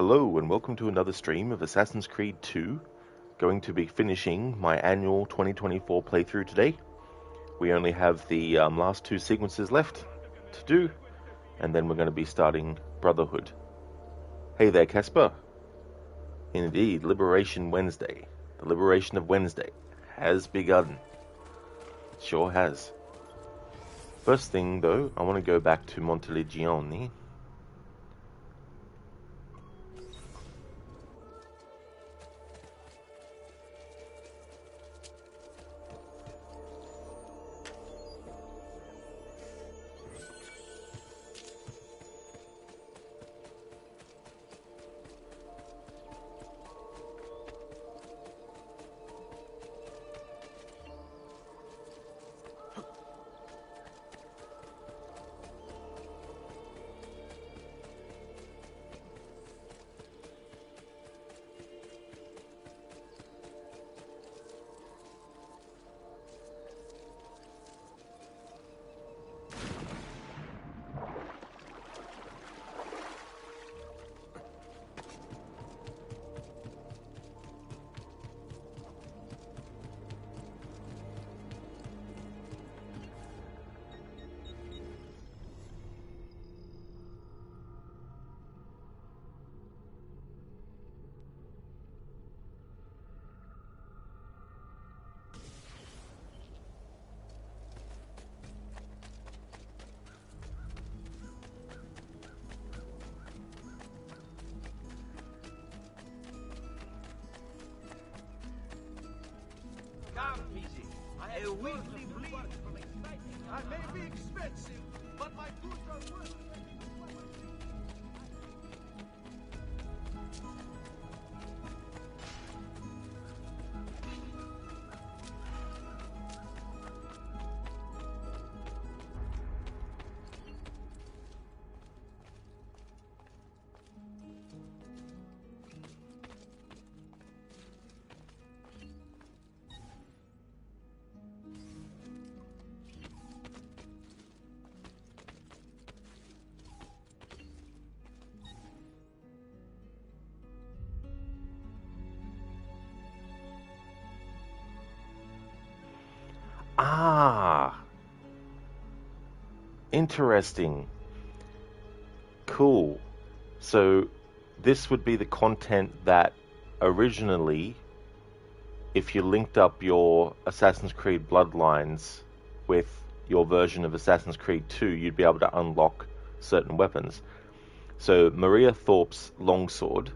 Hello and welcome to another stream of Assassin's Creed 2. Going to be finishing my annual 2024 playthrough today. We only have the last two sequences left to do, and then we're going to be starting Brotherhood. Hey there, Casper. Indeed, Liberation Wednesday. The liberation of Wednesday has begun. It sure has. First thing, though, I want to go back to Montelegione. A weekly bleed. I may be expensive, but my goods are worth it. Ah, interesting. Cool. So this would be the content that originally, if you linked up your Assassin's Creed Bloodlines with your version of Assassin's Creed 2, you'd be able to unlock certain weapons. So Maria Thorpe's longsword.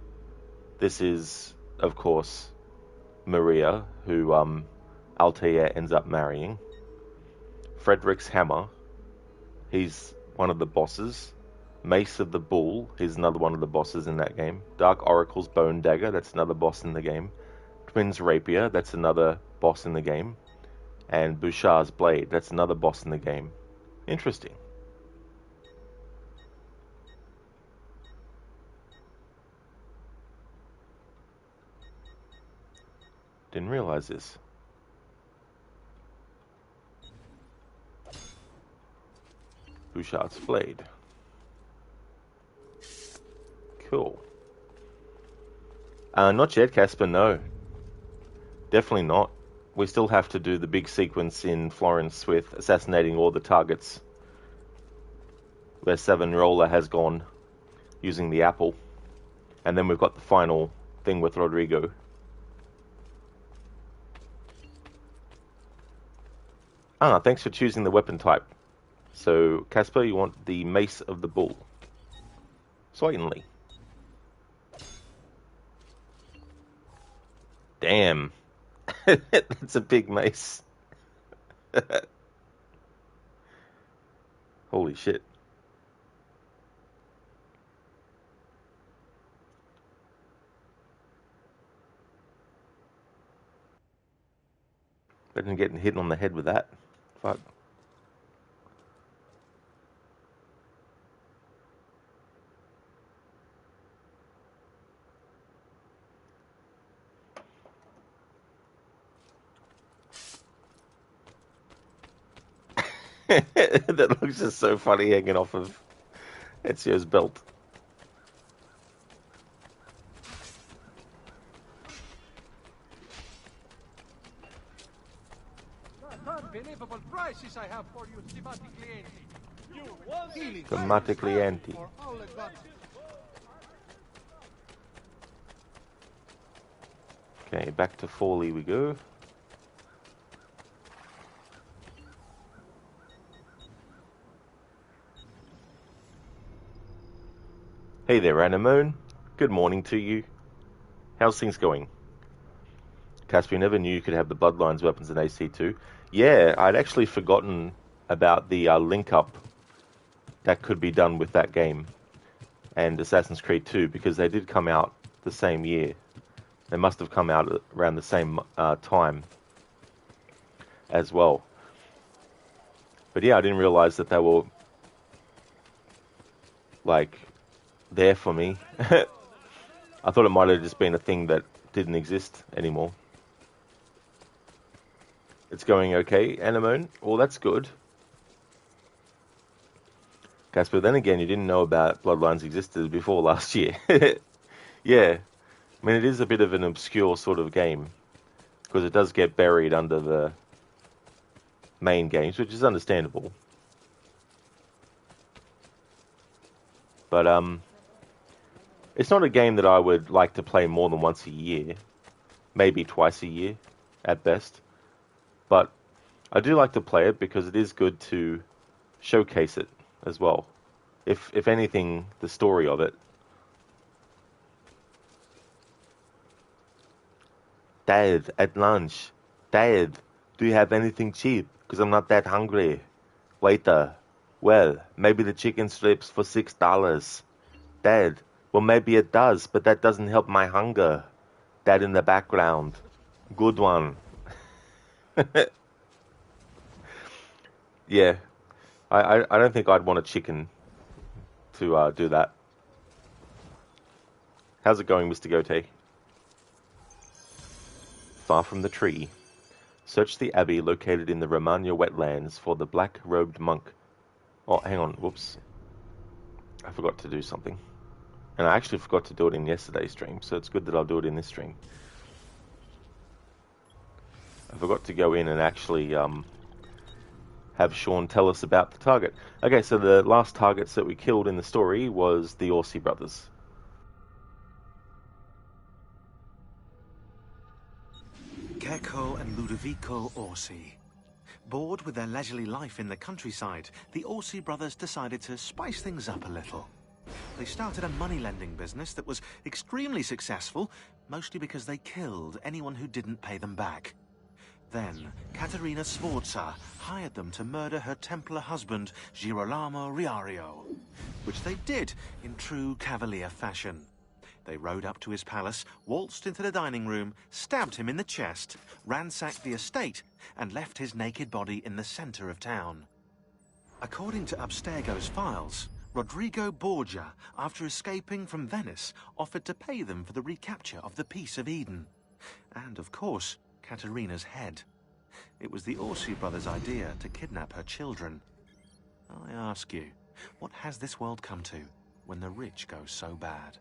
This is, of course, Maria, who Altair ends up marrying. Frederick's hammer. He's one of the bosses. Mace of the Bull. He's another one of the bosses in that game. Dark Oracle's bone dagger. That's another boss in the game. Twin's rapier. That's another boss in the game. And Bouchard's blade. That's another boss in the game. Interesting. Didn't realize this. Bouchard's blade. Cool. Not yet, Casper, no. Definitely not. We still have to do the big sequence in Florence with assassinating all the targets, where Savonarola has gone using the apple. And then we've got the final thing with Rodrigo. Thanks for choosing the weapon type. So, Casper, you want the Mace of the Bull. Certainly. Damn. That's a big mace. Holy shit. Better than getting hit on the head with that. Fuck. That looks just so funny hanging off of Ezio's belt. unbelievable prices I have for you, stimati clienti. You want healing Stimati clienti. for all the gods. Okay, back to Forley we go. Hey there, Anemone. Good morning to you. How's things going? Casper, never knew you could have the Bloodlines weapons in AC2. Yeah, I'd actually forgotten about the link-up that could be done with that game and Assassin's Creed 2, because they did come out the same year. They must have come out around the same time as well. But yeah, I didn't realize that they were, like, there for me. I thought it might have just been a thing that didn't exist anymore. It's going okay, Anemone? Well, that's good. Casper, then again, you didn't know about Bloodlines existed before last year. Yeah, I mean, it is a bit of an obscure sort of game, because it does get buried under the main games, which is understandable. But, it's not a game that I would like to play more than once a year. Maybe twice a year, at best. But I do like to play it because it is good to showcase it as well. If anything, the story of it. Dad, at lunch. Dad, do you have anything cheap? Because I'm not that hungry. Waiter, well, maybe the chicken strips for $6. Dad, well, maybe it does, but that doesn't help my hunger. Dad in the background. Good one. Yeah, I don't think I'd want a chicken to do that. How's it going, Mr. Gote? Far from the tree. Search the abbey located in the Romagna wetlands for the black-robed monk. Oh, hang on, whoops. I forgot to do something. And I actually forgot to do it in yesterday's stream, so it's good that I'll do it in this stream. I forgot to go in and actually have Sean tell us about the target. Okay, so the last targets that we killed in the story was the Orsi brothers. Cecco and Ludovico Orsi. Bored with their leisurely life in the countryside, the Orsi brothers decided to spice things up a little. They started a money-lending business that was extremely successful, mostly because they killed anyone who didn't pay them back. Then, Caterina Sforza hired them to murder her Templar husband, Girolamo Riario, which they did in true cavalier fashion. They rode up to his palace, waltzed into the dining room, stabbed him in the chest, ransacked the estate, and left his naked body in the center of town. According to Abstergo's files, Rodrigo Borgia, after escaping from Venice, offered to pay them for the recapture of the Peace of Eden. And, of course, Caterina's head. It was the Orsi brothers' idea to kidnap her children. I ask you, what has this world come to when the rich go so bad?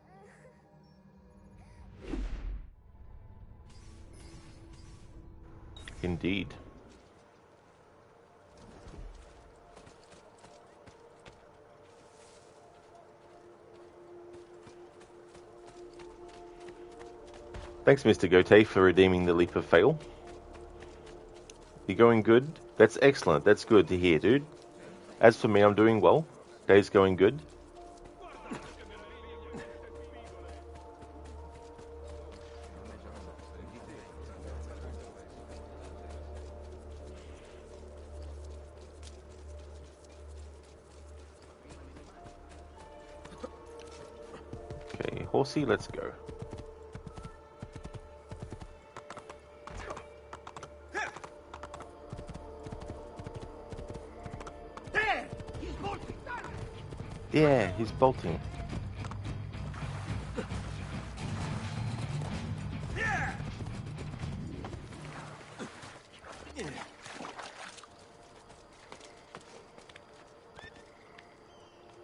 Indeed. Thanks, Mr. Gote, for redeeming the leap of fail. You going good? That's excellent. That's good to hear, dude. As for me, I'm doing well. Day's going good. Okay, horsey, let's go. Yeah, he's bolting.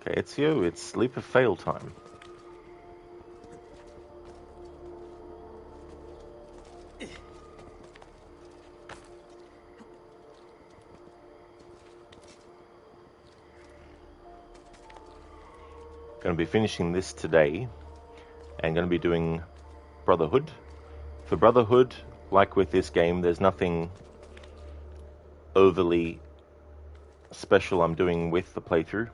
Okay, it's you. It's leap of fail time. Going to be finishing this today and going to be doing Brotherhood. For Brotherhood, like with this game, there's nothing overly special I'm doing with the playthrough.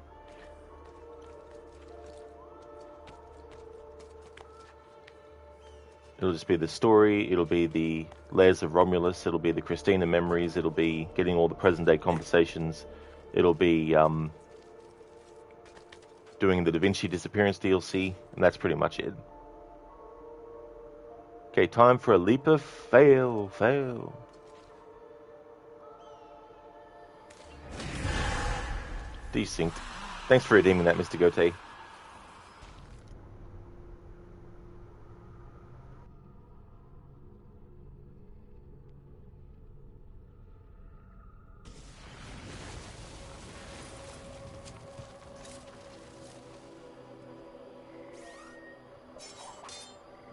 It'll just be the story, it'll be the layers of Romulus, it'll be the Christina memories, it'll be getting all the present day conversations, it'll be doing the Da Vinci Disappearance DLC, and that's pretty much it. Okay, time for a leap of fail. Desynced. Thanks for redeeming that, Mr. Gote.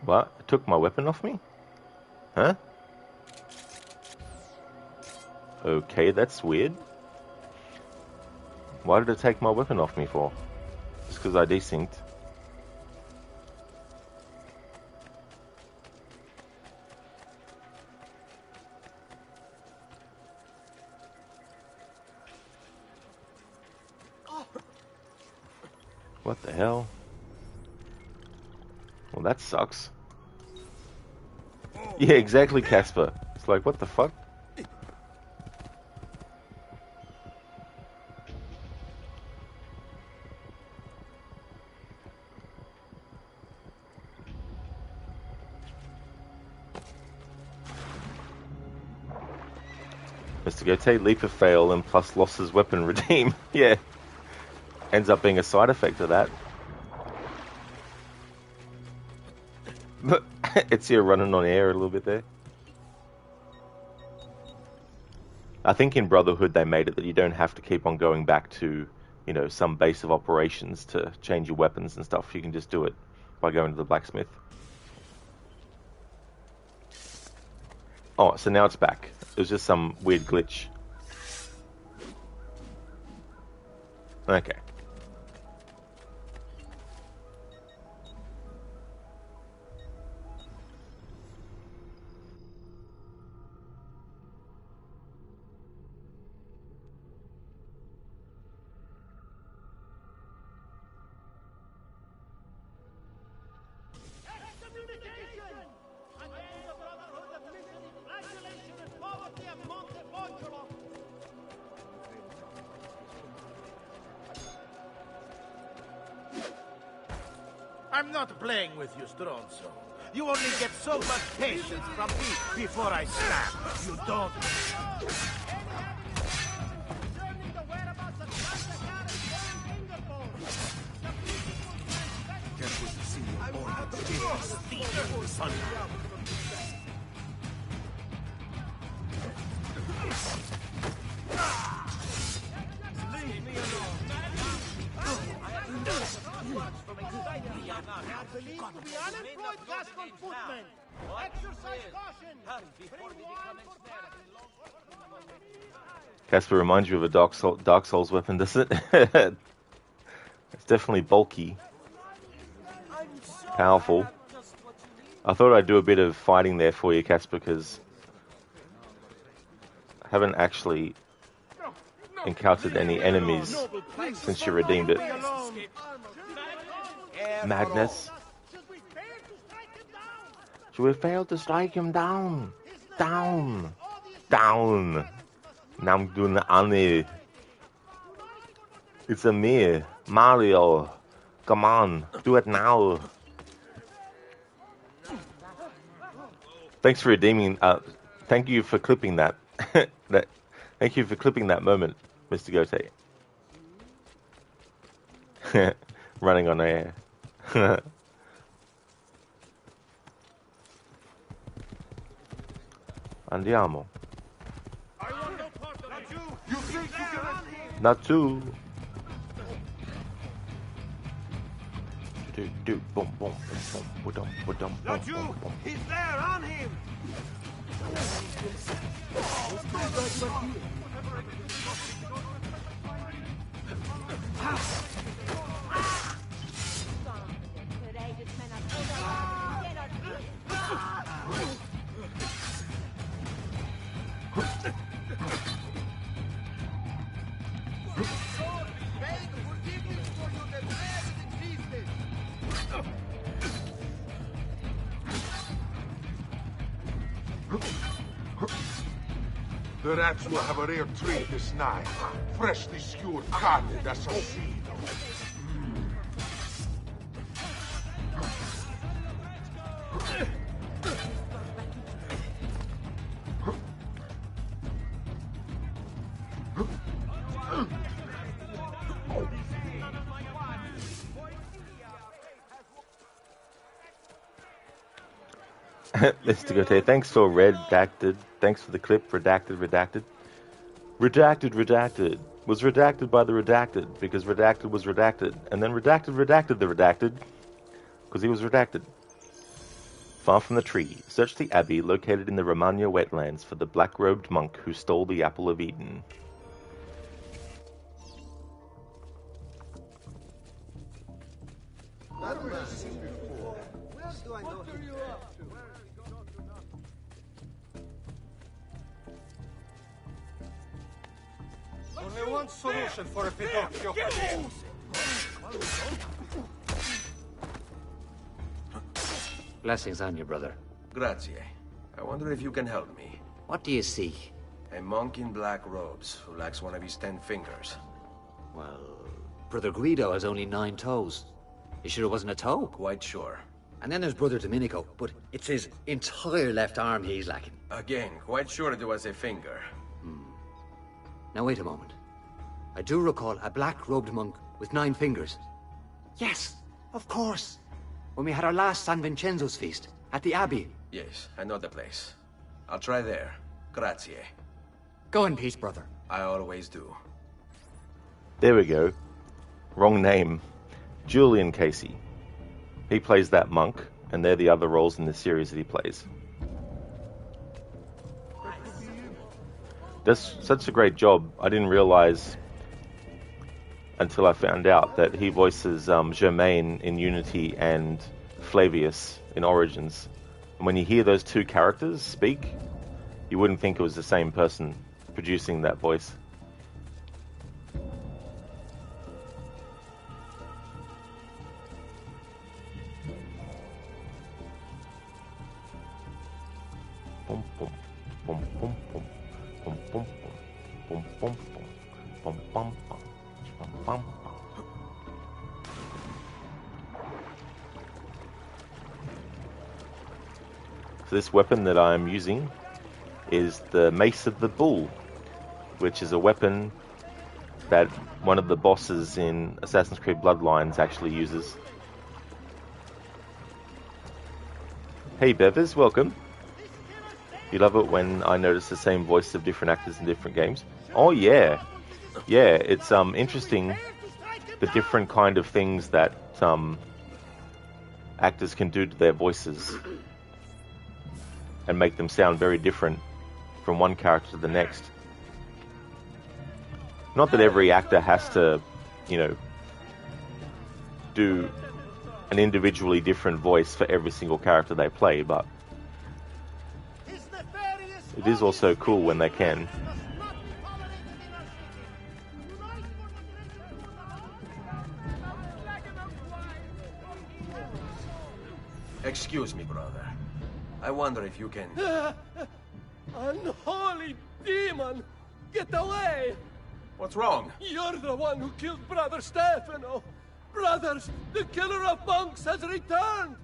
What? It took my weapon off me? Huh? Okay, that's weird. Why did it take my weapon off me for? Just because I desynced. What the hell? Well, that sucks. Yeah, exactly, Casper. It's like, what the fuck? Mr. Gote, leap of fail and plus losses weapon redeem. Yeah. Ends up being a side effect of that. It's you running on air a little bit there. I think in Brotherhood they made it that you don't have to keep on going back to, you know, some base of operations to change your weapons and stuff. You can just do it by going to the blacksmith. Oh, so now it's back. It was just some weird glitch. Okay. I'm not playing with you, Stronzo. You only get so much patience from me before I snap. You don't. Just wait to see your own steam, son. Leave me alone. I believe to be unemployed Gascon footmen. Exercise caution. Before they become ensnared. Casper reminds you of a Dark Souls weapon, does it? It's definitely bulky. Powerful. I thought I'd do a bit of fighting there for you, Casper, because I haven't actually encountered any enemies since you redeemed it. Madness. Should we fail to strike him down? Down. Down. Namdun Ani. It's a me, Mario. Come on, do it now. Thanks for redeeming. Thank you for clipping that. Thank you for clipping that moment, Mr. Gote. Running on air. Andiamo. Not too. Do boom boom boom boom boom boom. Not you! He's there on him! The rats will have a rare treat this night. Freshly skewered carne d'assassino. Mr. Gote, thanks for redacted. Thanks for the clip. Redacted, redacted. Redacted, redacted. Was redacted by the redacted because redacted was redacted. And then redacted, redacted the redacted because he was redacted. Far from the tree, search the abbey located in the Romagna wetlands for the black-robed monk who stole the apple of Eden. Only one solution for a Pinocchio. Blessings on you, brother. Grazie. I wonder if you can help me. What do you seek? A monk in black robes who lacks one of his 10 fingers. Well, Brother Guido has only 9 toes. You sure it wasn't a toe? Quite sure. And then there's Brother Domenico, but it's his entire left arm he's lacking. Again, quite sure it was a finger. Now wait a moment. I do recall a black-robed monk with 9 fingers. Yes, of course. When we had our last San Vincenzo's feast at the Abbey. Yes, I know the place. I'll try there. Grazie. Go in peace, brother. I always do. There we go. Wrong name. Julian Casey. He plays that monk, and they're the other roles in the series that he plays. Does such a great job. I didn't realize until I found out that he voices Germain in Unity and Flavius in Origins. And when you hear those two characters speak, you wouldn't think it was the same person producing that voice. Boom, boom, boom, boom, boom, boom, boom, boom, boom, boom, boom, boom, boom. So this weapon that I'm using is the Mace of the Bull, which is a weapon that one of the bosses in Assassin's Creed Bloodlines actually uses. Hey Bevers, welcome. You love it when I notice the same voice of different actors in different games? Oh yeah. Yeah, it's interesting the different kind of things that actors can do to their voices and make them sound very different from one character to the next. Not that every actor has to, you know, do an individually different voice for every single character they play, but it is also cool when they can. Excuse me, brother. I wonder if you can... Unholy demon! Get away! What's wrong? You're the one who killed Brother Stefano! Brothers, the killer of monks has returned!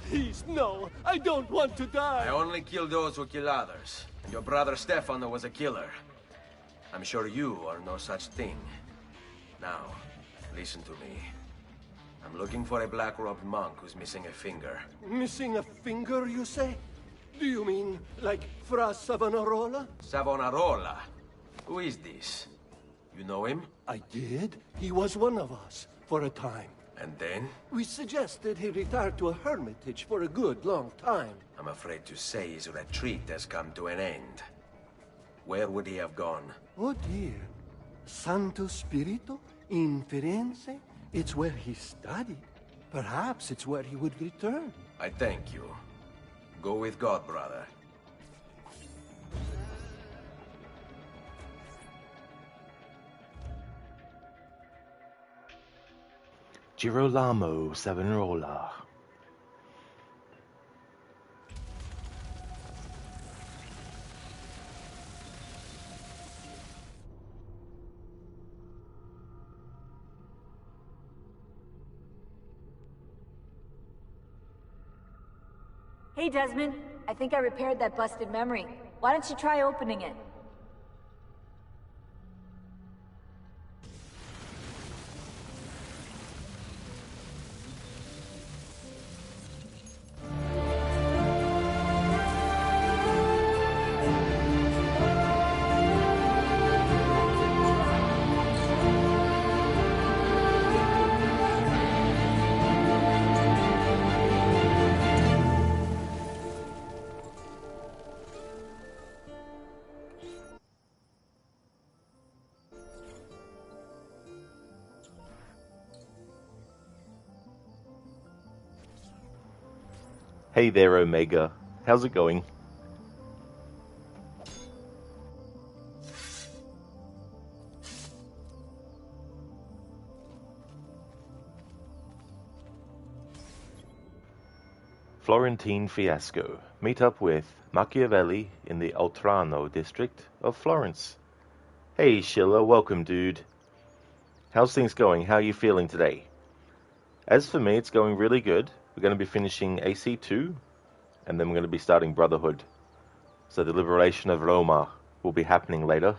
Please, no! I don't want to die! I only kill those who kill others. Your brother Stefano was a killer. I'm sure you are no such thing. Now, listen to me. I'm looking for a black-robed monk who's missing a finger. Missing a finger, you say? Do you mean like Fra Savonarola? Savonarola? Who is this? You know him? I did. He was one of us for a time. And then? We suggested he retire to a hermitage for a good long time. I'm afraid to say his retreat has come to an end. Where would he have gone? Oh dear. Santo Spirito? In Firenze? It's where he studied. Perhaps it's where he would return. I thank you. Go with God, brother. Girolamo Savonarola. Hey, Desmond. I think I repaired that busted memory. Why don't you try opening it? Hey there, Omega. How's it going? Florentine fiasco. Meet up with Machiavelli in the Oltrarno district of Florence. Hey Schiller, welcome dude. How's things going? How are you feeling today? As for me, it's going really good. We're going to be finishing AC2, and then we're going to be starting Brotherhood. So the liberation of Roma will be happening later.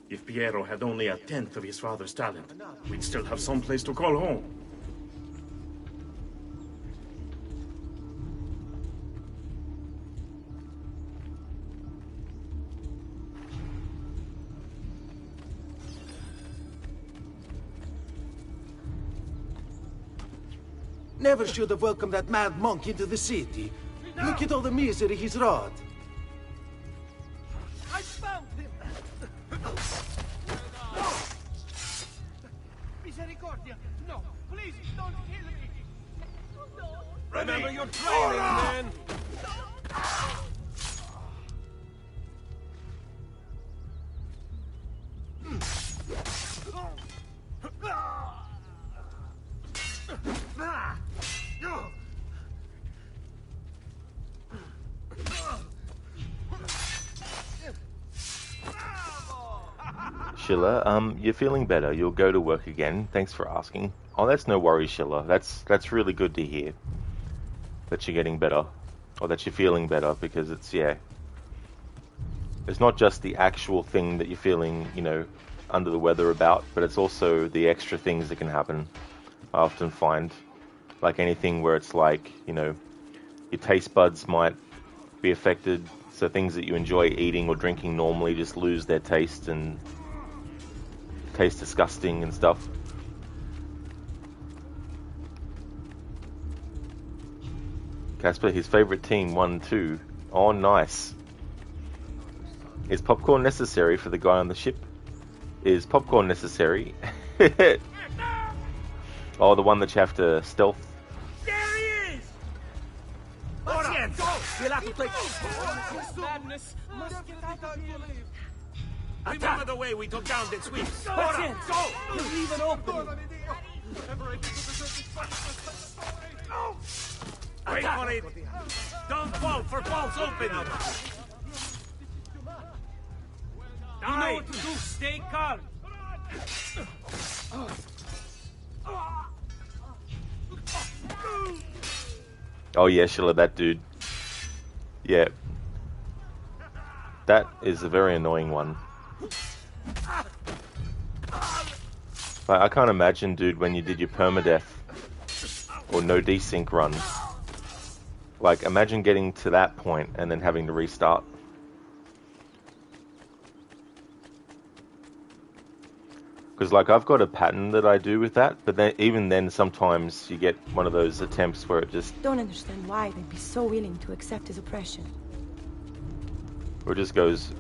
If Piero had only a tenth of his father's talent, we'd still have some place to call home. Never should have welcomed that mad monk into the city. Look at all the misery he's wrought. I found him! Misericordia! No, please don't kill me! Remember your training, man! Schiller, you're feeling better. You'll go to work again. Thanks for asking. Oh, that's no worries, Schiller. That's really good to hear. That you're getting better. Or that you're feeling better, because it's not just the actual thing that you're feeling, under the weather about, but it's also the extra things that can happen. I often find, like anything where it's like, your taste buds might be affected, so things that you enjoy eating or drinking normally just lose their taste and taste disgusting and stuff. Casper, his favorite team won too. Oh, nice. Is popcorn necessary for the guy on the ship? Is popcorn necessary? Oh, the one that you have to stealth. There he is! You'll have to take... Madness. Remember the way we took down the Swiss. Patience! Go! You leave it open! Wait for it! Don't fall for false opening! You know what to do, stay calm! Oh yeah, Schiller, that dude. Yeah. That is a very annoying one. Like, I can't imagine, dude, when you did your permadeath or no desync run. Like, imagine getting to that point and then having to restart. Because, like, I've got a pattern that I do with that, but then, even then, sometimes you get one of those attempts where it just... Don't understand why they'd be so willing to accept his oppression. Or it just goes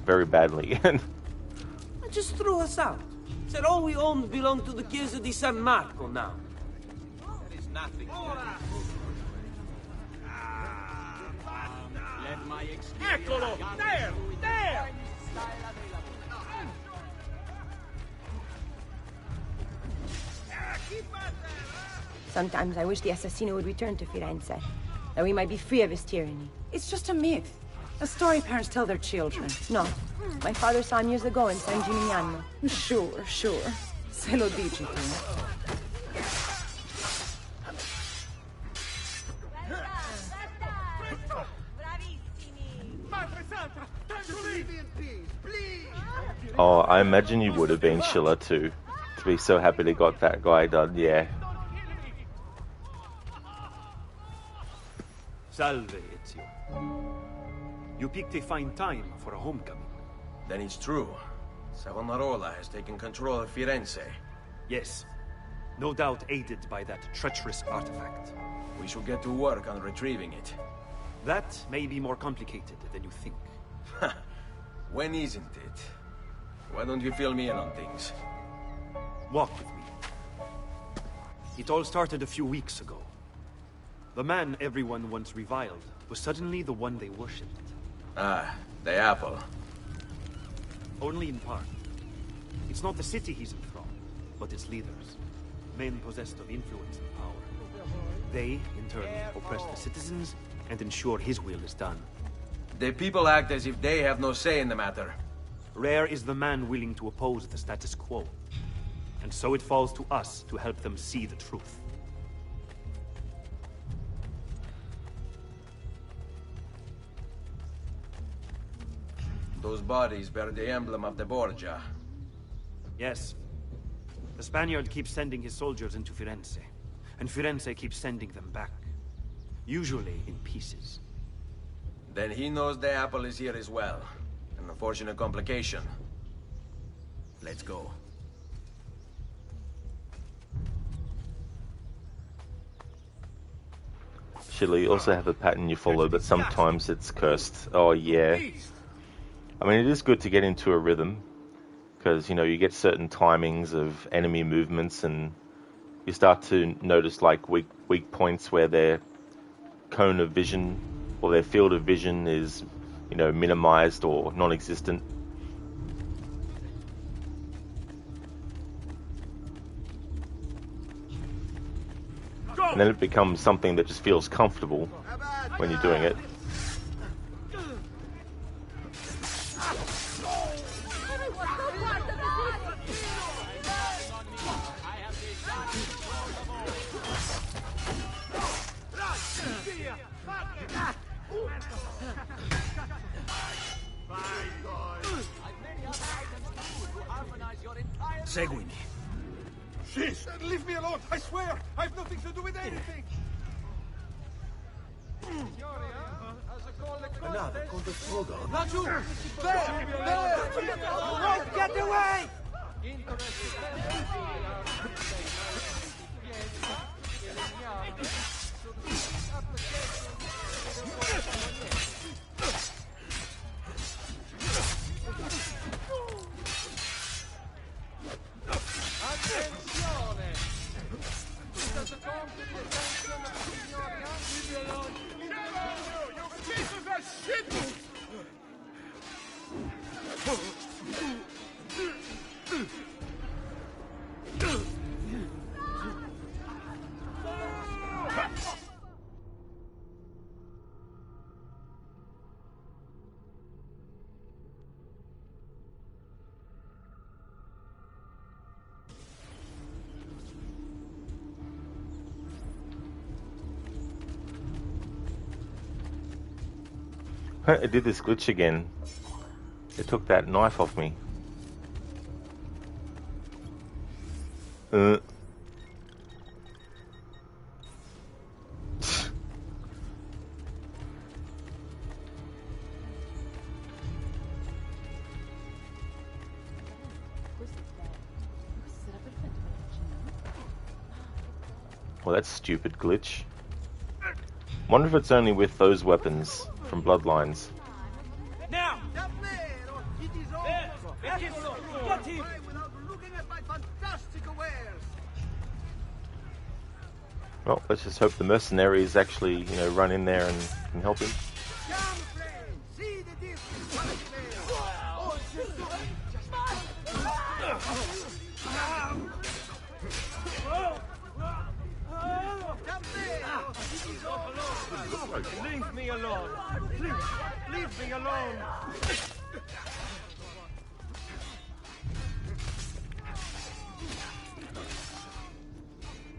very badly. Just threw us out. Said all we owned belonged to the Chiesa di San Marco now. There is nothing. Let Eccolo! There! There! Sometimes I wish the assassino would return to Firenze, that we might be free of his tyranny. It's just a myth. A story parents tell their children. No. My father saw him years ago in San Gimignano. Sure. Se lo dici tu. Oh, I imagine you would have been Schiller too, to be so happy they got that guy done, yeah. Salve, Ezio. You picked a fine time for a homecoming. Then it's true. Savonarola has taken control of Firenze. Yes. No doubt aided by that treacherous artifact. We should get to work on retrieving it. That may be more complicated than you think. When isn't it? Why don't you fill me in on things? Walk with me. It all started a few weeks ago. The man everyone once reviled was suddenly the one they worshipped. Ah, the apple. Only in part. It's not the city he's enthralled, but its leaders. Men possessed of influence and power. They, in turn, oppress the citizens and ensure his will is done. The people act as if they have no say in the matter. Rare is the man willing to oppose the status quo. And so it falls to us to help them see the truth. Those bodies bear the emblem of the Borgia. Yes. The Spaniard keeps sending his soldiers into Firenze, and Firenze keeps sending them back. Usually in pieces. Then he knows the apple is here as well. An unfortunate complication. Let's go. Schiller, you also have a pattern you follow, but sometimes it's cursed. Oh yeah. I mean, it is good to get into a rhythm, because, you know, you get certain timings of enemy movements, and you start to notice, like, weak points where their cone of vision, or their field of vision is, you know, minimized or non-existent. And then it becomes something that just feels comfortable when you're doing it. Seguimi. Jeez, leave me alone, I swear! I've nothing to do with anything! Another contro sfogo. Laggiù! There! Don't get away! It did this glitch again. It took that knife off me. Well, that's stupid glitch. Wonder if it's only with those weapons from Bloodlines. Now! It is all get him! Without looking at my fantastic wares! Well, let's just hope the mercenaries actually, you know, run in there and help him. Come, friends! Leave me alone! Please, leave me alone!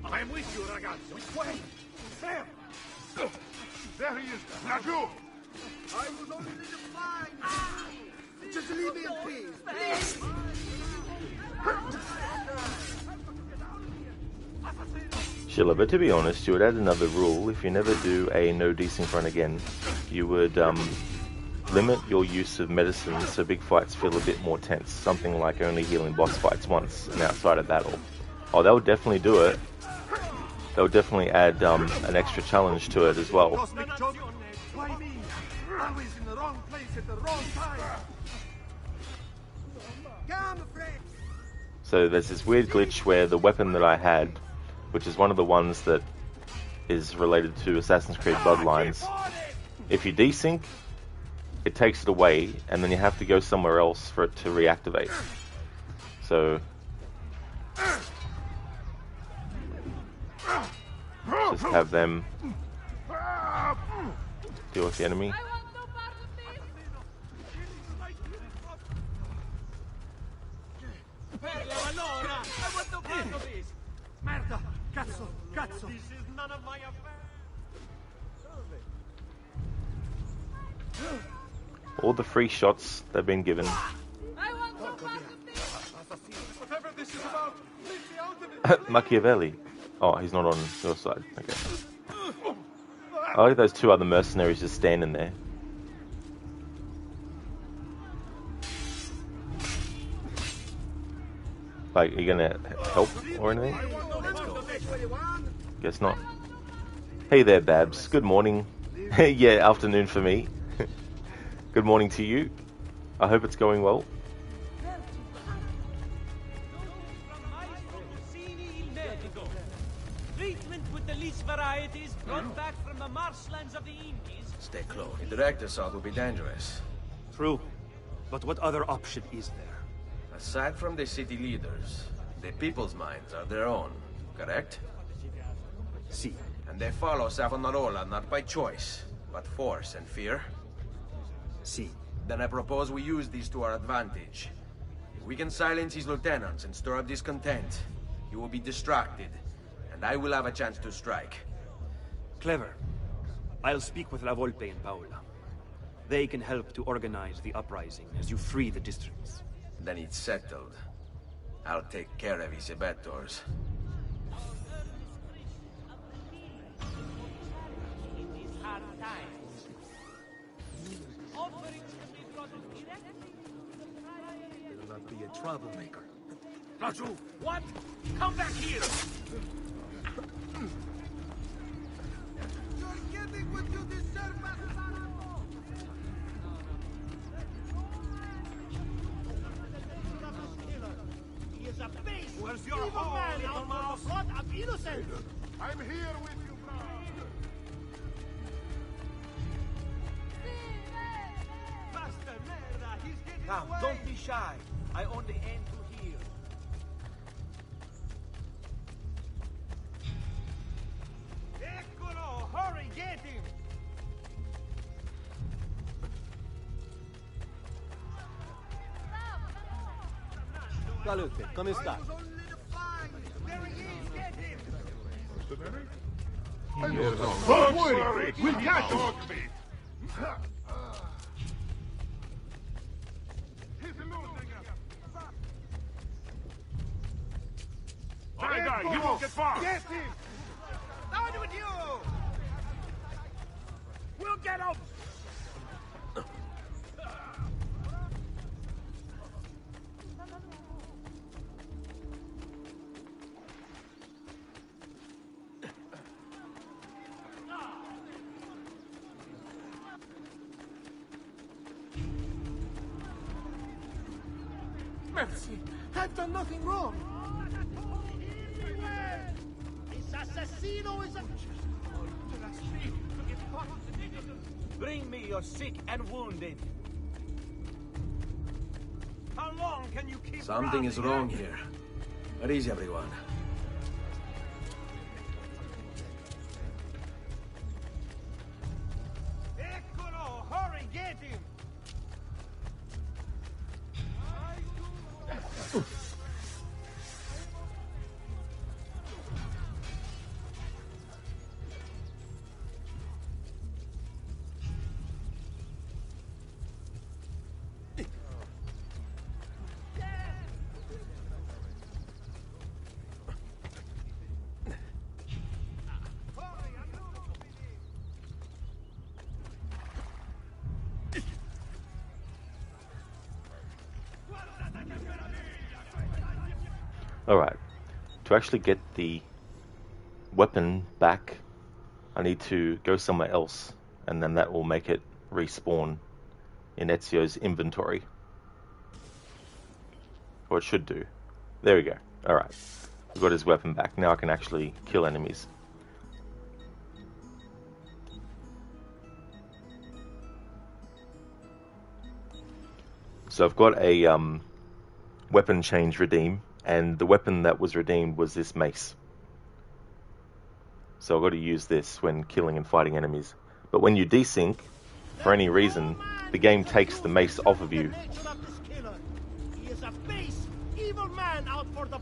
I'm with you, ragazzi! Which way? There! There he is! Raju! I was only flying! Just leave me in peace, please! Sheila, but to be honest, you would add another rule. If you never do a no desync run again, you would limit your use of medicine so big fights feel a bit more tense. Something like only healing boss fights once and outside of battle. Oh, that would definitely do it. That would definitely add an extra challenge to it as well. Why me? Always in the wrong place at the wrong time. Come, friend. So there's this weird glitch where the weapon that I had, which is one of the ones that is related to Assassin's Creed Bloodlines, if you desync, it takes it away, and then you have to go somewhere else for it to reactivate. So just have them deal with the enemy. Merda! Cazzo! Cazzo! This is none of my affair! All the free shots they've been given. Whatever this is about, leave me out of it! Machiavelli. Oh, he's not on your side. Okay. I like those two other mercenaries just standing there. Like, are you gonna help or anything? Guess not. Hey there, Babs. Good morning. Yeah, afternoon for me. Good morning to you. I hope it's going well. Treatment with the least varieties brought back from the marshlands of the Indies. Stay close. A direct assault will be dangerous. True. But what other option is there? Aside from the city leaders, the people's minds are their own, correct? Si. And they follow Savonarola not by choice, but force and fear? Si. Then I propose we use these to our advantage. If we can silence his lieutenants and stir up discontent, he will be distracted, and I will have a chance to strike. Clever. I'll speak with La Volpe and Paola. They can help to organize the uprising as you free the districts. Then it's settled. I'll take care of his abettors. Better not be a troublemaker. Raju, what? Come back here! You're getting what you deserve, Bastardo! He is a beast! Where's your Evil home, man little out for mouse? the blood of innocents! I'm here with you, brother. Faster, merda! He's getting Now, away! don't be shy. I only aim to heal. Eccolo! Hurry, get him! Salute, come sta? There he is! Get him! Don't worry, we'll catch him. My guy, you won't get far! Get him! Down with you! We'll get him! Mercy, I've done nothing wrong. This assassino is a... Bring me your sick and wounded. How long can you keep Something is wrong here. Where is everyone? Eccolo! Hurry, get him! Alright, to actually get the weapon back, I need to go somewhere else, and then that will make it respawn in Ezio's inventory. Or it should do. There we go. Alright, we've got his weapon back. Now I can actually kill enemies. So I've got a weapon change redeem, and the weapon that was redeemed was this mace. So I've got to use this when killing and fighting enemies. But when you desync, for any reason, the game takes the mace off of you. He is a base, evil man out for the...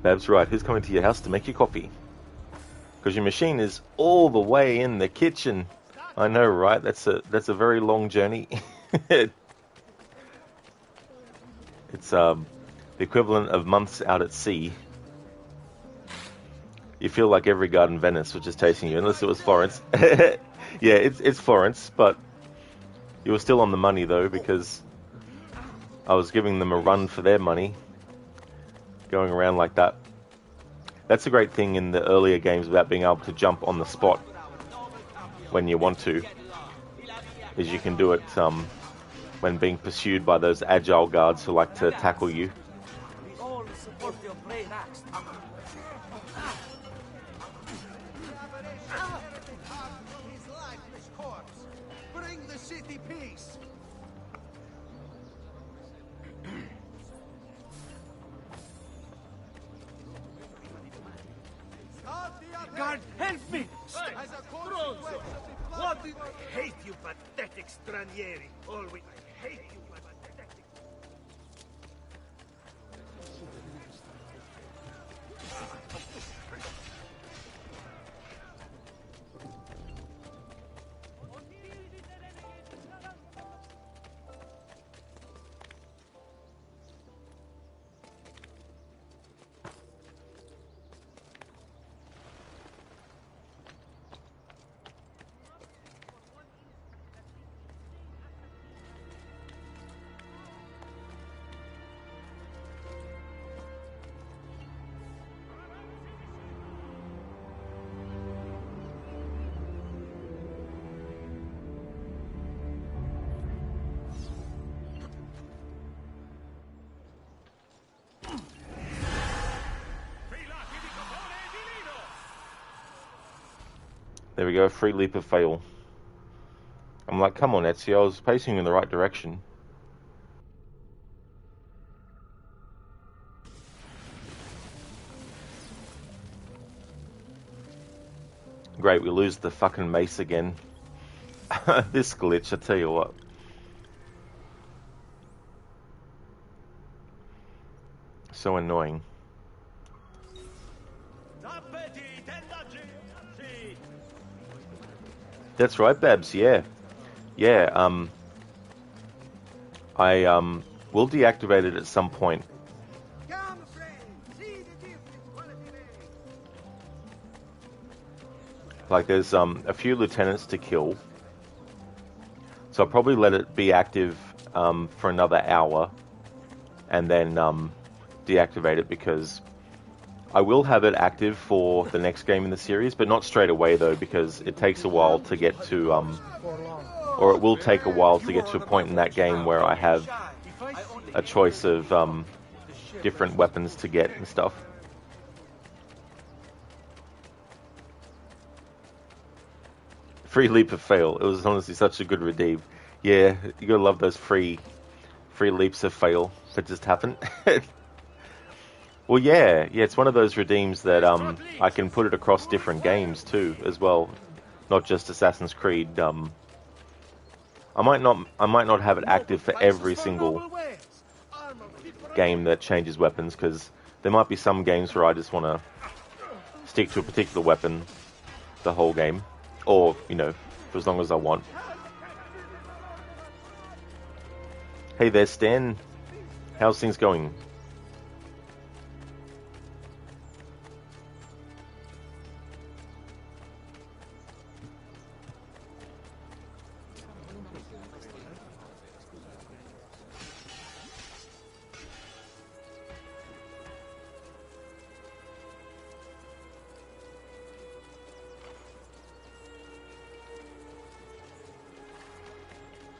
Bab's right, who's coming to your house to make you coffee? Because your machine is all the way in the kitchen. I know, right? That's a very long journey. It's the equivalent of months out at sea. You feel like every garden in Venice was just chasing you, unless it was Florence. Yeah, it's Florence, but you were still on the money though, because I was giving them a run for their money, going around like that. That's a great thing in the earlier games about being able to jump on the spot when you want to, is you can do it when being pursued by those agile guards who like to tackle you. All support your brave axe. His lifeless corpse. Bring the city peace. Guard, help me! As a Stronzo! What did I hate you, pathetic stranieri? Always I hate you, pathetic. There we go, free leap of fail. I'm like, come on, Ezio, I was pacing in the right direction. Great, we lose the fucking mace again. This glitch, I tell you what. So annoying. That's right, Babs, yeah. Yeah, I will deactivate it at some point. Like there's a few lieutenants to kill. So I'll probably let it be active for another hour and then deactivate it, because I will have it active for the next game in the series, but not straight away though, because it takes a while to get to, or it will take a while to get to a point in that game where I have a choice of different weapons to get and stuff. Free leap of fail. It was honestly such a good redeem. Yeah, you gotta love those free leaps of fail that just happen. Well, yeah, it's one of those redeems that I can put it across different games too, as well, not just Assassin's Creed. I might not have it active for every single game that changes weapons, because there might be some games where I just want to stick to a particular weapon the whole game, or for as long as I want. Hey there, Stan. How's things going?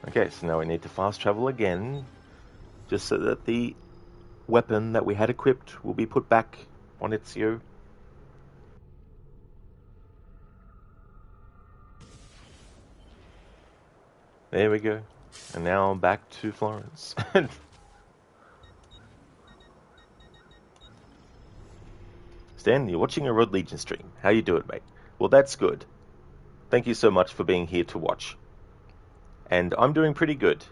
Okay, so now we need to fast travel again, just so that the weapon that we had equipped will be put back on its There we go. And now I'm back to Florence. Stan, you're watching a Rod Legion stream. How you doing, mate? Well, that's good. Thank you so much for being here to watch. And I'm doing pretty good.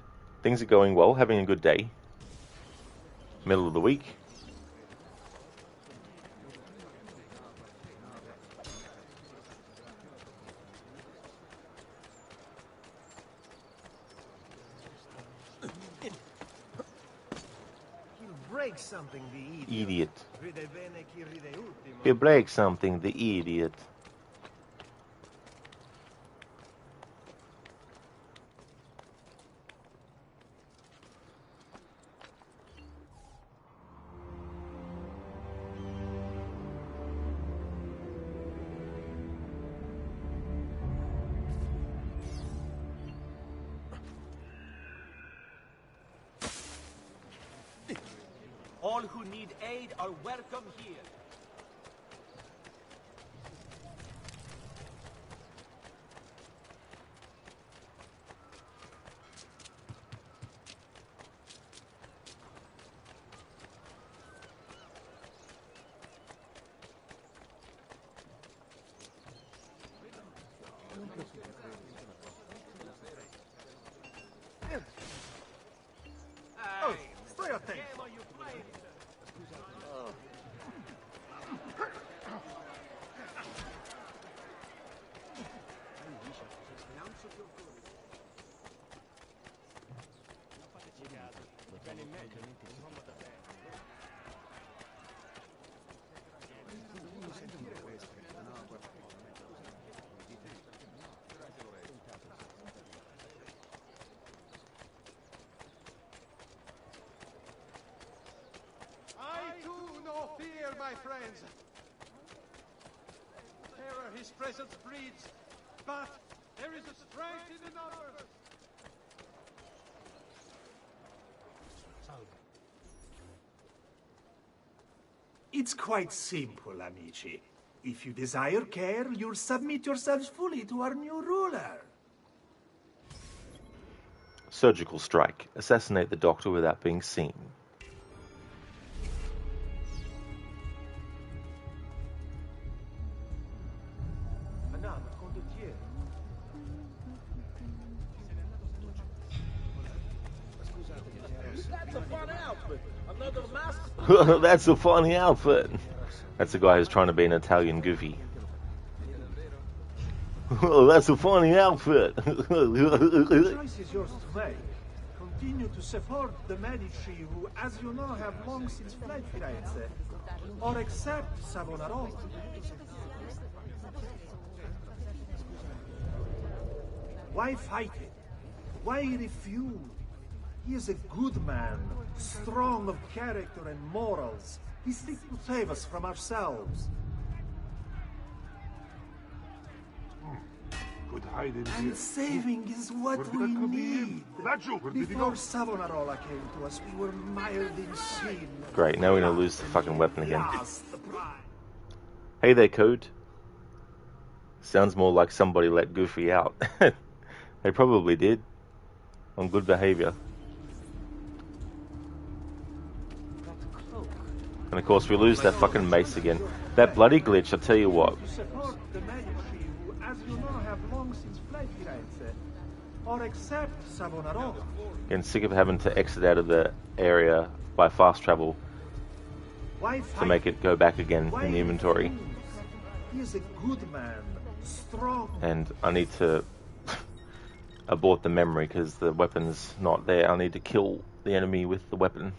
Things are going well, having a good day. Middle of the week. Break something, the Idiot. He breaks something, the idiot. All who need aid are welcome here. Stay attento. I too no fear, my friends. Terror his presence breeds, but there is a strength in the numbers. It's quite simple, amici. If you desire care, you'll submit yourselves fully to our new ruler. Surgical strike. Assassinate the doctor without being seen. That's a fun outfit. Another mask. That's a funny outfit. That's the guy who's trying to be an Italian goofy. That's a funny outfit. The choice is yours to make. Continue to support the Medici, who, as you know, have long since fled Firenze, or accept Savonarola. Why fight him? Why refuse? He is a good man, strong of character and morals. He seeks to save us from ourselves. Could hide in here. And saving is what we need. Before Savonarola came to us, we were mired in sin. Great, now we're gonna lose the fucking weapon again. Hey there, Code. Sounds more like somebody let Goofy out. They probably did. on good behavior. And of course we lose that fucking mace again. That bloody glitch, I'll tell you what. To support the Medici who, as you know, have long since fled Firenze, or accept Savonarola. Getting sick of having to exit out of the area by fast travel to make it go back again in the inventory. He is a good man, strong. And I need to abort the memory because the weapon's not there. I need to kill the enemy with the weapon.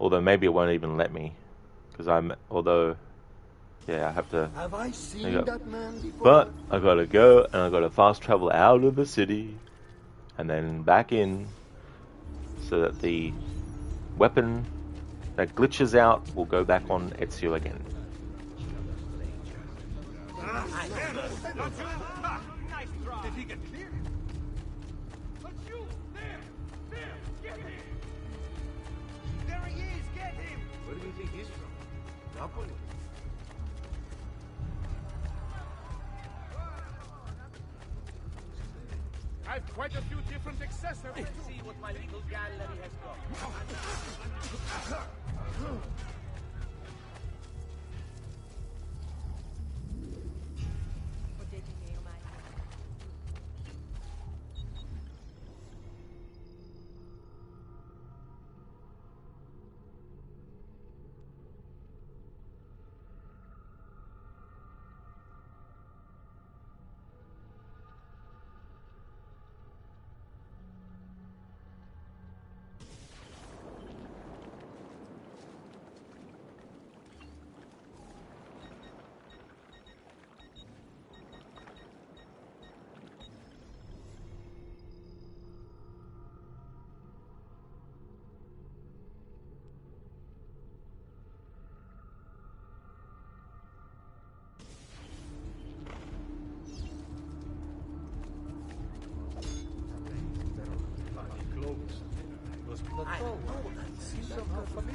Although maybe it won't even let me, because yeah, I have to. Have I seen that man before? But I gotta go and I gotta fast travel out of the city, and then back in, so that the weapon that glitches out will go back on Ezio again. Did he get clear? But you, there, get him! There he is, get him! Where do you think he's from? Napoli? I've quite a few different accessories. Let's see what my little gallery has got.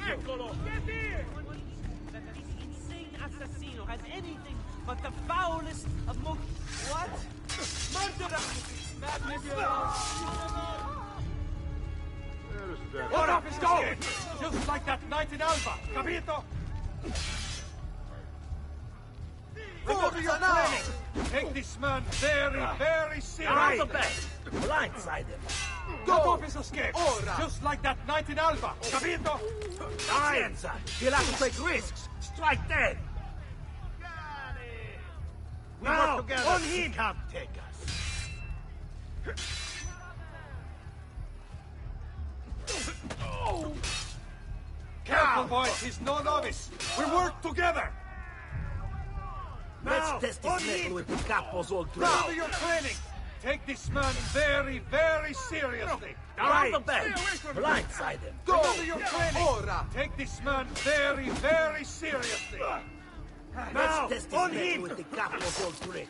Eccolo! Get here! That this insane assassino has anything but the foulest of what? Murderer! What up is going? Just like that night in Alba, capito? Remember your training. Take this man very, very seriously. Around the back. Blindside him. Cut off his escape. Just like that night in Alba, capito? Scienza. You'll have to take risks. Strike dead. We work together. On him. He can't take us. Careful, boys. He's no novice. We work together. Let's test his metal with the capos all through. Remember your training. Take this man very, very seriously. Around the bend. Blindside him. Go. Remember your training. Take this man very, very seriously. Let's test his metal with the capos all through.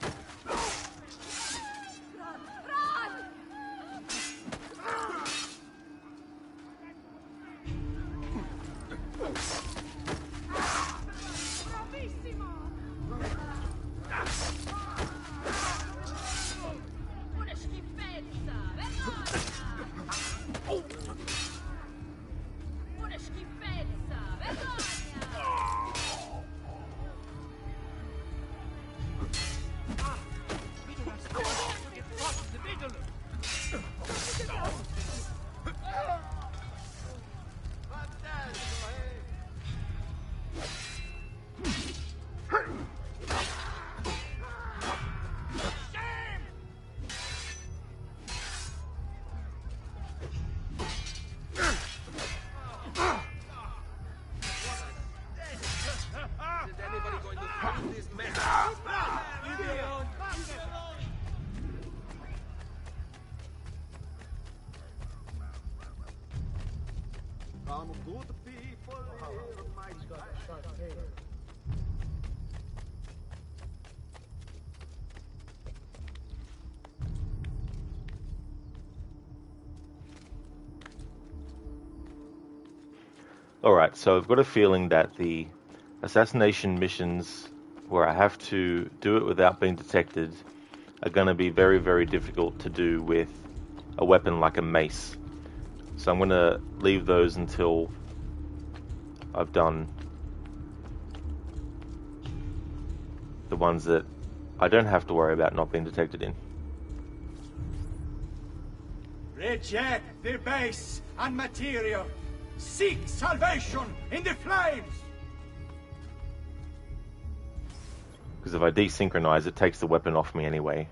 Alright, so I've got a feeling that the assassination missions where I have to do it without being detected are going to be very, very difficult to do with a weapon like a mace. So I'm going to leave those until I've done the ones that I don't have to worry about not being detected in. Reject the base and material. Seek salvation in the flames. Because if I desynchronize, it takes the weapon off me anyway.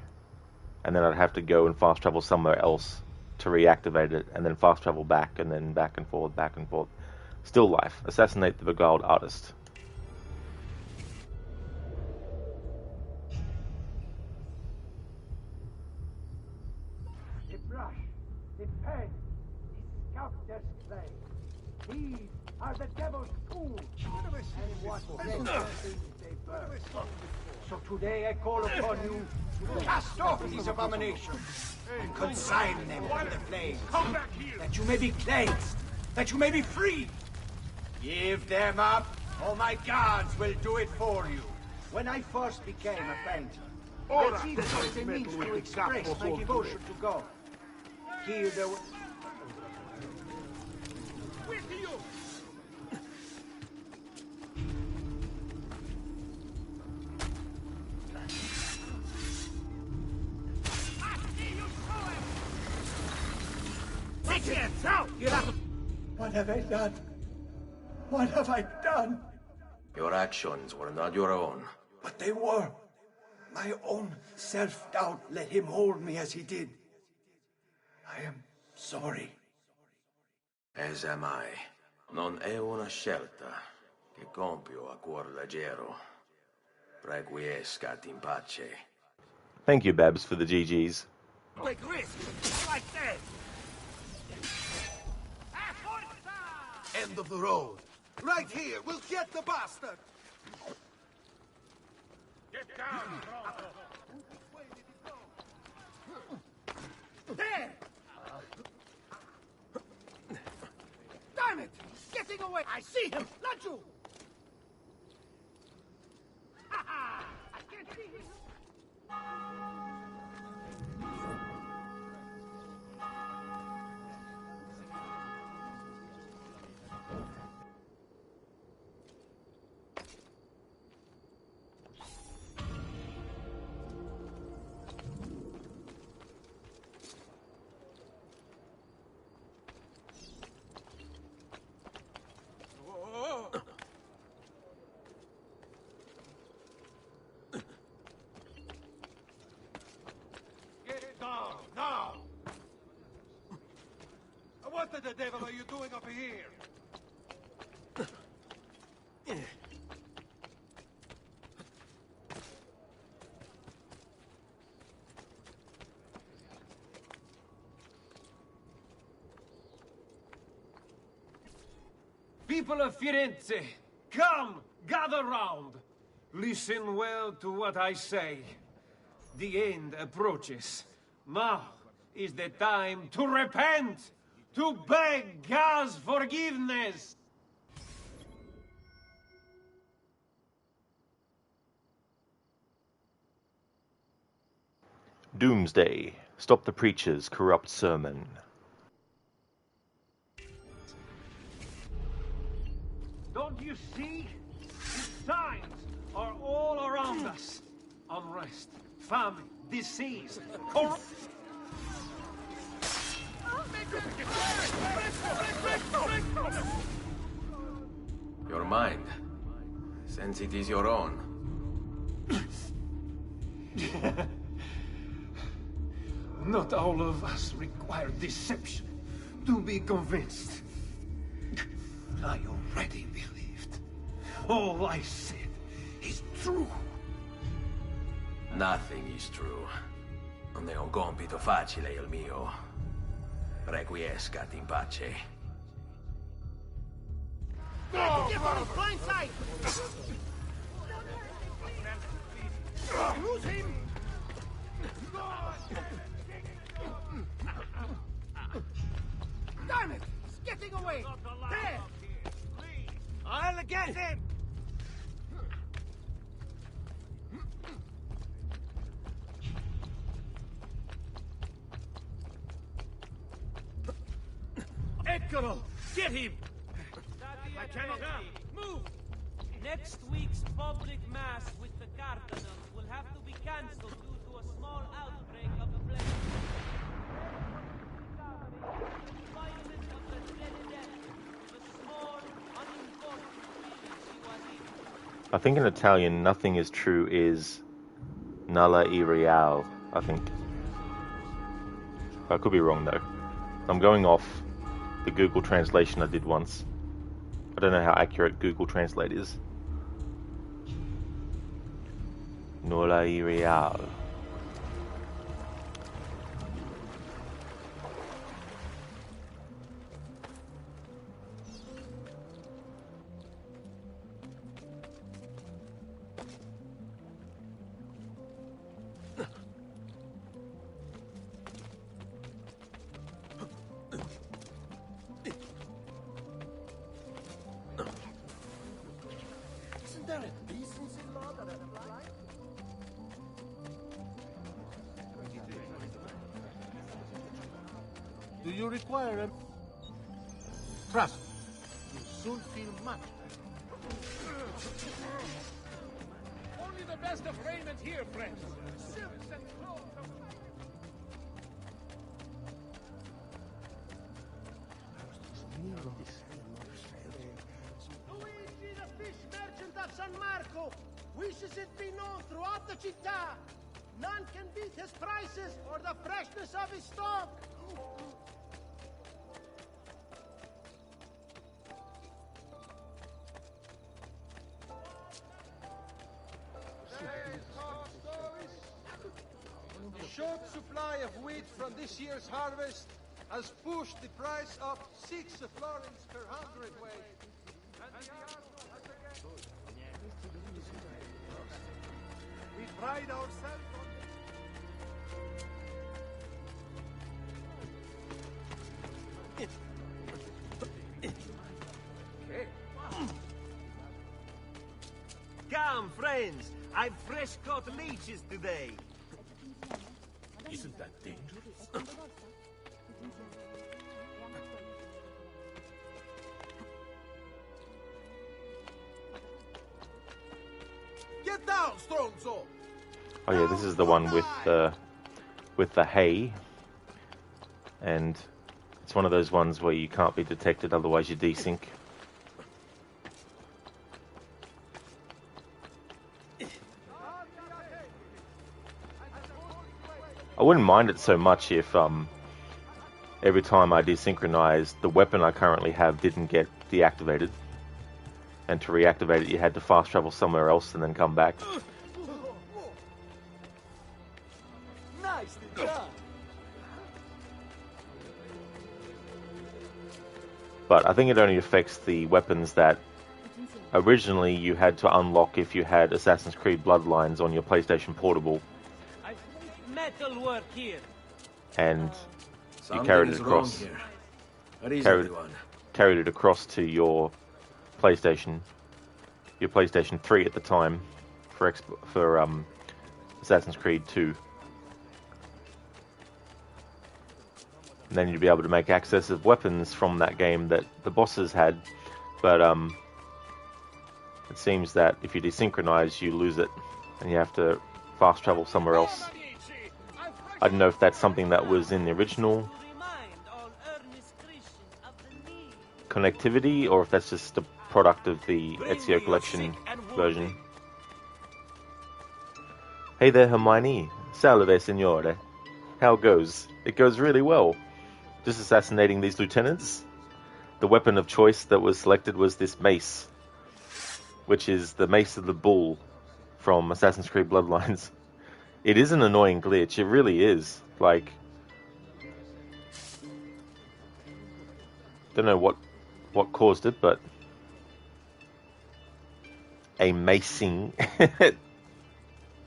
And then I'd have to go and fast travel somewhere else to reactivate it, and then fast travel back, and then back and forth, back and forth. Still life. Assassinate the beguiled artist. The brush, the pen, the sculptor's clay. These are the devil's tools. And what things they burn. So today I call upon you to cast off these abominations and consign them to the flames. Come back here! That you may be cleansed, that you may be free. Give them up, or my guards will do it for you. When I first became a painter, I see this as a means to express my devotion to God. Here there was... With you! What have I done? What have I done? Your actions were not your own. But they were. My own self-doubt let him hold me as he did. I am sorry. As am I. Non è una scelta che compio a cuor leggero. Requiescat in pace. Thank you, Babs, for the GGs. Take risk, like that. End of the road. Right here, we'll get the bastard. Get down, there! Damn it! He's getting away! I see him! Not you! Ha ha! I can't see him! What the devil are you doing over here? People of Firenze, come, gather round. Listen well to what I say. The end approaches. Now is the time to repent, to beg God's forgiveness. Doomsday. Stop the preacher's corrupt sermon. Don't you see? The signs are all around us. Unrest, famine, disease, Your mind, since it is your own. Not all of us require deception to be convinced. I already believed. All I said is true. Nothing is true. Non è un compito facile il mio. Requiescat in pace. Get on his blind side! Lose him! Damn it! He's getting away! There! I'll get him! Eccolo! Get him! I cannot move! Next week's public mass with the Cardinal will have to be cancelled due to a small outbreak of the plague. Violence of the Dead Death, the small, unimportant village he was in. I think in Italian, nothing is true is nulla e real, I think. I could be wrong though. I'm going off the Google translation I did once. I don't know how accurate Google Translate is. Nulla e real. Isn't there a decency law that applies? Do you require a... Trust me, you'll soon feel much better. Only the best of raiment here, friends. Silks and clothes of... Luigi, the fish merchant of San Marco, wishes it be known throughout the città. None can beat his prices or the freshness of his stock. The short supply of wheat from this year's harvest has pushed the price up 6 florins per hundredweight. We pride ourselves on Come, friends. I've fresh caught leeches today. Isn't that dangerous? Get down, Stronzo! Oh yeah, this is the one with the hay, and it's one of those ones where you can't be detected, otherwise you desync. I wouldn't mind it so much if every time I desynchronized, the weapon I currently have didn't get deactivated, and to reactivate it you had to fast travel somewhere else and then come back. Nicely done! But I think it only affects the weapons that originally you had to unlock if you had Assassin's Creed Bloodlines on your PlayStation Portable, Metal work here. and you Something carried is it wrong across. here. Where is Carried, everyone? carried it across to your PlayStation 3 at the time for Assassin's Creed 2. And then you'd be able to make access of weapons from that game that the bosses had, but it seems that if you desynchronize, you lose it, and you have to fast travel somewhere else. I don't know if that's something that was in the original connectivity, or if that's just a product of the Ezio Collection version. Hey there, Hermione. Salve, signore. How goes? It goes really well. Just assassinating these lieutenants. The weapon of choice that was selected was this mace, which is the Mace of the Bull from Assassin's Creed Bloodlines. It is an annoying glitch, it really is. Like, don't know what caused it, but amazing.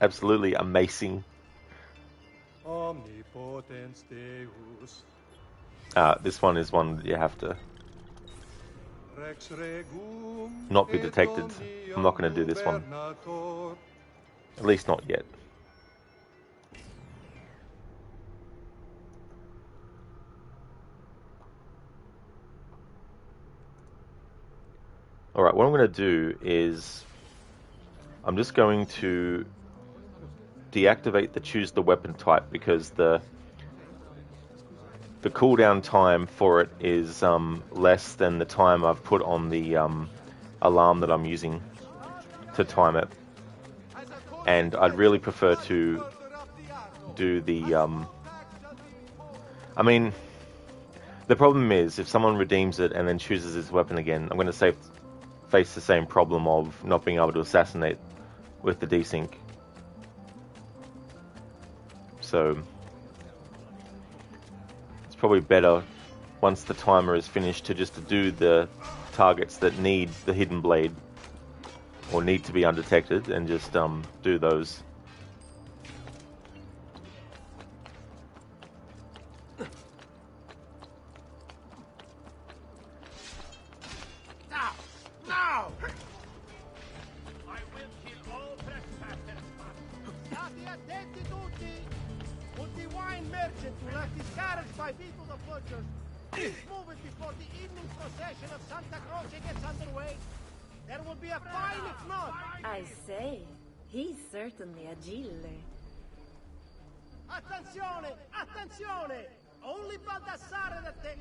Absolutely amazing. Omnipotens Deus. This one is one that you have to Rex regum not be detected. I'm not going to do this one. At least not yet. Alright, what I'm going to do is I'm just going to deactivate the choose the weapon type because the cooldown time for it is less than the time I've put on the alarm that I'm using to time it. And I'd really prefer to do the... I mean, the problem is if someone redeems it and then chooses this weapon again, I'm going to face the same problem of not being able to assassinate with the desync. So it's probably better once the timer is finished to just do the targets that need the hidden blade or need to be undetected and just do those. Now! I will kill all trespassers. State attenti tutti! Put the wine merchant who left his carriage by Vito the Butcher. Please move it before the evening procession of Santa Croce gets underway. There will be a fine if not. I say, he's certainly agile. Attenzione! Attenzione! Only Baldassare that they...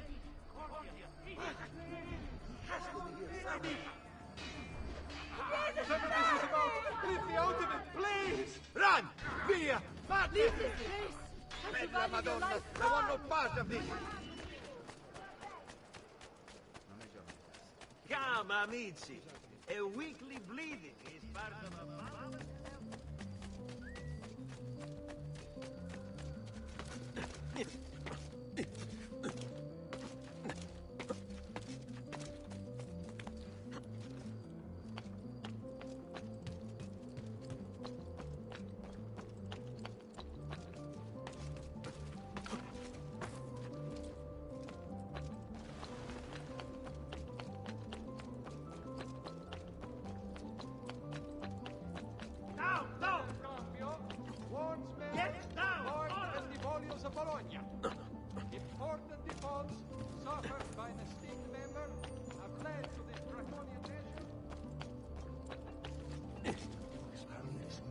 Whatever this is about, leave me out of it, please! Run! Via! Leave this place! Bella Madonna, I want no part of this! Come, amici. A weekly bleeding is part of a...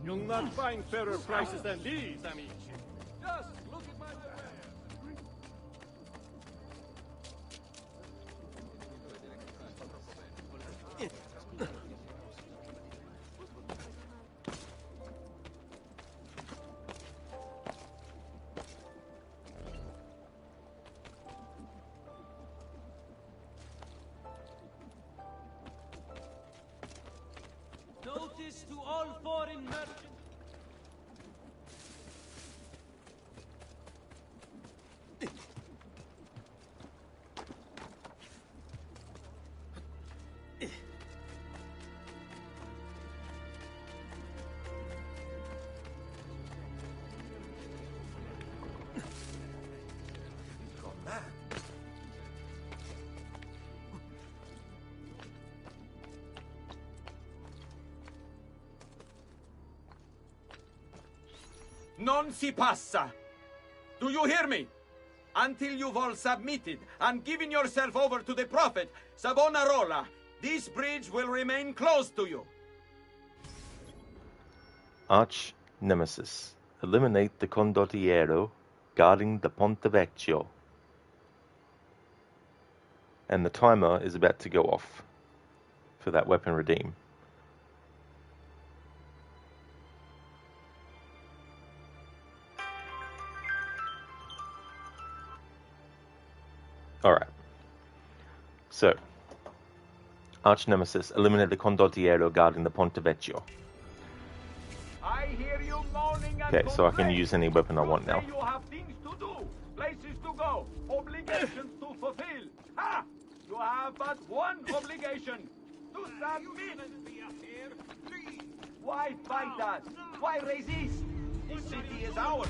You'll not find fairer prices than these, amici. Just look at my wares. Notice to all foreign merchants. Non si passa! Do you hear me? Until you've all submitted and given yourself over to the Prophet, Savonarola, this bridge will remain closed to you. Arch Nemesis. Eliminate the condottiero guarding the Ponte Vecchio. And the timer is about to go off for that weapon redeem. Alright. So, Arch Nemesis, eliminate the condottiero guarding the Ponte Vecchio. I hear you moaning and Okay, so I can use any weapon I want now. You have things to do, places to go, obligations to fulfill. Ha! You have but one obligation, to submit. Why fight us? Why resist? This city is ours.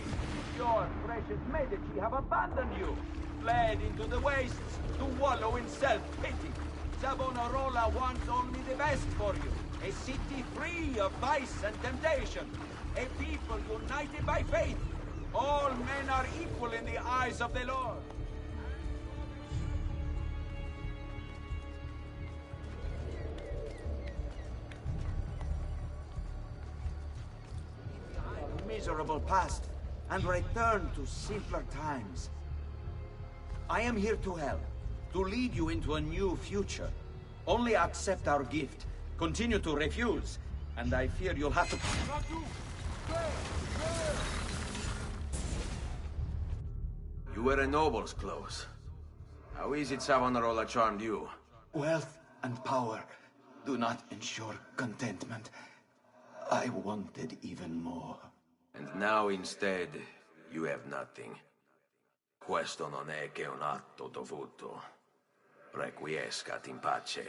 Your precious Medici have abandoned you, fled into the wastes to wallow in self-pity. Savonarola wants only the best for you. A city free of vice and temptation. A people united by faith. All men are equal in the eyes of the Lord. miserable past and return to simpler times. I am here to help, to lead you into a new future. Only accept our gift. Continue to refuse, and I fear you'll have to... You wear a noble's clothes. How is it Savonarola charmed you? Wealth and power do not ensure contentment. I wanted even more. And now instead, you have nothing. Questo non è che un atto dovuto. Requiescat in pace.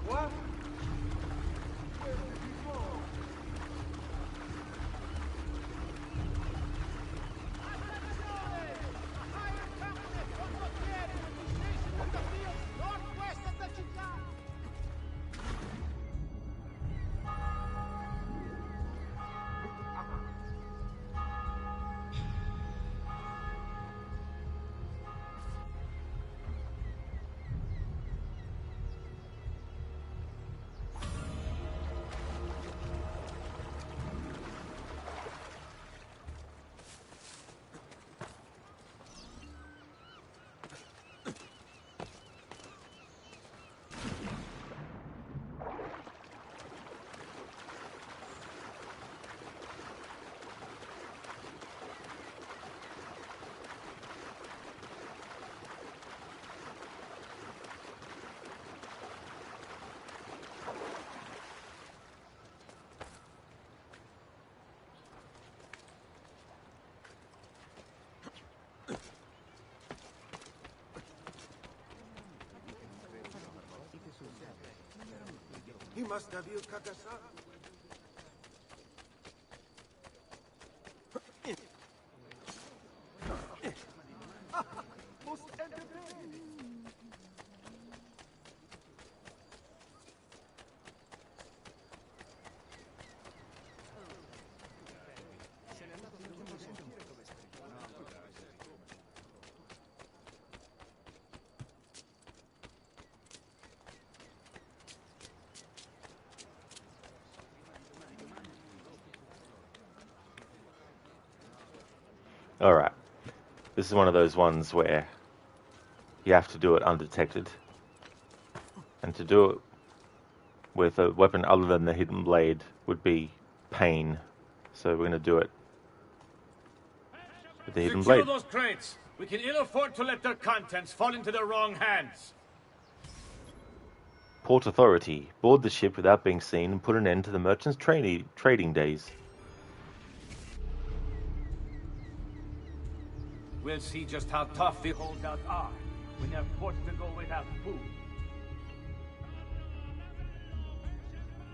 What? He must have used Kakasa. Most entertaining. Alright. This is one of those ones where you have to do it undetected. And to do it with a weapon other than the hidden blade would be pain. So we're going to do it with the hidden blade. Secure those crates. We can ill afford to let their contents fall into the wrong hands. Port Authority. Board the ship without being seen and put an end to the merchants' trading days. We'll see just how tough the holdouts are when they're forced to go without food.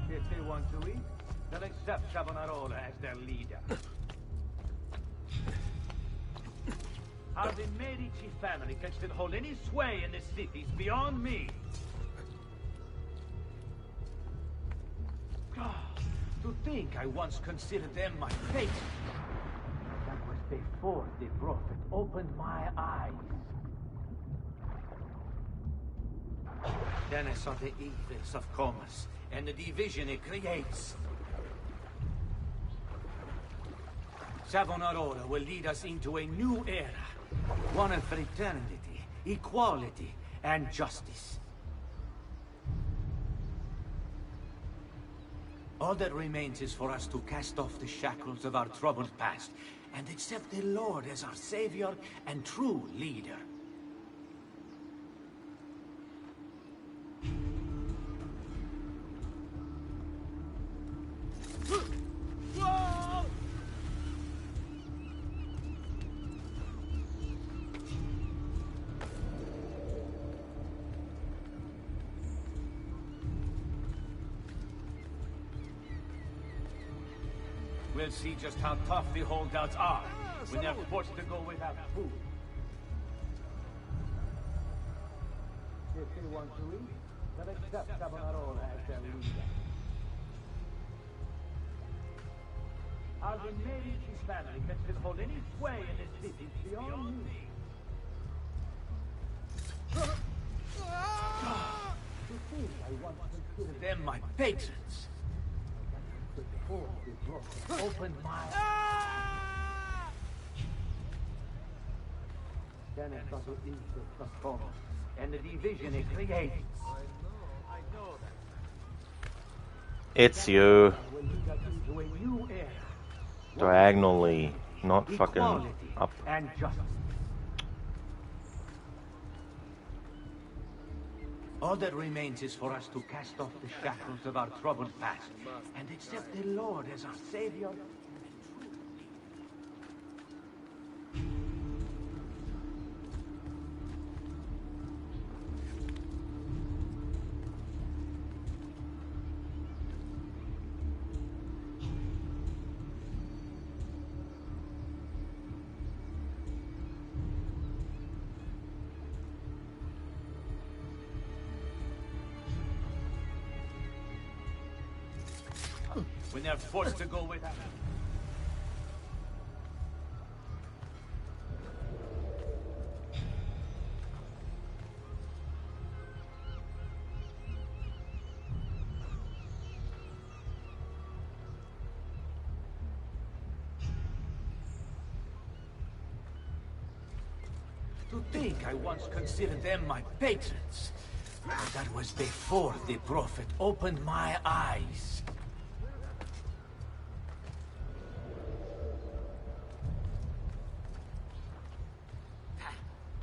If they want to eat, they'll accept Savonarola as their leader. How the Medici family can still hold any sway in the cities beyond me. To think I once considered them my fate. That was before the prophet opened my eyes. Then I saw the evils of commerce and the division it creates. Savonarola will lead us into a new era. One of fraternity, equality, and justice. All that remains is for us to cast off the shackles of our troubled past and accept the Lord as our savior and true leader. We'll see just how tough the holdouts are when they're forced to go without food. If they want to eat, they'll accept Savonarola as their leader. How the Medici family can still hold any sway in this city beyond me. once considered them my patrons. Before they opened my then it does what is the transformer and the division it creates. I know that. It's you. Will lead us into a new era. Diagonally, not fucking Equality up. and justice. All that remains is for us to cast off the shackles of our troubled past and accept the Lord as our Savior. When they're forced to go with us. To think I once considered them my patrons. But that was before the prophet opened my eyes.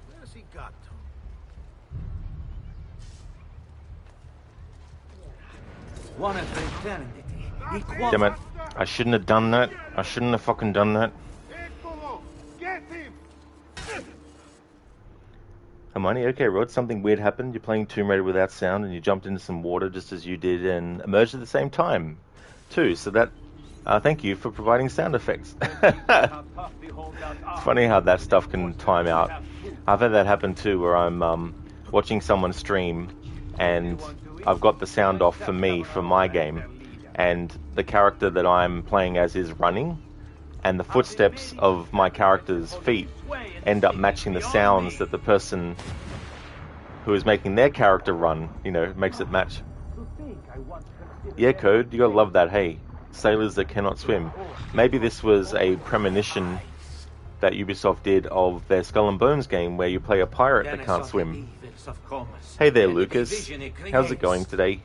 Where's he got to? One of fraternity. Damn it. I shouldn't have done that. I shouldn't have fucking done that. Get him! Hermione, okay, Rod, something weird happened. You're playing Tomb Raider without sound and you jumped into some water just as you did and emerged at the same time, too. So that, thank you for providing sound effects. It's funny how that stuff can time out. I've had that happen too, where I'm watching someone stream and I've got the sound off for me, for my game, and the character that I'm playing as is running, and the footsteps of my character's feet end up matching the sounds that the person who is making their character run, you know, makes it match. Yeah, Code, you gotta love that, hey. Sailors that cannot swim. Maybe this was a premonition that Ubisoft did of their Skull and Bones game where you play a pirate that can't swim. Hey there, Lucas. How's it going today?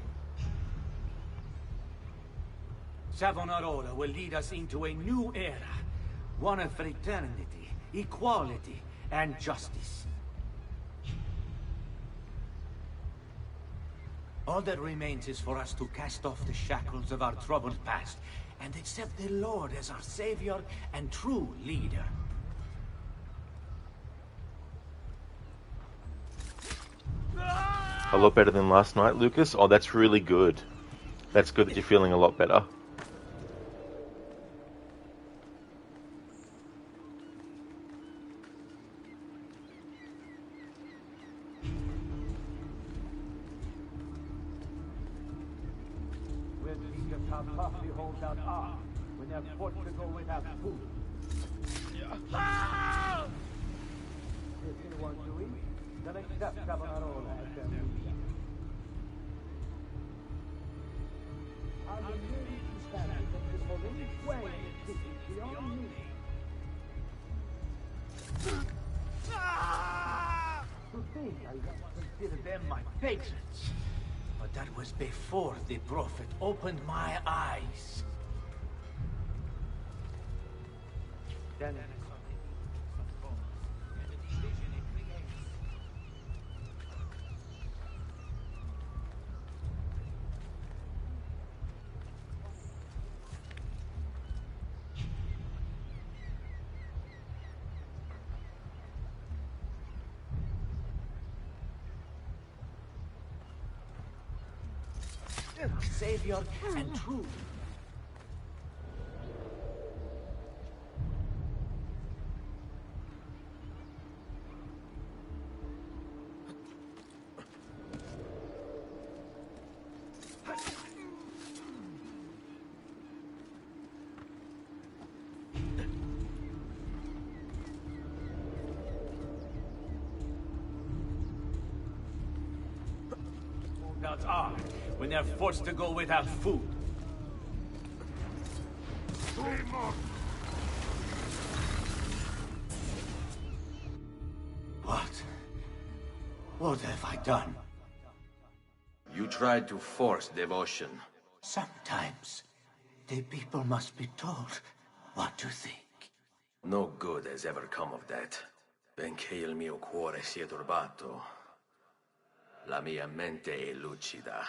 Savonarola will lead us into a new era. One of fraternity, equality, and justice. All that remains is for us to cast off the shackles of our troubled past and accept the Lord as our Savior and true leader. A lot better than last night, Lucas? Oh, that's really good. That's good that you're feeling a lot better. When they're forced to go without food. If they want to eat, then accept Savonarola as their leader. Our community stands that can hold any sway in the city beyond me. To think I once considered them my patrons. But that was before the prophet opened my eyes. Then Savior and truth. Crowds are when they're forced to go without food. What have I done? You tried to force devotion. Sometimes the people must be told what to think. No good has ever come of that. Benché il mio cuore sia turbato, la mia mente è lucida.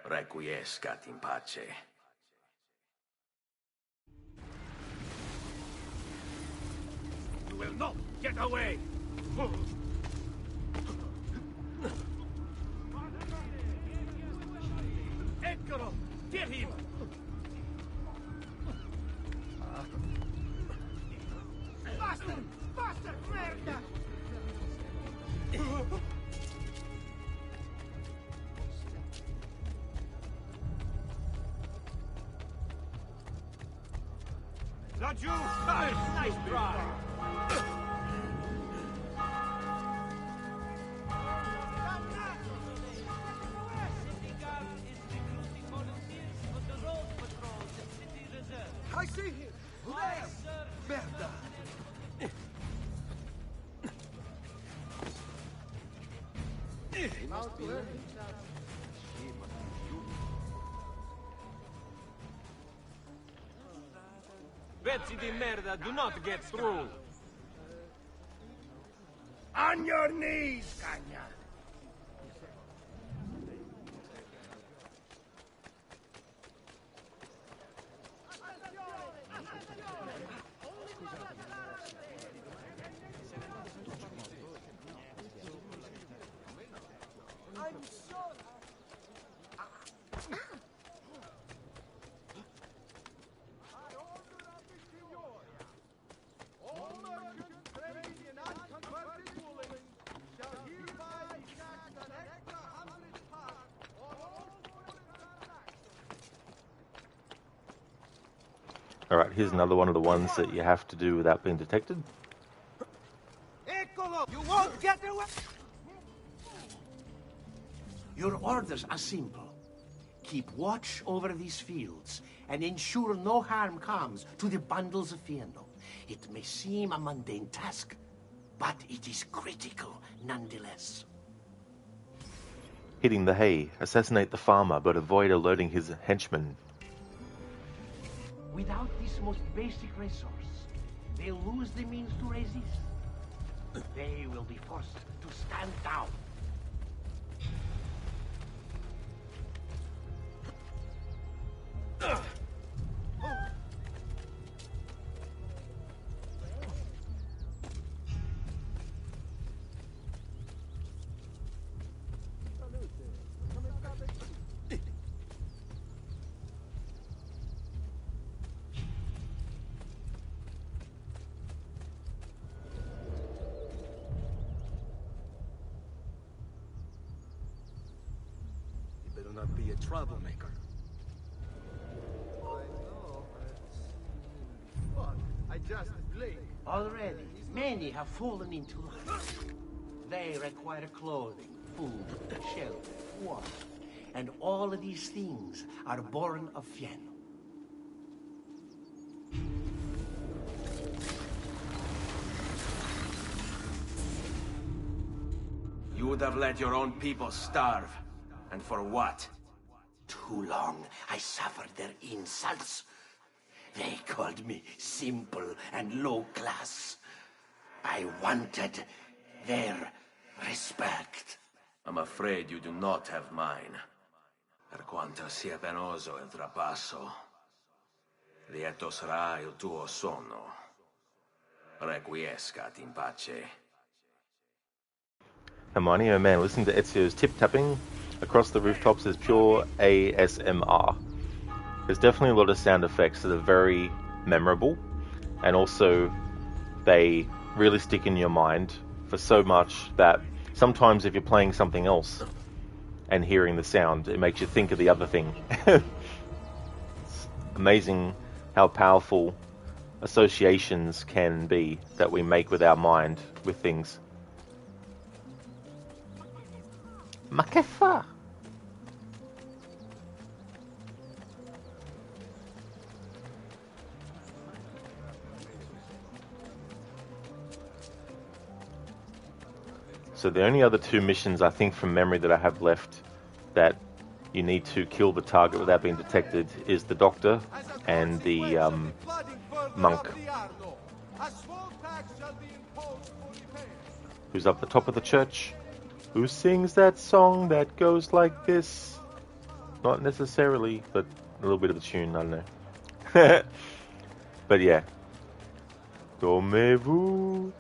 Requiescat in pace. You will not get away! Eccolo! Get him! Bastard! Bastard! Merda! Laggiù! Nice try! I see him! There! Merda! He must be learning. Pezzi di merda, do not get through! On your knees, Cagna! Alright, here's another one of the ones that you have to do without being detected. Eccolo! You won't get away! Your orders are simple. Keep watch over these fields and ensure no harm comes to the bundles of Fieno. It may seem a mundane task, but it is critical nonetheless. Hitting the hay. Assassinate the farmer, but avoid alerting his henchmen. Without this most basic resource, they'll lose the means to resist. They will be forced to stand down. Not be a troublemaker. What? I just blinked. Already, many have fallen into life. They require clothing, food, shelter, water. And all of these things are born of Fieno. You would have let your own people starve. And for what? Too long I suffered their insults. They called me simple and low class. I wanted their respect. I'm afraid you do not have mine. Per quanto sia penoso il trapasso, lieto sarà il tuo sonno. Requiescat in pace. Hermione, oh man, listening to Ezio's tip-tapping across the rooftops is pure ASMR. There's definitely a lot of sound effects that are very memorable, and also they really stick in your mind for so much that sometimes if you're playing something else and hearing the sound, it makes you think of the other thing. It's amazing how powerful associations can be that we make with our mind with things. Ma che fa? So the only other two missions, I think from memory, that I have left that you need to kill the target without being detected is the doctor and the monk, who's up the top of the church, who sings that song that goes like this. Not necessarily, but a little bit of the tune, I don't know. But yeah. Dormez-vous.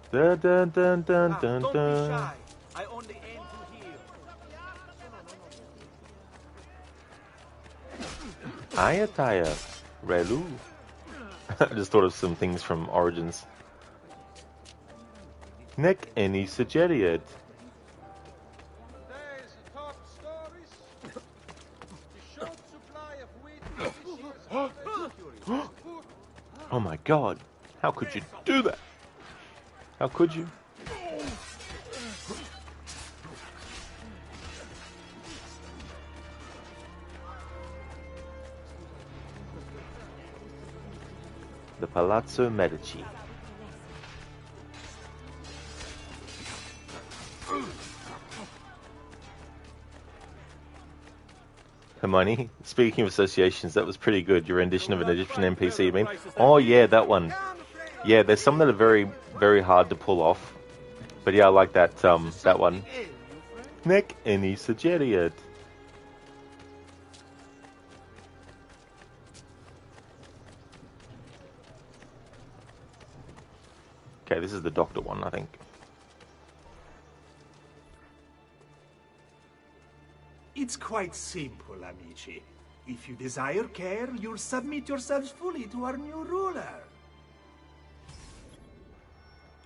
Dun dun dun dun dun Don't dun. be shy. I only aim to heal. Ayataya. Relu. I just thought of some things from Origins. Nek any suggeriet. Oh my god. How could you do that? How could you? The Palazzo Medici. Hermione, speaking of associations, that was pretty good. Your rendition of an Egyptian NPC, you mean? Oh yeah, that one. Yeah, there's some that are very, very hard to pull off. But yeah, I like that that one. Nek any suggeriet. Okay, this is the doctor one, I think. It's quite simple, amici. If you desire care, you'll submit yourselves fully to our new ruler.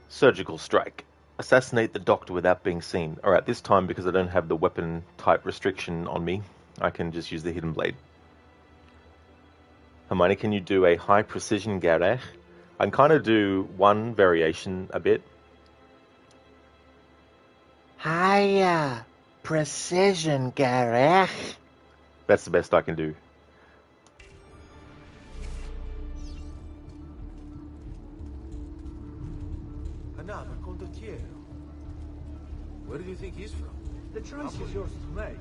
Surgical strike. Assassinate the doctor without being seen. Alright, this time, because I don't have the weapon type restriction on me, I can just use the hidden blade. Hermione, can you do a high precision garech? I can kind of do one variation a bit. Higher precision garech. That's the best I can do. Another condottiero. Where do you think he's from? The choice is yours to make.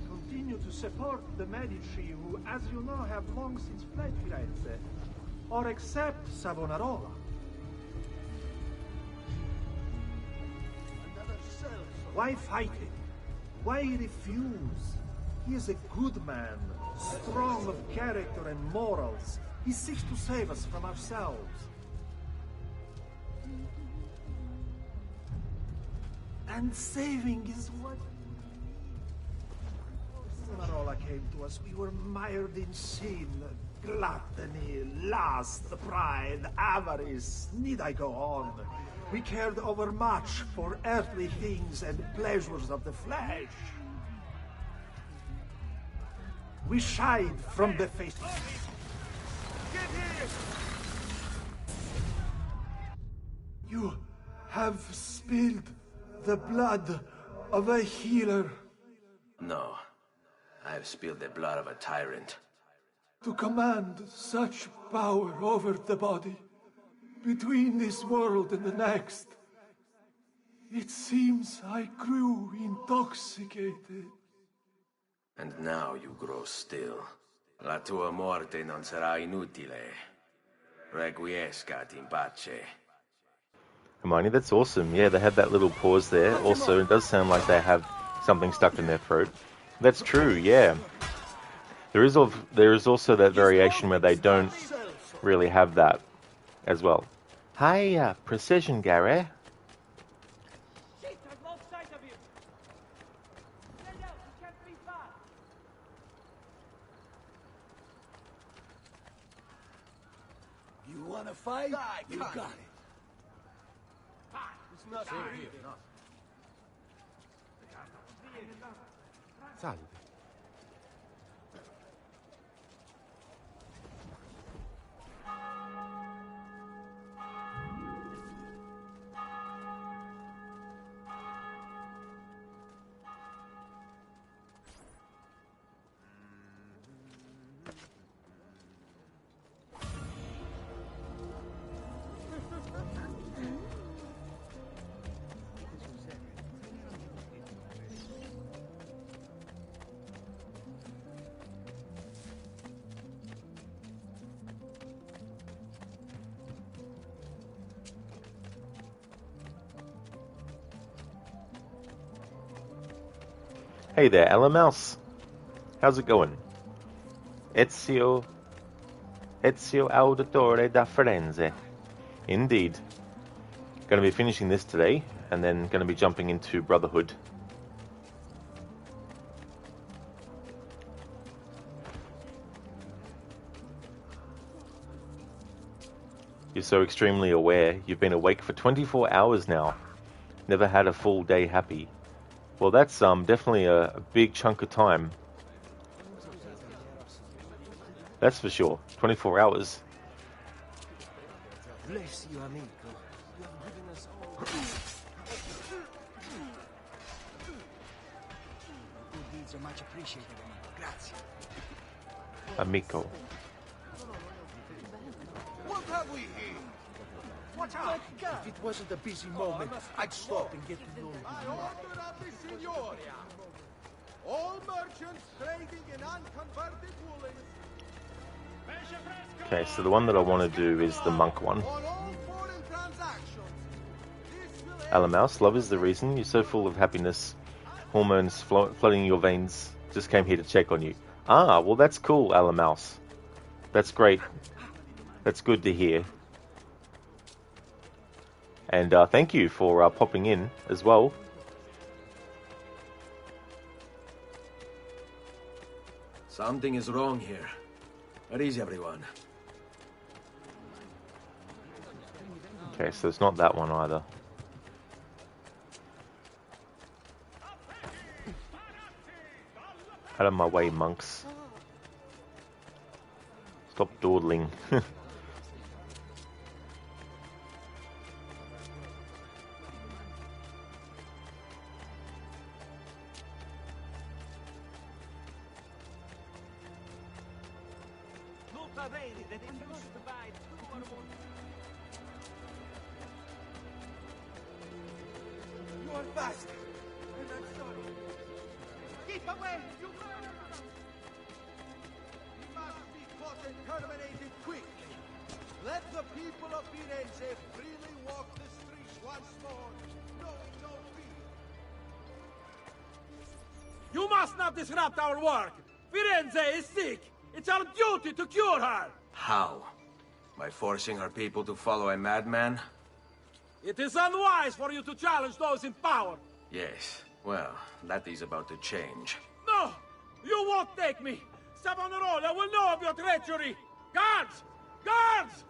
Continue to support the Medici, who, as you know, have long since fled Firenze, or accept Savonarola. Why fight him? Why refuse? He is a good man, strong of character and morals. He seeks to save us from ourselves. And saving is what... Savonarola came to us. We were mired in sin, gluttony, lust, pride, avarice. Need I go on? We cared overmuch for earthly things and pleasures of the flesh. We shied from the face. Get here! You have spilled the blood of a healer. No. I've spilled the blood of a tyrant. To command such power over the body, between this world and the next. It seems I grew intoxicated. And now you grow still. La tua morte non sarà inutile. Requiescat in pace. Hermione, that's awesome. Yeah, they had that little pause there. Also, it does sound like they have something stuck in their throat. That's true, yeah. There is also that variation where they don't really have that as well. Hiya, precision, Gary. Shit, I've lost sight of you. Stand out, you can't be far. You wanna fight? You got it. It's not here. Salve. Hey there, Ella Mouse. How's it going? Ezio Auditore da Firenze. Indeed. Going to be finishing this today, and then going to be jumping into Brotherhood. You're so extremely aware. You've been awake for 24 hours now. Never had a full day happy. Well, that's definitely a big chunk of time. That's for sure. 24 hours. Bless you, amico. You have given us all. Good deeds are much appreciated, amico. Grazie. Amico. What have we here? Watch out! If it wasn't a busy moment, I'd stop and get to know you. I order of the Signoria. All merchants trading in unconverted woolens. Okay, so the one that I want to do is the monk one. Ella Mouse, love is the reason. You're so full of happiness. Hormones flooding your veins. Just came here to check on you. Ah, well that's cool, Ella Mouse. That's great. That's good to hear. And thank you for popping in as well. Something is wrong here. Where is everyone? Okay, so it's not that one either. Out of my way, monks. Stop dawdling. You are fast, and I'm sorry. Keep away, you He must be caught and terminated quickly. Let the people of Firenze freely walk the streets once more, knowing no fear. You must not disrupt our work! Firenze is sick! It's our duty to cure her! How? By forcing our people to follow a madman? It is unwise for you to challenge those in power! Yes. Well, that is about to change. No! You won't take me! Savonarola will know of your treachery! Guards! Guards!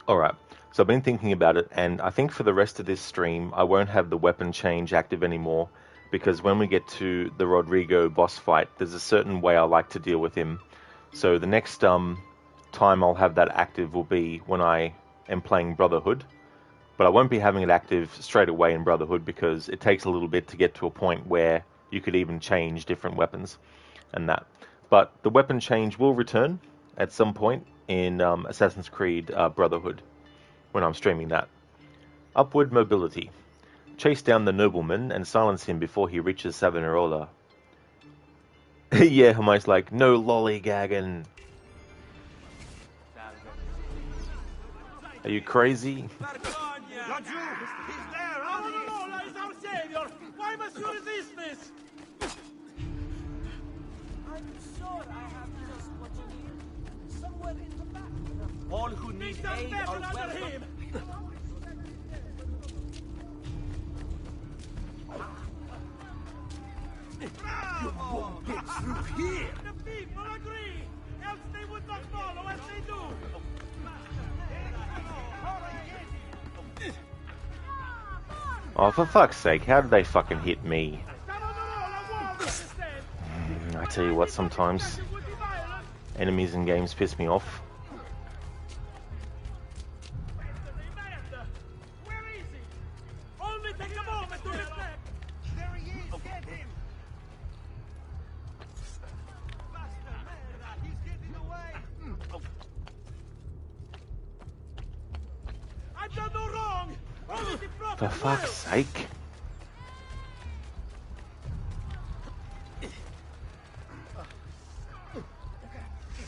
Alright, so I've been thinking about it, and I think for the rest of this stream, I won't have the weapon change active anymore, because when we get to the Rodrigo boss fight, there's a certain way I like to deal with him. So the next time I'll have that active will be when I am playing Brotherhood, but I won't be having it active straight away in Brotherhood because it takes a little bit to get to a point where you could even change different weapons and that. But the weapon change will return at some point in Assassin's Creed Brotherhood when I'm streaming that. Upward mobility. Chase down the nobleman and silence him before he reaches Savonarola. Yeah, Hermione's like, no lollygagging. Are you crazy? Not you! He's there! Savonarola is our savior! Why must you resist this? I'm sure I have just what you need. Somewhere in the back. All who need aid are welcome. You won't get through here! The people agree! Else they would not follow as they do! Oh, for fuck's sake, how did they fucking hit me? I tell you what, sometimes enemies in games piss me off. Only take a moment to reflect! There he is! Get him! He's getting away! I've done no wrong! Only the For prophet fuck's sake.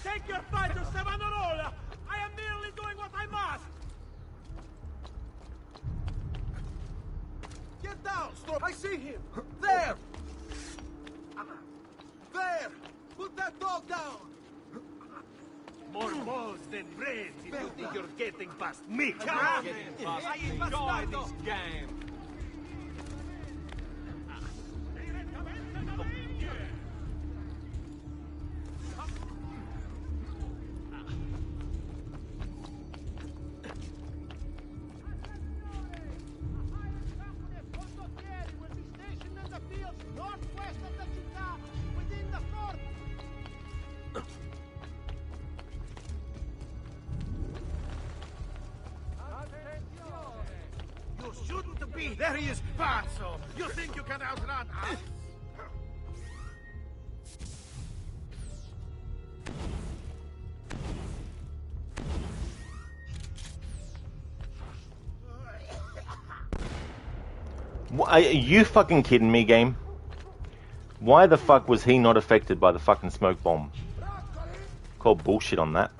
Take your fight to Savonarola! I am merely doing what I must! Get down! I see him! There! There! Put that dog down! More balls than brains if you think you're getting past me. Come on! Enjoy this game! There he is, Pazzo! You think you can outrun us? Are you fucking kidding me, game? Why the fuck was he not affected by the fucking smoke bomb? Call bullshit on that.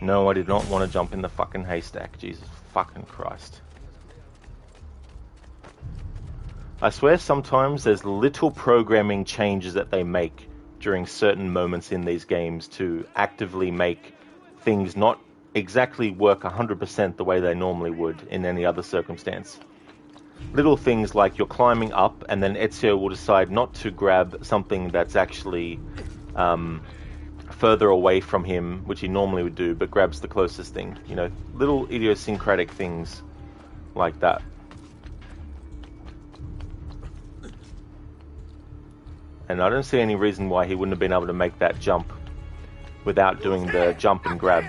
No, I did not want to jump in the fucking haystack. Jesus fucking Christ. I swear sometimes there's little programming changes that they make during certain moments in these games to actively make things not exactly work 100% the way they normally would in any other circumstance. Little things like you're climbing up and then Ezio will decide not to grab something that's actually further away from him, which he normally would do, but grabs the closest thing. You know, little idiosyncratic things like that. And I don't see any reason why he wouldn't have been able to make that jump without doing the jump and grab.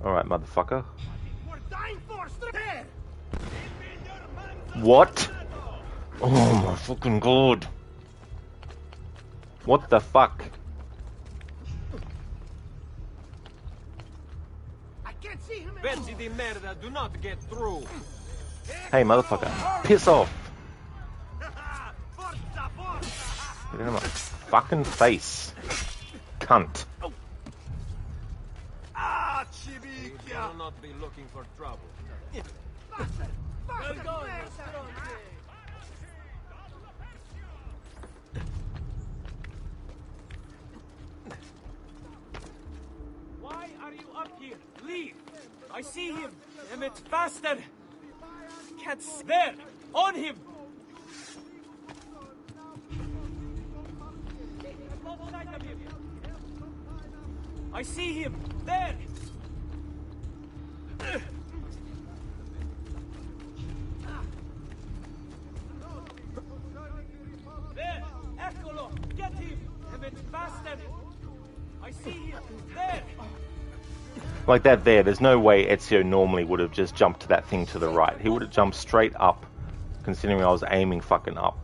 Alright, motherfucker. What? Oh my fucking god. What the fuck? Pezzi di merda, do not get through. Hey, motherfucker. Piss off. Get in my fucking face. Cunt. You will not be looking for trouble. Why are you up here? Leave! I see him! Damn it, faster! Can't there! On him! I see him! There! There! Eccolo! Get him! Damn it, faster! I see him! There! Like that there, there's no way Ezio normally would have just jumped to that thing to the right. He would have jumped straight up, considering I was aiming fucking up.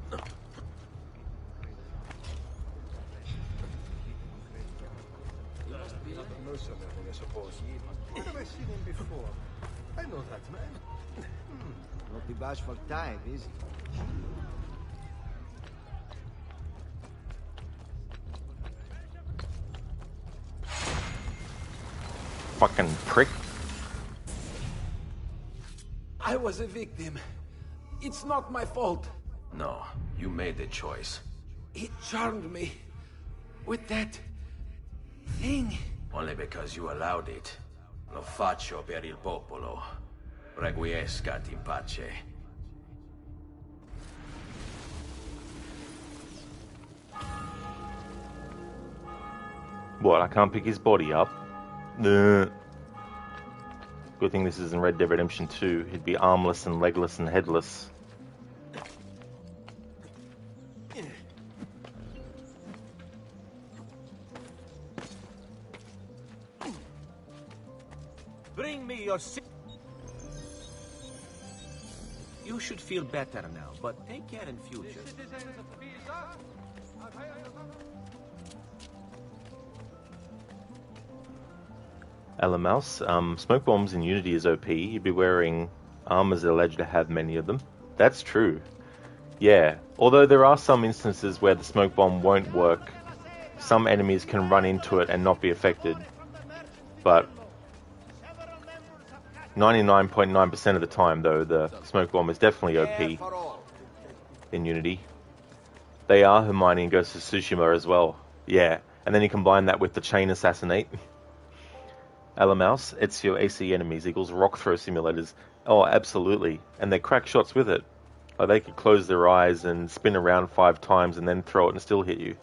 Where have I seen him before? I know that man. Not the bashful type, is he? Fucking prick. I was a victim. It's not my fault. No, you made the choice. He charmed me with that thing. Only because you allowed it. Lo faccio per il popolo. Requiescat in pace. What, I can't pick his body up? Good thing this is in Red Dead Redemption 2. He'd be armless and legless and headless. Bring me your You should feel better now, but take care in future. Ella Mouse, smoke bombs in Unity is OP. You'd be wearing armors that are alleged to have many of them. That's true. Yeah, although there are some instances where the smoke bomb won't work, some enemies can run into it and not be affected, but 99.9% of the time, though, the smoke bomb is definitely OP in Unity. They are Hermione and Ghost of Tsushima as well. Yeah, and then you combine that with the chain assassinate. Alamouse, Ezio AC enemies equals rock throw simulators. Oh, absolutely. And they're crack shots with it. Like they could close their eyes and spin around 5 times and then throw it and still hit you.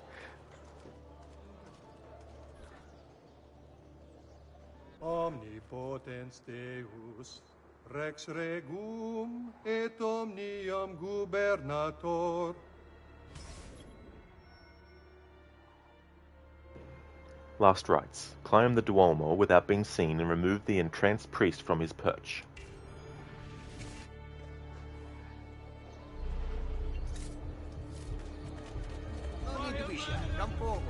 Omnipotens Deus, Rex Regum et omnium gubernator. Last rites. Climb the Duomo without being seen and remove the entranced priest from his perch. No need to be shy. Come forward.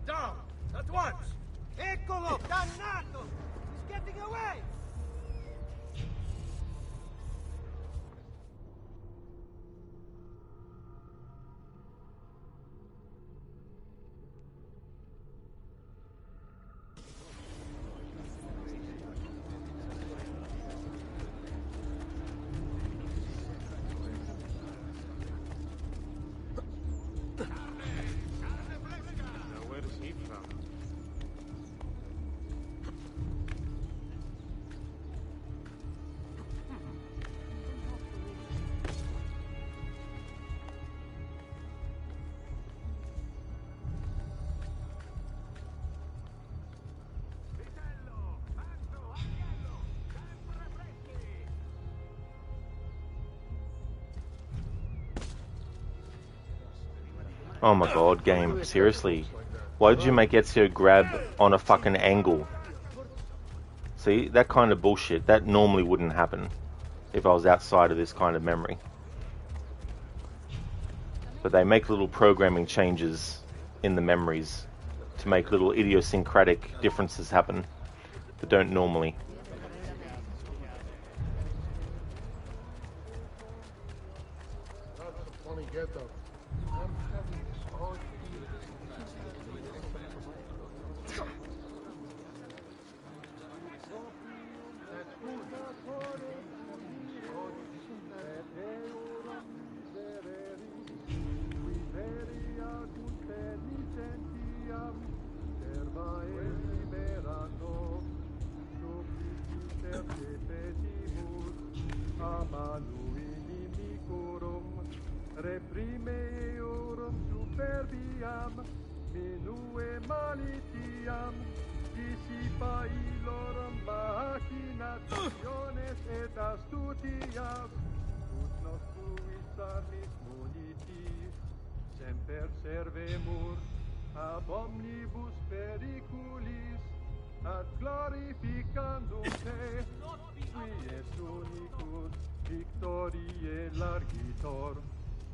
Down! At once! Eccolo! Dannato! He's getting away! Now where is he from? Oh my god, game. Seriously. Why did you make Ezio grab on a fucking angle? See, that kind of bullshit, that normally wouldn't happen if I was outside of this kind of memory. But they make little programming changes in the memories to make little idiosyncratic differences happen that don't normally. That's a funny get-up. I'm having all reprime eorum superbiam, minue malitiam, dissipa illorum machinationes et astutias, ut nos fuis armis muniti, semper servemur ab omnibus periculis, ad glorificandum te, qui es unicus victoriae largitor,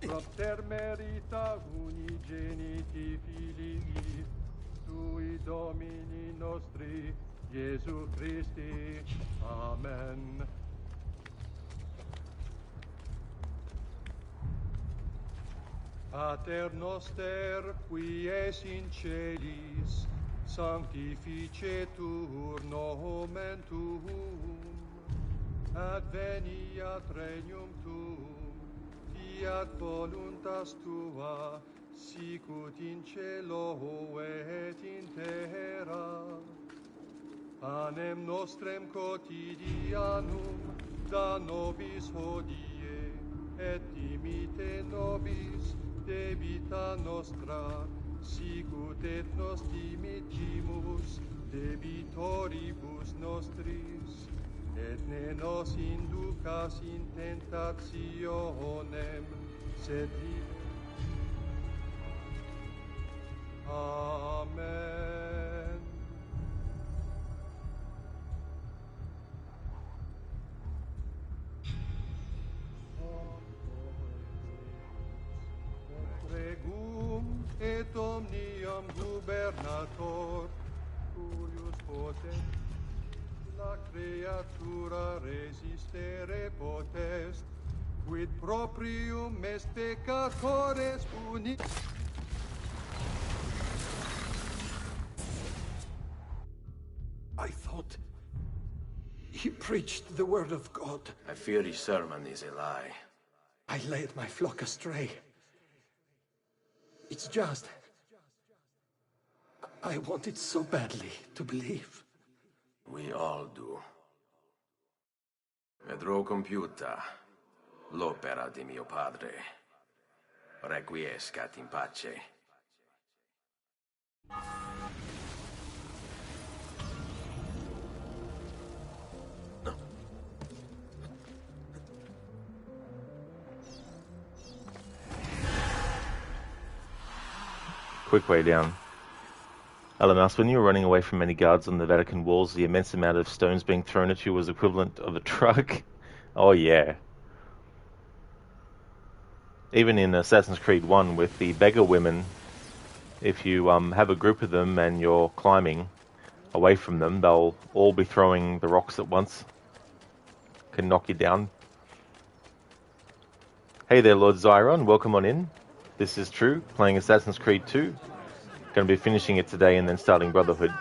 propter merita unigeniti filii, sui Domini nostri, Iesu Christi. Amen. Pater noster, qui es in celis, sanctificetur nomen tuum, adveniat regnum tuum, fiat voluntas tua, sicut in cielo et in terra. Panem nostrem quotidianum da nobis hodie, et dimite nobis debita nostra, sicut et nos dimittimus debitoribus nostris, et ne nos inducas in tentationem, sed Amen. gubernator, curius potent, la creatura resistere potest, quid proprium est peccatores uni... I thought he preached the word of God. I fear his sermon is a lie. I led my flock astray. It's just... I wanted so badly to believe. We all do. Vedrò compiuta l'opera di mio padre. Requiescat in pace. Quick way down. Alamouse, when you were running away from many guards on the Vatican walls, the immense amount of stones being thrown at you was equivalent of a truck. Oh yeah. Even in Assassin's Creed 1 with the beggar women, if you have a group of them and you're climbing away from them, they'll all be throwing the rocks at once. Can knock you down. Hey there, Lord Zyron, welcome on in. This is True, playing Assassin's Creed 2. Going to be finishing it today and then starting Brotherhood.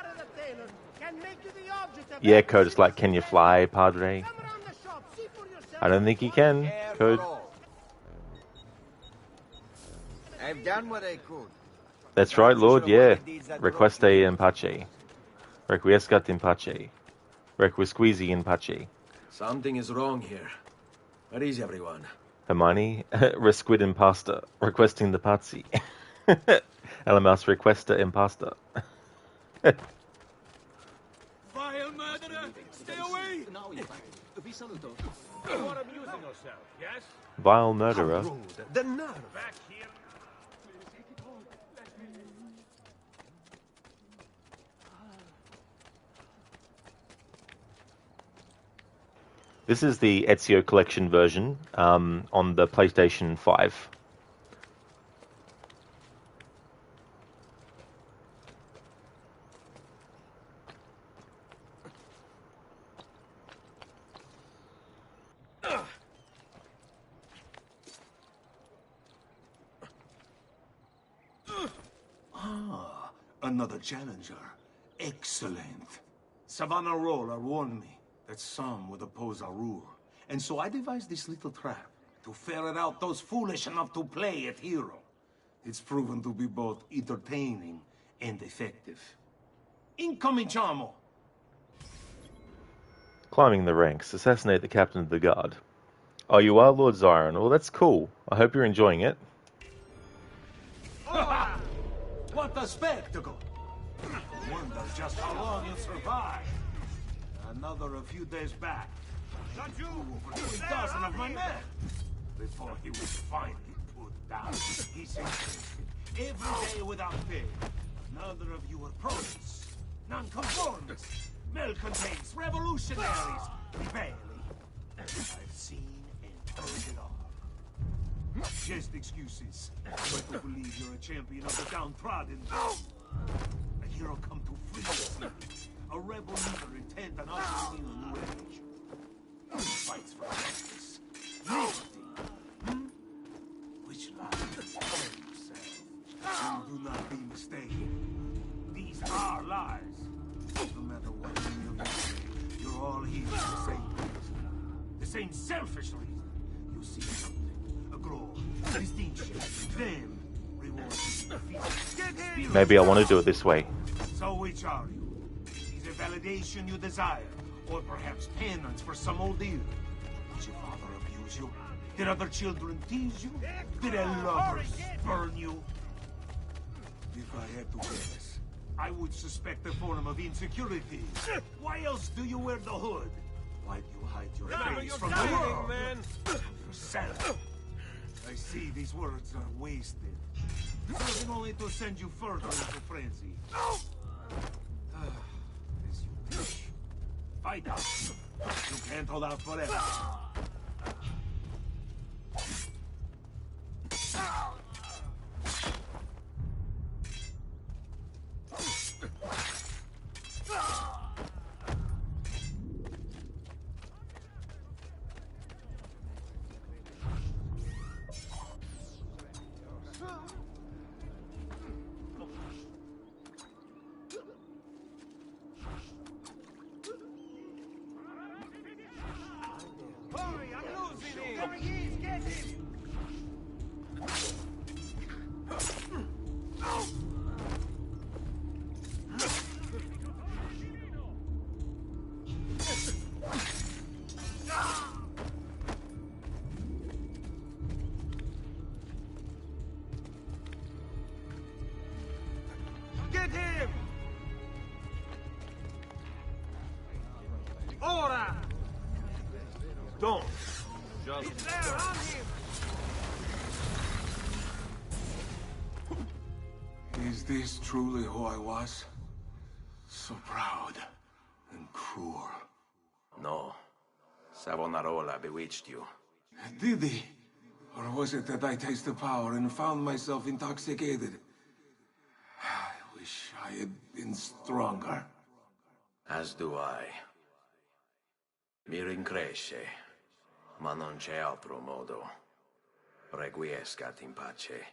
Yeah, Code, it's like, can you fly, Padre? I don't think he can, Code. I've done what I could. That's right, Lord, yeah. Requeste in pace. Requiescat in pace. Requisqueezy in pace. Something is wrong here. Where is everyone? Hermione, resquid in pasta. Requesting the pazzi. Alamouse requesta impasta. Vile murderer! Stay away! You are amusing yourself, yes? Vile murderer. The nerve! Back here. This is the Ezio Collection version on the PlayStation 5. Another challenger. Excellent. Savonarola warned me that some would oppose our rule. And so I devised this little trap to ferret out those foolish enough to play at hero. It's proven to be both entertaining and effective. Incominciamo! Climbing the ranks, assassinate the captain of the guard. Oh, you are Lord Zyron. Well, that's cool. I hope you're enjoying it. What a spectacle! Wonder just how long you'll survive. Another a few days back. Not you! Over 3,000 of my men! Before he was finally put down, he said, every day without pay, another of you approaches. Nonconformists, malcontents, revolutionaries, rebelling. I've seen and heard it all. Just excuses, but to believe you're a champion of the downtrodden. A hero come to free us. A rebel leader intent on ushering in a new age. He fights for justice, liberty. Which lies? Tell yourself. Do not be mistaken. These are lies. No matter what you say, you're all here for the same reason. The same selfish reason. You see something. A glow, a distinction, then reward. Maybe I want to do it this way. So which are you? Is it validation you desire? Or perhaps penance for some old deal? Did your father abuse you? Did other children tease you? Did a lover spurn you? If I had to guess, I would suspect a form of insecurity. Why else do you wear the hood? Why do you hide your face from the world? Man. Yourself. I see these words are wasted. Serving only to send you further into frenzy. As you wish. Fight out. You can't hold out forever. Hurry, I'm losing him! There he is, get him! Get him! Ora! Don't. He's there, on him! Is this truly who I was? So proud and cruel. No. Savonarola bewitched you. Did he? Or was it that I tasted power and found myself intoxicated? I wish I had been stronger. As do I. Mi rincresce, ma non c'è altro modo. Requiescat in pace.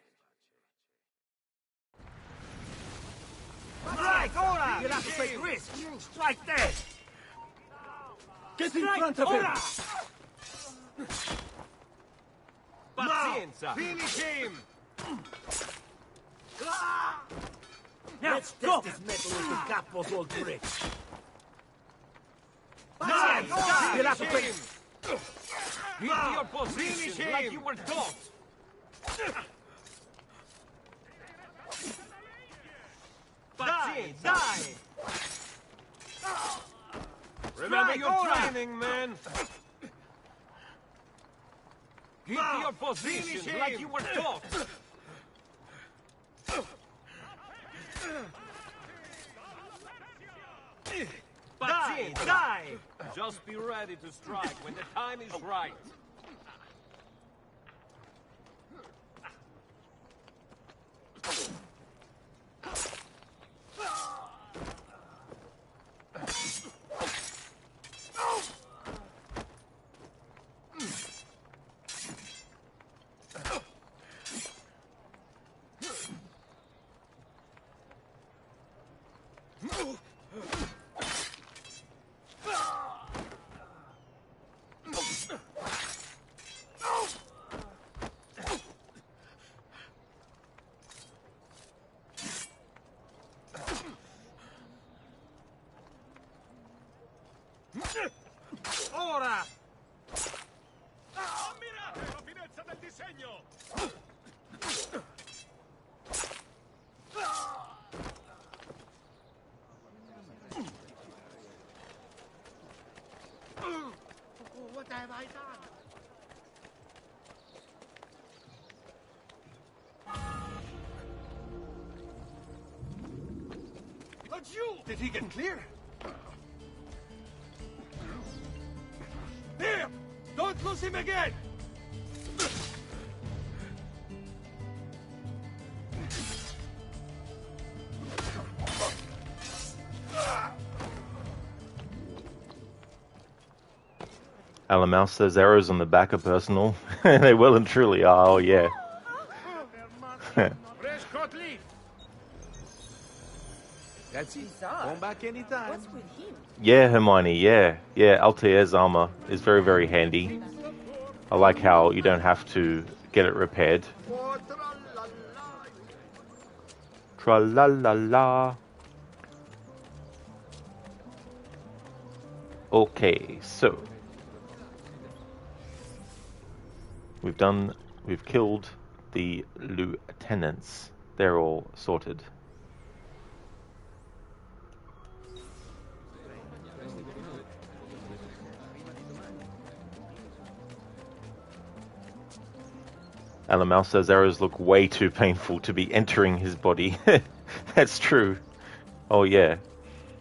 Strike, ora! You'll have to take risks! Strike there! Get in front of him! Pazienza! Finish him! Now, Let's go! test this metal with the capo's old trick. Nice! You'll have to take... Keep your position like you were taught! Pazienza! Die! Remember your ora! training, man! Keep your position like you were taught! Pazienza! Die! Just be ready to strike when the time is right. Ora! Ammirate la finezza del disegno! What have I done? That's you! Did he get clear? Here! Don't lose him again! Alamouse says arrows on the back are personal. They well and truly are, oh yeah. That's it. Come back anytime. What's with him? Yeah, Hermione, yeah. Yeah, Altair's armor is very, very handy. I like how you don't have to get it repaired. Tra-la-la-la. Okay, so we've killed the lieutenants. They're all sorted. Alamouse says arrows look way too painful to be entering his body. That's true. Oh yeah.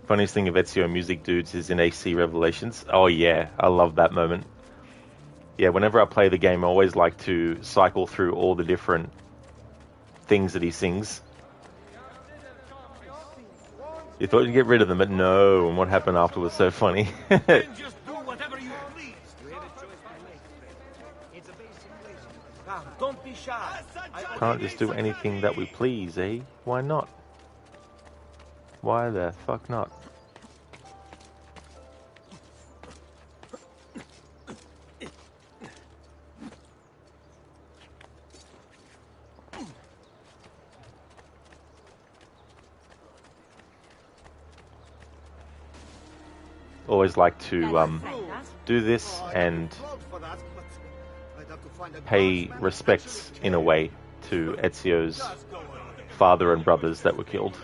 Funniest thing of Ezio music dudes is in AC Revelations. Oh yeah, I love that moment. Yeah, whenever I play the game, I always like to cycle through all the different things that he sings. You thought you'd get rid of them, but no. And what happened after was so funny. Just do whatever you please. Don't be shy. Can't just do anything that we please, eh? Why not? Why the fuck not? always like to do this and pay respects in a way to Ezio's father and brothers that were killed.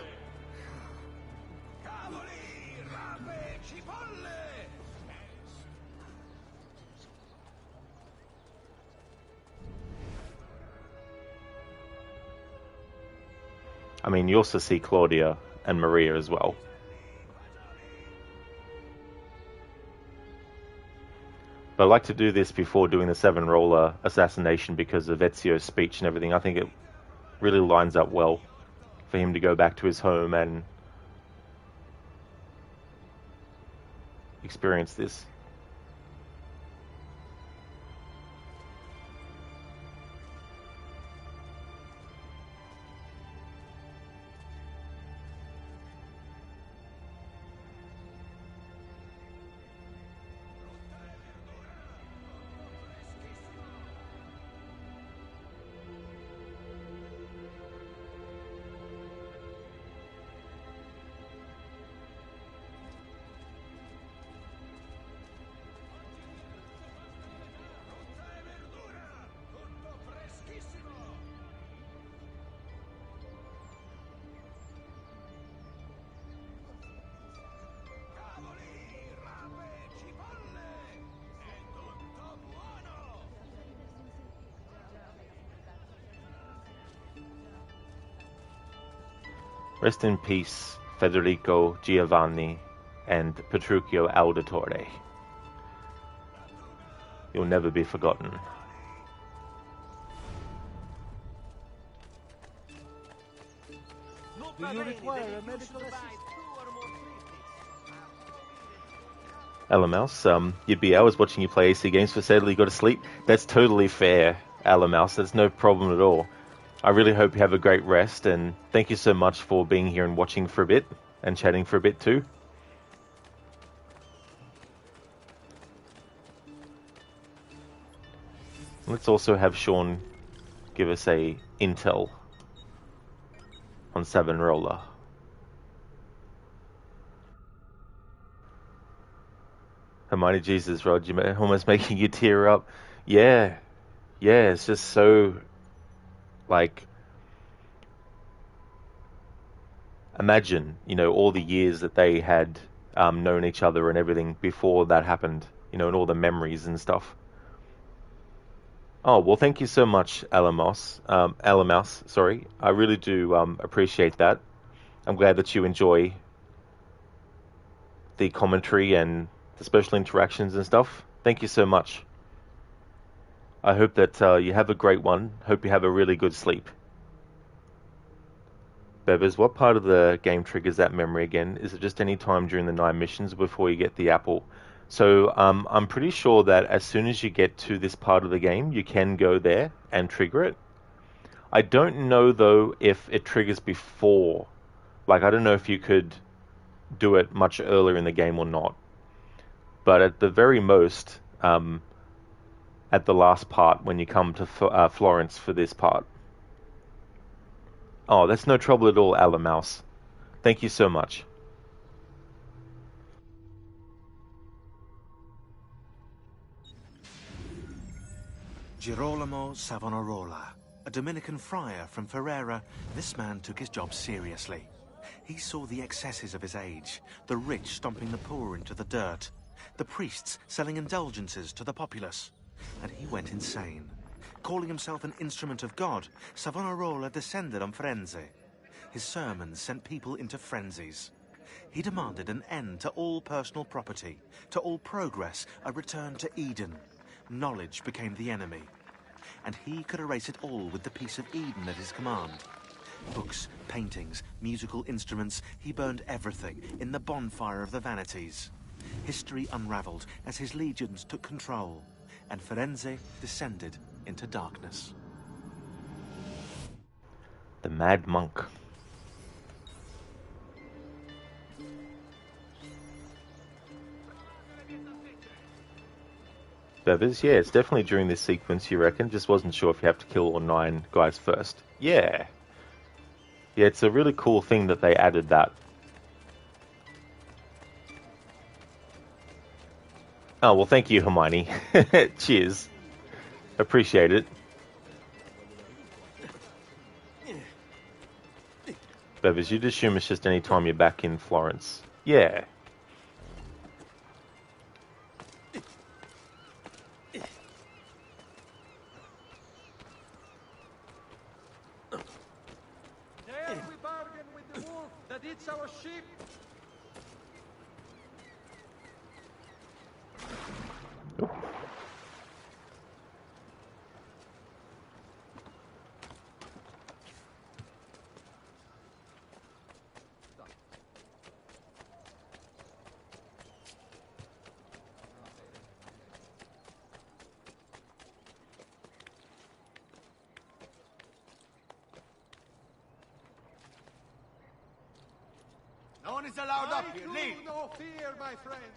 I mean, you also see Claudia and Maria as well. But I like to do this before doing the Savonarola assassination because of Ezio's speech and everything. I think it really lines up well for him to go back to his home and experience this. Rest in peace, Federico Giovanni and Petruchio Auditore. You'll never be forgotten. Do you require a medical assistant? Alamouse, you'd be hours watching you play AC games for sadly you got to sleep. That's totally fair, Alamouse. That's no problem at all. I really hope you have a great rest, and thank you so much for being here and watching for a bit, and chatting for a bit too. Let's also have Sean give us a intel on Savonarola. Hermione, Jesus, Rod, you're almost making you tear up. Yeah, it's just so... Like, imagine, all the years that they had known each other and everything before that happened, and all the memories and stuff. Oh, well, thank you so much, Alamouse, sorry. I really do appreciate that. I'm glad that you enjoy the commentary and the special interactions and stuff. Thank you so much. I hope that you have a great one. Hope you have a really good sleep. Bevers, what part of the game triggers that memory again? Is it just any time during the 9 missions before you get the apple? So I'm pretty sure that as soon as you get to this part of the game, you can go there and trigger it. I don't know, though, if it triggers before. Like, I don't know if you could do it much earlier in the game or not. But at the very most... at the last part when you come to Florence for this part. Oh, that's no trouble at all, Alamouse. Thank you so much. Girolamo Savonarola, a Dominican friar from Ferrara, this man took his job seriously. He saw the excesses of his age, the rich stomping the poor into the dirt, the priests selling indulgences to the populace. And he went insane. Calling himself an instrument of God, Savonarola descended on Firenze. His sermons sent people into frenzies. He demanded an end to all personal property, to all progress, a return to Eden. Knowledge became the enemy. And he could erase it all with the piece of Eden at his command. Books, paintings, musical instruments, he burned everything in the bonfire of the vanities. History unraveled as his legions took control. And Firenze descended into darkness. The Mad Monk. Bevers, yeah, it's definitely during this sequence, you reckon? Just wasn't sure if you have to kill all 9 guys first. Yeah. Yeah, it's a really cool thing that they added that. Oh, well, thank you, Hermione. Cheers. Appreciate it. Bevis, you'd assume it's just any time you're back in Florence. Yeah. There we bargain with the wolf that eats our sheep. No one is allowed up here. Leave. No fear, my friend.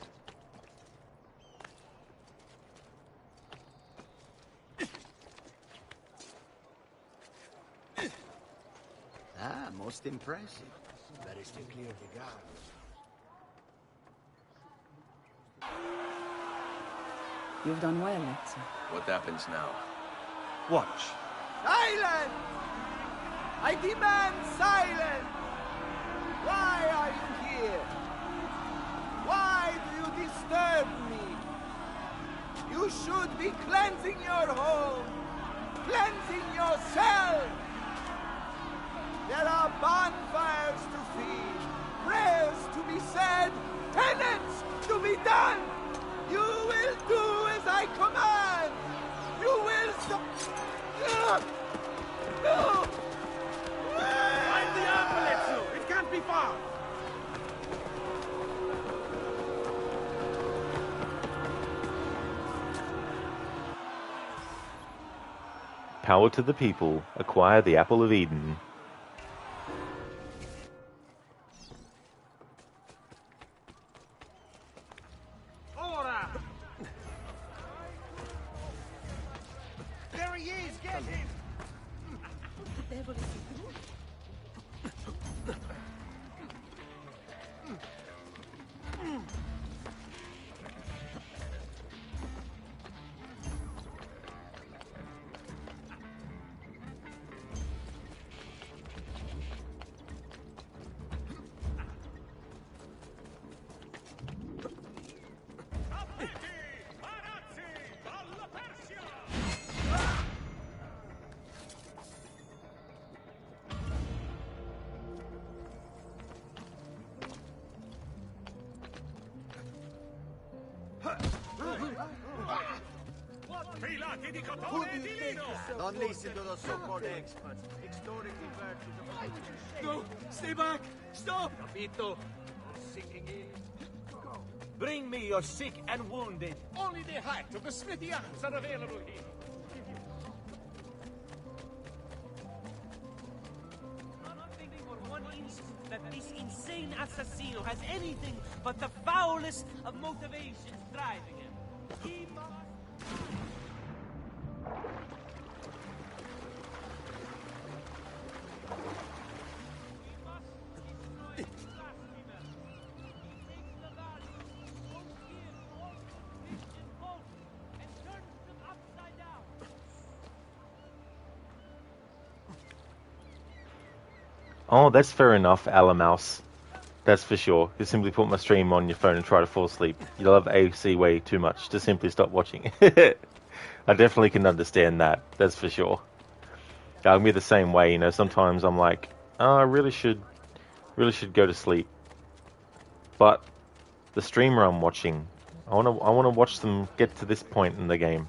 Ah, most impressive. Better stay clear of the guards. You've done well, Ezio. What happens now? Watch. Silence! I demand silence! Why are you here? Why do you disturb me? You should be cleansing your home, cleansing yourself. There are bonfires to feed, prayers to be said, penance to be done. You will do as I command. You will stop. No! Find the apple, Ezio! It can't be far! Power to the people. Acquire the Apple of Eden. Ora! There he is! Get him! What the devil is he doing? Don't listen to those so-called experts. Extolling the virtues of... No! Stay back! Stop! Capito? Sinking in. Bring me your sick and wounded. Only the height of the smithy arms are available here. I'm not thinking for one instant that this insane assassino has anything but the foulest of motivations driving him. He must... Oh, that's fair enough, Alamouse. That's for sure. You simply put my stream on your phone and try to fall asleep. You love AC way too much to simply stop watching. I definitely can understand that. That's for sure. I'm the same way, you know. Sometimes I'm like, oh, I really should go to sleep. But the streamer I'm watching, I wanna watch them get to this point in the game.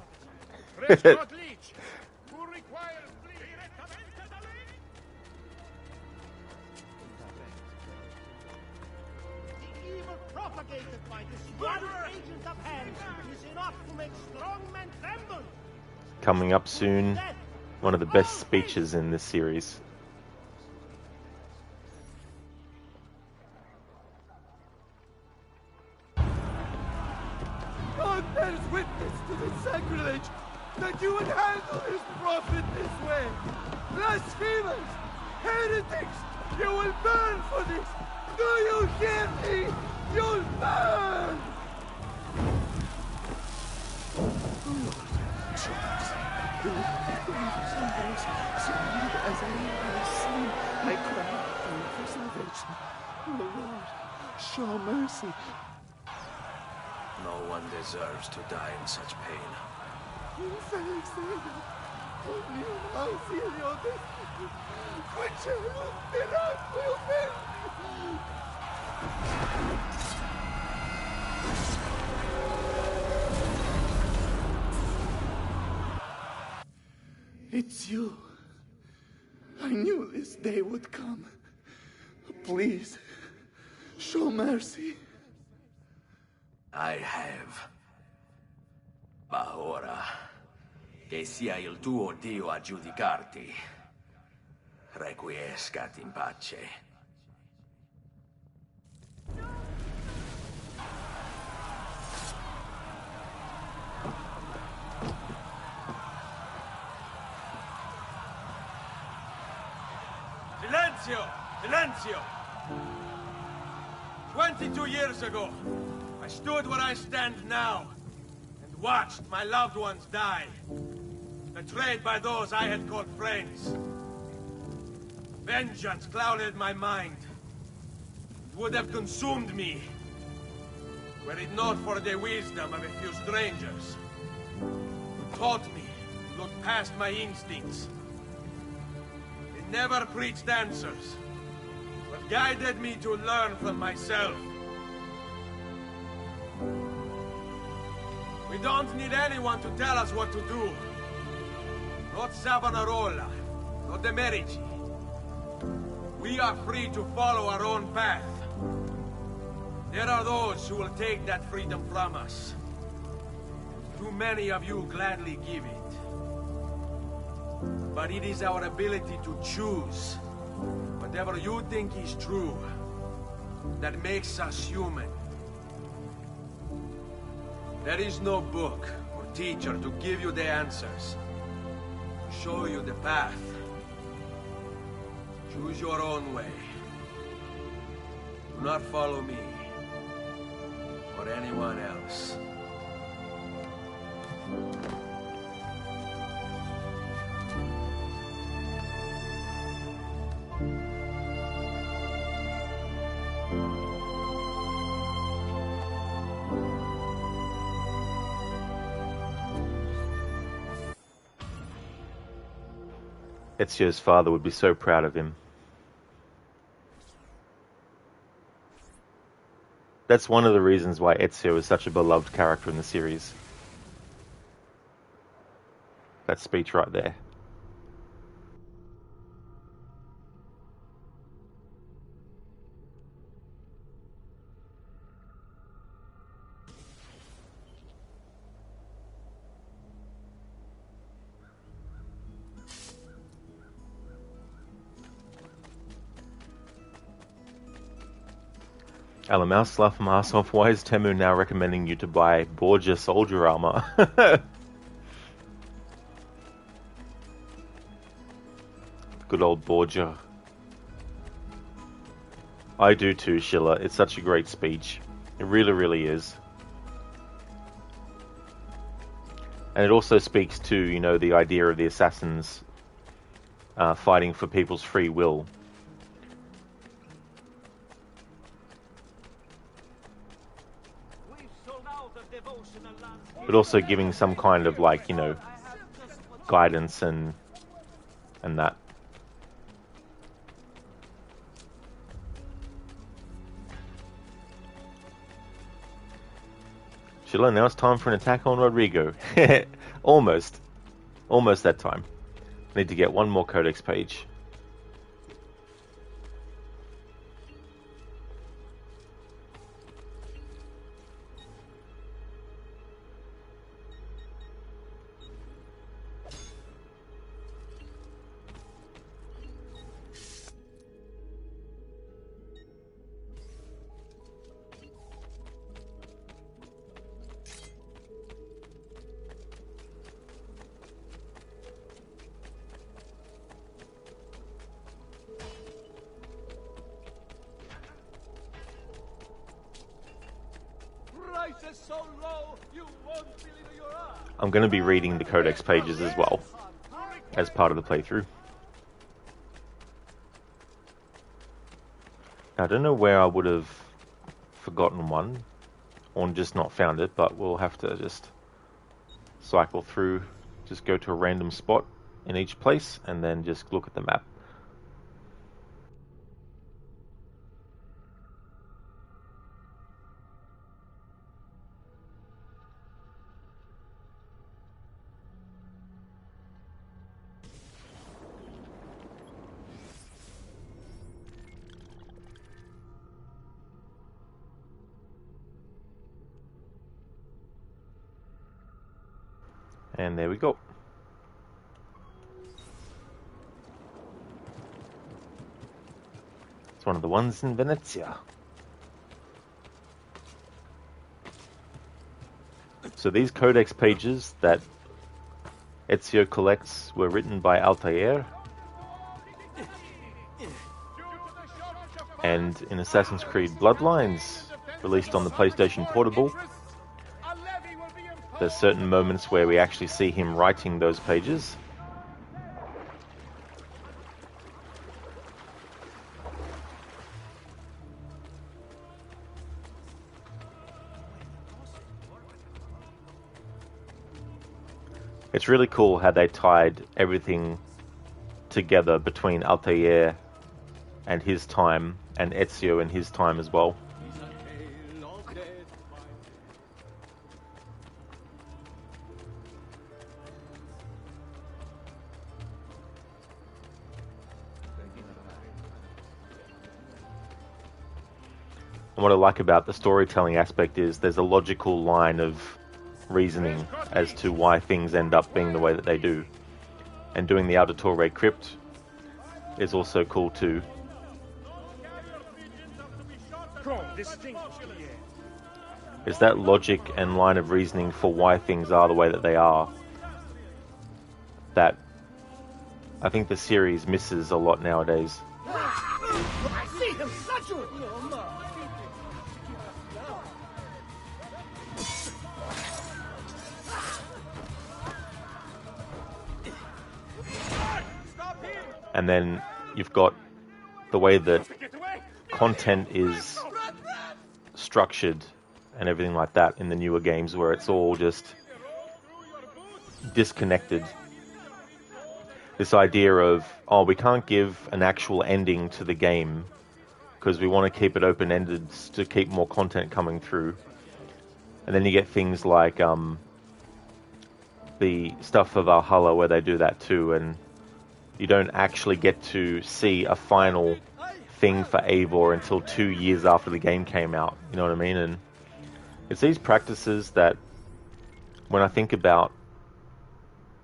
Propagated by this one agent of hands is enough to make strong men tremble. Coming up soon, one of the best speeches in this series. God bears witness to the sacrilege that you would handle this prophet this way. Blasphemers! Heretics! You will burn for this! Do you hear me? You'll burn! As I have seen, I cry to you for salvation. Oh Lord, show mercy. No one deserves to die in such pain. It's you. I knew this day would come. Please, show mercy. I have. Ma ora, che sia il tuo Dio a giudicarti. Requiescat in pace. Silenzio! Silenzio! 22 years ago, I stood where I stand now, and watched my loved ones die, betrayed by those I had called friends. Vengeance clouded my mind. It would have consumed me, were it not for the wisdom of a few strangers, who taught me to look past my instincts. They never preached answers, but guided me to learn from myself. We don't need anyone to tell us what to do. Not Savonarola, not the Medici. We are free to follow our own path. There are those who will take that freedom from us. Too many of you gladly give it. But it is our ability to choose whatever you think is true that makes us human. There is no book or teacher to give you the answers, to show you the path. Choose your own way. Do not follow me or anyone else. Ezio's father would be so proud of him. That's one of the reasons why Ezio is such a beloved character in the series. That speech right there. Alamouse laugh my ass off. Why is Temu now recommending you to buy Borgia soldier armor? Good old Borgia. I do too, Schiller. It's such a great speech. It really, really is. And it also speaks to, you know, the idea of the assassins fighting for people's free will. But also giving some kind of, like, you know, guidance and that. Sheila, now it's time for an attack on Rodrigo. Almost. Almost that time. Need to get one more codex page. defenses so low you won't believe your eyes. I'm going to be reading the codex pages as well as part of the playthrough. Now, I don't know where I would have forgotten one or just not found it, but we'll have to just cycle through, just go to a random spot in each place and then just look at the map. And there we go. It's one of the ones in Venezia. So these codex pages that Ezio collects were written by Altair, and in Assassin's Creed Bloodlines, released on the PlayStation Portable, there's certain moments where we actually see him writing those pages. It's really cool how they tied everything together between Altair and his time, and Ezio and his time as well. And what I like about the storytelling aspect is there's a logical line of reasoning as to why things end up being the way that they do. And doing the Auditore Crypt is also cool too. It's that logic and line of reasoning for why things are the way that they are that I think the series misses a lot nowadays. I see him! Not you! And then you've got the way that content is structured and everything like that in the newer games, where it's all just disconnected. This idea of, oh, we can't give an actual ending to the game because we want to keep it open-ended to keep more content coming through. And then you get things like the stuff for Valhalla where they do that too, and you don't actually get to see a final thing for Eivor until 2 years after the game came out. You know what I mean? And it's these practices that, when I think about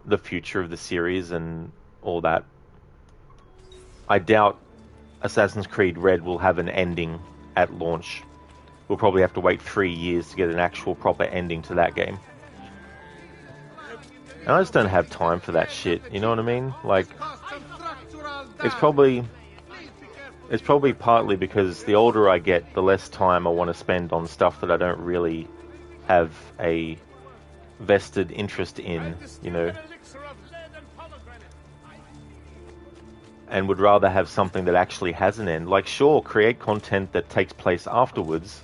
the future of the series and all that, I doubt Assassin's Creed Red will have an ending at launch. We'll probably have to wait 3 years to get an actual proper ending to that game. And I just don't have time for that shit, you know what I mean? Like, it's probably partly because the older I get, the less time I want to spend on stuff that I don't really have a vested interest in, you know, and would rather have something that actually has an end. Like, sure, create content that takes place afterwards,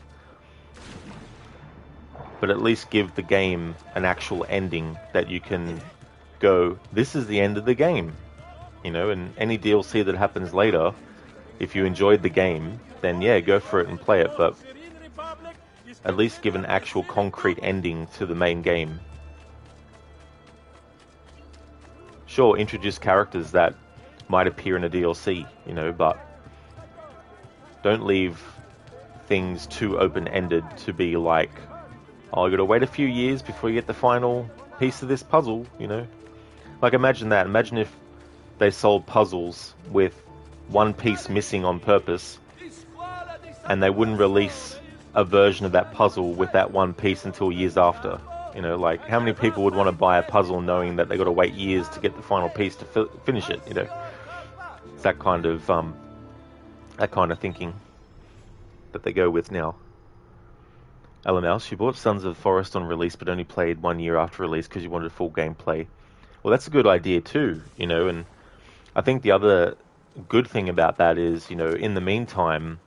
but at least give the game an actual ending that you can go, this is the end of the game, you know. And any DLC that happens later, if you enjoyed the game, then yeah, go for it and play it, but at least give an actual concrete ending to the main game. Sure, introduce characters that might appear in a DLC, you know, but don't leave things too open-ended to be like, oh, you gotta wait a few years before you get the final piece of this puzzle, you know. Like, imagine that. Imagine if they sold puzzles with one piece missing on purpose, and they wouldn't release a version of that puzzle with that one piece until years after. You know, like, how many people would want to buy a puzzle knowing that they got to wait years to get the final piece to finish it? You know, it's that kind of thinking that they go with now. LML, she bought Sons of the Forest on release, but only played 1 year after release because you wanted full gameplay. Well, that's a good idea too, you know, and I think the other good thing about that is, you know, in the meantime,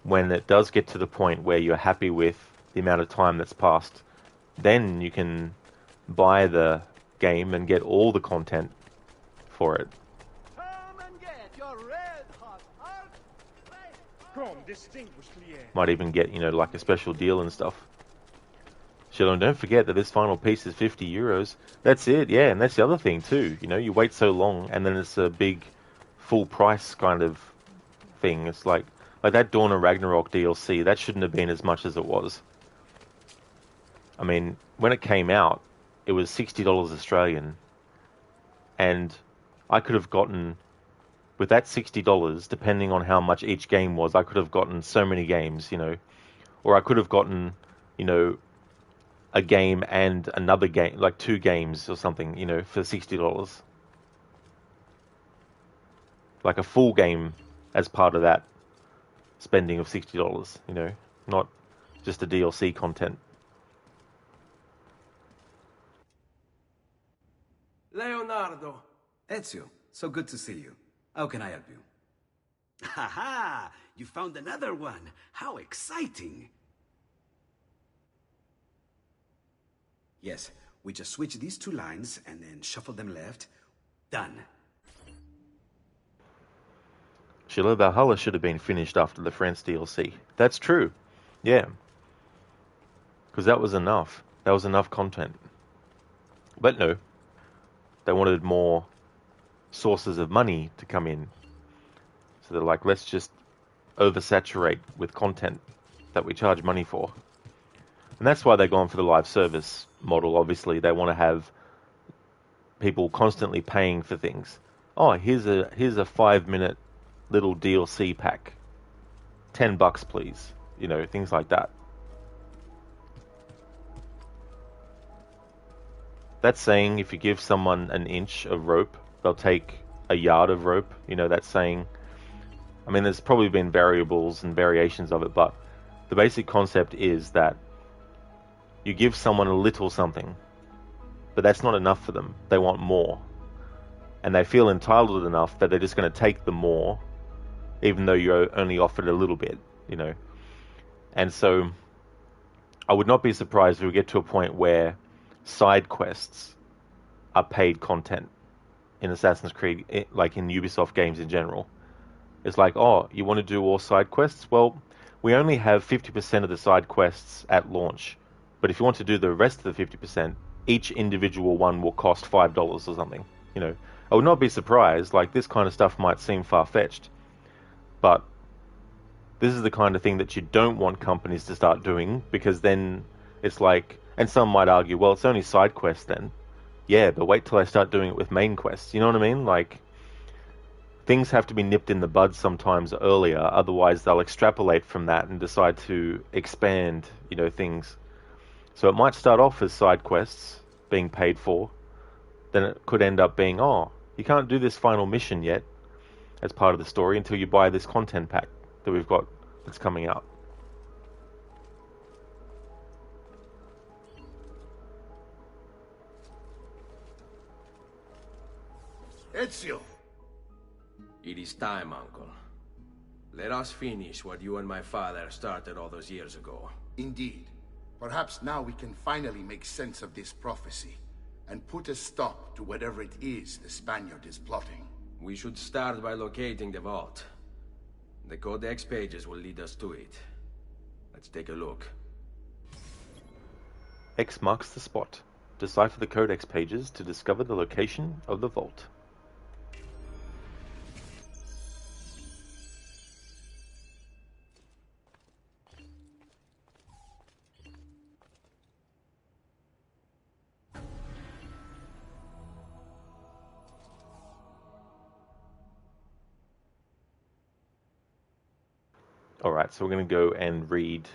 when it does get to the point where you're happy with the amount of time that's passed, then you can buy the game and get all the content for it. Might even get, you know, like a special deal and stuff. Shilon, don't forget that this final piece is €50. That's it, yeah, and that's the other thing too. You know, you wait so long and then it's a big full price kind of thing. It's like that Dawn of Ragnarok DLC, that shouldn't have been as much as it was. I mean, when it came out, it was $60 Australian, and I could have gotten, with that $60, depending on how much each game was, I could have gotten so many games, you know, or I could have gotten, you know, a game and another game, like 2 games or something, you know, for $60. Like a full game as part of that spending of $60, you know, not just the DLC content. Leonardo. Ezio, so good to see you. How can I help you? Ha ha! You found another one. How exciting! Yes, we just switch these 2 lines and then shuffle them left. Done. Sheila, Valhalla should have been finished after the France DLC. That's true. Yeah. Because that was enough. That was enough content. But no. They wanted more sources of money to come in. So they're like, let's just oversaturate with content that we charge money for. And that's why they're going for the live service model, obviously. They want to have people constantly paying for things. Oh, here's a 5-minute little DLC pack. $10, please. You know, things like that. That's saying if you give someone an inch of rope, they'll take a yard of rope. You know, that's saying... I mean, there's probably been variables and variations of it, but the basic concept is that you give someone a little something, but that's not enough for them. They want more. And they feel entitled enough that they're just going to take the more, even though you only offered a little bit, you know. And so I would not be surprised if we get to a point where side quests are paid content in Assassin's Creed, like in Ubisoft games in general. It's like, oh, you want to do all side quests? Well, we only have 50% of the side quests at launch. But if you want to do the rest of the 50%, each individual one will cost $5 or something. You know, I would not be surprised. Like, this kind of stuff might seem far-fetched, but this is the kind of thing that you don't want companies to start doing, because then it's like, and some might argue, well, it's only side quests then. Yeah, but wait till I start doing it with main quests. You know what I mean? Like, things have to be nipped in the bud sometimes earlier, otherwise they'll extrapolate from that and decide to expand, you know, things. So it might start off as side quests being paid for, then it could end up being, oh, you can't do this final mission yet as part of the story until you buy this content pack that we've got that's coming out. Ezio! It is time, Uncle. Let us finish what you and my father started all those years ago. Indeed. Perhaps now we can finally make sense of this prophecy and put a stop to whatever it is the Spaniard is plotting. We should start by locating the vault. The Codex pages will lead us to it. Let's take a look. X marks the spot. Decipher the Codex pages to discover the location of the vault. Alright, so we're going to go and read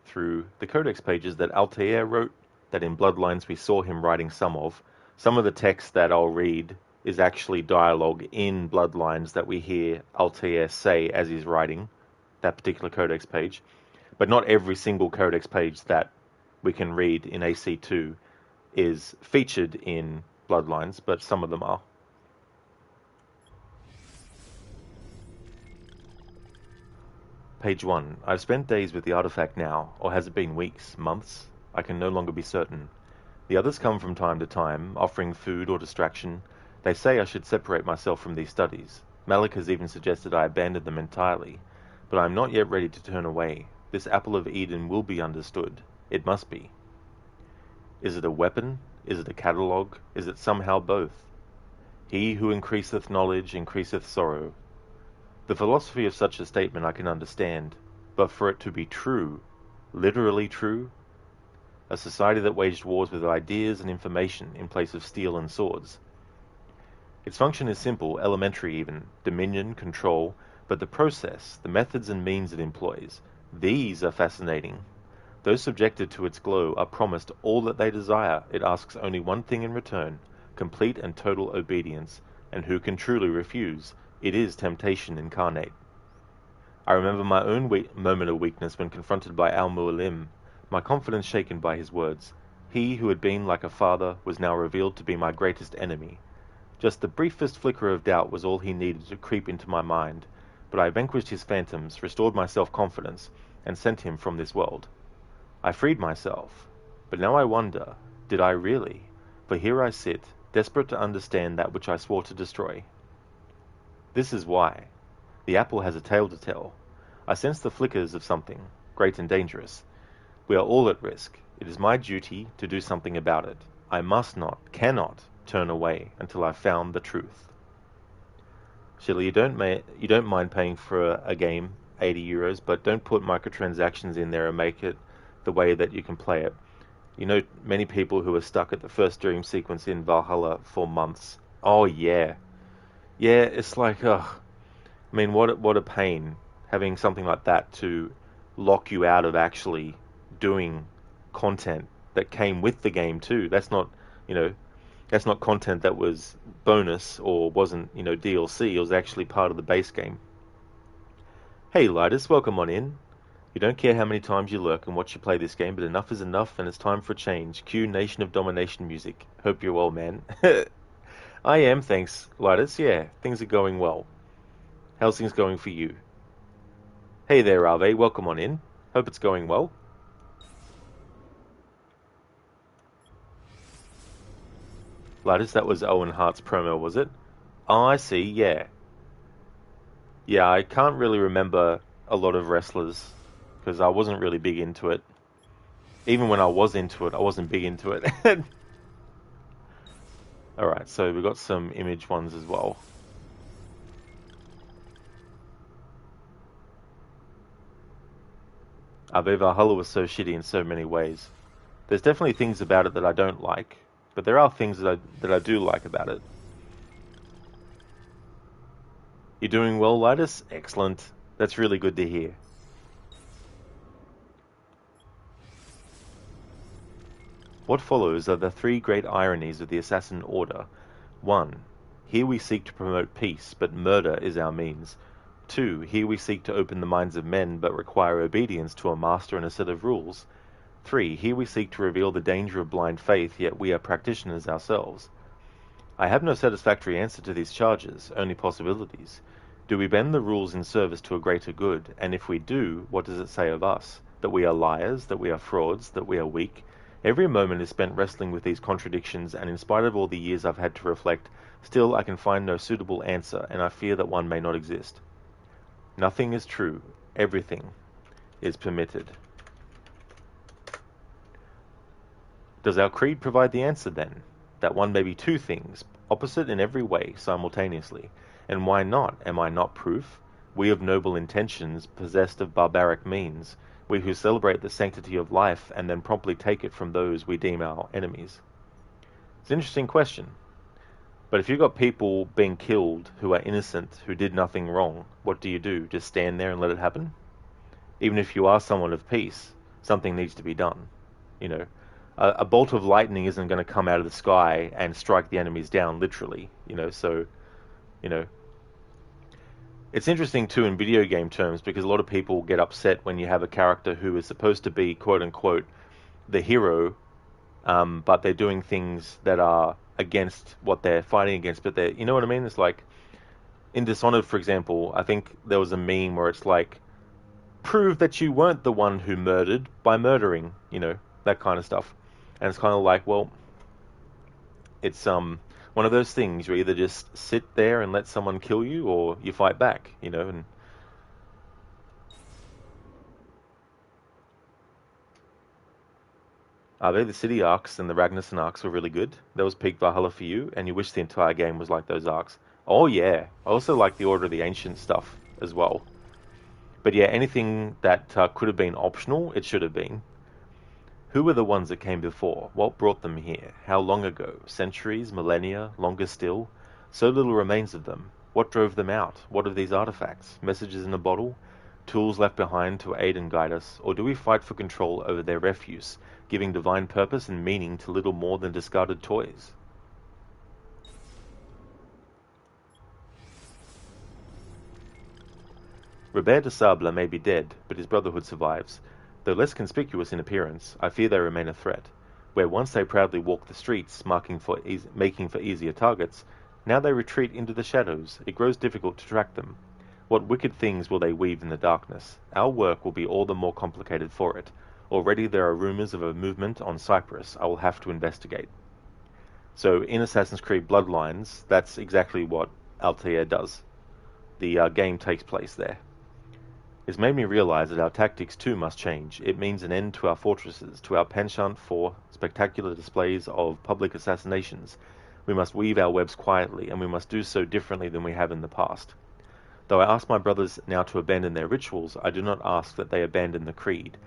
through the Codex pages that Altair wrote, that in Bloodlines we saw him writing some of. Some of the text that I'll read is actually dialogue in Bloodlines that we hear Altair say as he's writing that particular Codex page. But not every single codex page that we can read in AC2 is featured in Bloodlines, but some of them are. Page 1. I've spent days with the artifact now, or has it been weeks, months? I can no longer be certain. The others come from time to time, offering food or distraction. They say I should separate myself from these studies. Malik has even suggested I abandon them entirely, but I am not yet ready to turn away. This apple of Eden will be understood. It must be. Is it a weapon? Is it a catalogue? Is it somehow both? He who increaseth knowledge increaseth sorrow. The philosophy of such a statement I can understand, but for it to be true, literally true, a society that waged wars with ideas and information in place of steel and swords. Its function is simple, elementary even, dominion, control, but the process, the methods and means it employs, these are fascinating. Those subjected to its glow are promised all that they desire. It asks only one thing in return, complete and total obedience, and who can truly refuse? It is temptation incarnate. I remember my own moment of weakness when confronted by Al-Mu'alim, my confidence shaken by his words. He who had been like a father was now revealed to be my greatest enemy. Just the briefest flicker of doubt was all he needed to creep into my mind, but I vanquished his phantoms, restored my self-confidence, and sent him from this world. I freed myself, but now I wonder, did I really? For here I sit, desperate to understand that which I swore to destroy. This is why. The apple has a tale to tell. I sense the flickers of something, great and dangerous. We are all at risk. It is my duty to do something about it. I must not, cannot, turn away until I've found the truth. Shirley, you don't mind paying for a game, €80, but don't put microtransactions in there and make it the way that you can play it. You know, many people who are stuck at the first dream sequence in Valhalla for months. Oh yeah. Yeah, it's like, I mean, what a pain having something like that to lock you out of actually doing content that came with the game too. That's not, that's not content that was bonus or wasn't, DLC. It was actually part of the base game. Hey, Lidus, welcome on in. You don't care how many times you lurk and watch you play this game, but enough is enough and it's time for a change. Cue Nation of Domination music. Hope you're well, man. I am, thanks, Lidus. Yeah, things are going well. How's things going for you? Hey there, Rave. Welcome on in. Hope it's going well. Lidus, that was Owen Hart's promo, was it? Oh, I see, yeah. Yeah, I can't really remember a lot of wrestlers, because I wasn't really big into it. Even when I was into it, I wasn't big into it. Alright, so we've got some image ones as well. Valhalla was so shitty in so many ways. There's definitely things about it that I don't like, but there are things that I do like about it. You doing well, Lidus? Excellent. That's really good to hear. What follows are the three great ironies of the Assassin Order. 1. Here we seek to promote peace, but murder is our means. 2. Here we seek to open the minds of men, but require obedience to a master and a set of rules. 3. Here we seek to reveal the danger of blind faith, yet we are practitioners ourselves. I have no satisfactory answer to these charges, only possibilities. Do we bend the rules in service to a greater good? And if we do, what does it say of us? That we are liars, that we are frauds, that we are weak? Every moment is spent wrestling with these contradictions, and in spite of all the years I've had to reflect, still I can find no suitable answer, and I fear that one may not exist. Nothing is true. Everything is permitted. Does our creed provide the answer, then? That one may be two things, opposite in every way, simultaneously. And why not? Am I not proof? We of noble intentions, possessed of barbaric means, we who celebrate the sanctity of life and then promptly take it from those we deem our enemies. It's an interesting question. But if you've got people being killed who are innocent, who did nothing wrong, what do? Just stand there and let it happen? Even if you are someone of peace, something needs to be done. A bolt of lightning isn't going to come out of the sky and strike the enemies down, literally. It's interesting too in video game terms because a lot of people get upset when you have a character who is supposed to be quote unquote the hero, but they're doing things that are against what they're fighting against. But they're, you know what I mean? It's like in Dishonored, for example, I think there was a meme where it's like, prove that you weren't the one who murdered by murdering, you know, that kind of stuff. And it's kind of like, well, it's one of those things. You either just sit there and let someone kill you, or you fight back, you know. And the city arcs and the Ragnarsson arcs were really good. That was peak Valhalla for you, and you wish the entire game was like those arcs. Oh yeah, I also like the Order of the Ancient stuff as well. But yeah, anything that could have been optional, it should have been. Who were the ones that came before? What brought them here? How long ago? Centuries? Millennia? Longer still? So little remains of them. What drove them out? What of these artifacts? Messages in a bottle? Tools left behind to aid and guide us? Or do we fight for control over their refuse, giving divine purpose and meaning to little more than discarded toys? Robert de Sable may be dead, but his brotherhood survives. Though less conspicuous in appearance, I fear they remain a threat. Where once they proudly walked the streets, making for easier targets, now they retreat into the shadows. It grows difficult to track them. What wicked things will they weave in the darkness? Our work will be all the more complicated for it. Already there are rumors of a movement on Cyprus. I will have to investigate. So in Assassin's Creed Bloodlines, that's exactly what Altair does. The game takes place there. It's made me realize that our tactics too must change. It means an end to our fortresses, to our penchant for spectacular displays of public assassinations. We must weave our webs quietly, and we must do so differently than we have in the past. Though I ask my brothers now to abandon their rituals, I do not ask that they abandon the creed.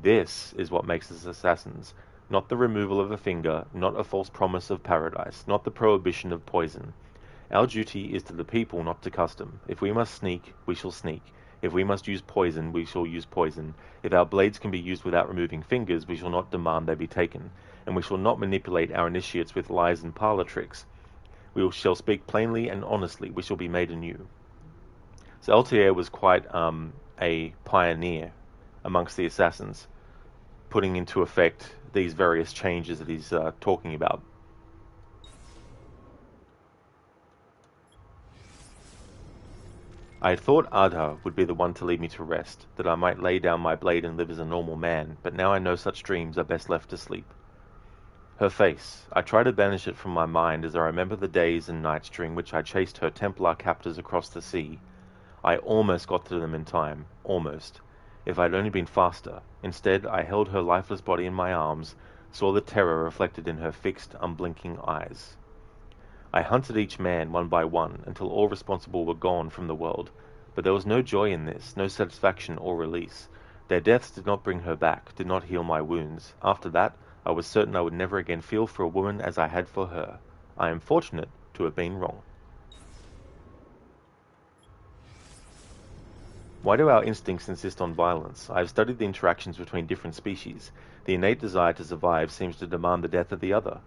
This is what makes us assassins. Not the removal of a finger, not a false promise of paradise, not the prohibition of poison. Our duty is to the people, not to custom. If we must sneak, we shall sneak. If we must use poison, we shall use poison. If our blades can be used without removing fingers, we shall not demand they be taken. And we shall not manipulate our initiates with lies and parlor tricks. We shall speak plainly and honestly. We shall be made anew. So Altair was quite a pioneer amongst the assassins, putting into effect these various changes that he's talking about. I had thought Adha would be the one to lead me to rest, that I might lay down my blade and live as a normal man, but now I know such dreams are best left to sleep. Her face. I try to banish it from my mind as I remember the days and nights during which I chased her Templar captors across the sea. I almost got to them in time. Almost. If I had only been faster. Instead, I held her lifeless body in my arms, saw the terror reflected in her fixed, unblinking eyes. I hunted each man one by one until all responsible were gone from the world, but there was no joy in this, no satisfaction or release. Their deaths did not bring her back, did not heal my wounds. After that, I was certain I would never again feel for a woman as I had for her. I am fortunate to have been wrong. Why do our instincts insist on violence? I have studied the interactions between different species. The innate desire to survive seems to demand the death of the other.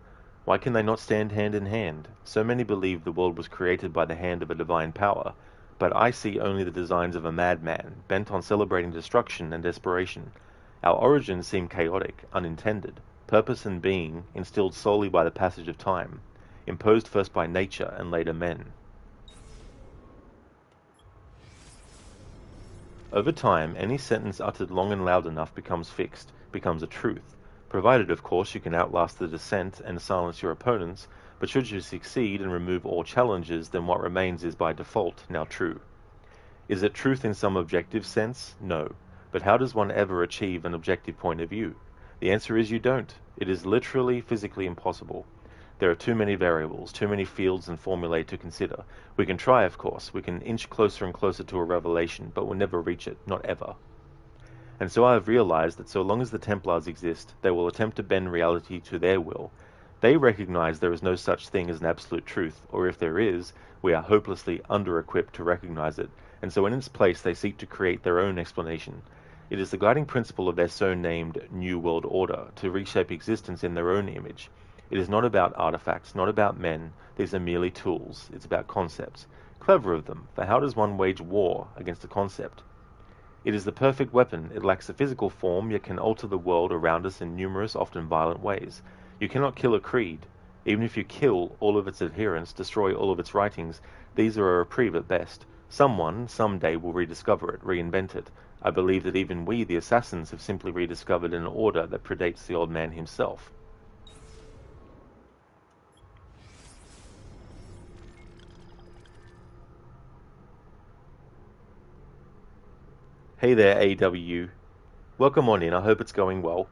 Why can they not stand hand in hand? So many believe the world was created by the hand of a divine power, but I see only the designs of a madman, bent on celebrating destruction and desperation. Our origins seem chaotic, unintended, purpose and being instilled solely by the passage of time, imposed first by nature and later men. Over time, any sentence uttered long and loud enough becomes fixed, becomes a truth. Provided, of course, you can outlast the dissent and silence your opponents, but should you succeed and remove all challenges, then what remains is by default now true. Is it truth in some objective sense? No. But how does one ever achieve an objective point of view? The answer is you don't. It is literally, physically impossible. There are too many variables, too many fields and formulae to consider. We can try, of course. We can inch closer and closer to a revelation, but we'll never reach it, not ever. And so I have realized that so long as the Templars exist, they will attempt to bend reality to their will. They recognize there is no such thing as an absolute truth, or if there is, we are hopelessly under-equipped to recognize it, and so in its place they seek to create their own explanation. It is the guiding principle of their so-named New World Order, to reshape existence in their own image. It is not about artifacts, not about men. These are merely tools. It's about concepts. Clever of them, for how does one wage war against a concept? It is the perfect weapon. It lacks a physical form, yet can alter the world around us in numerous, often violent ways. You cannot kill a creed. Even if you kill all of its adherents, destroy all of its writings, these are a reprieve at best. Someone, someday, will rediscover it, reinvent it. I believe that even we, the assassins, have simply rediscovered an order that predates the old man himself. Hey there, AW. Welcome on in. I hope it's going well.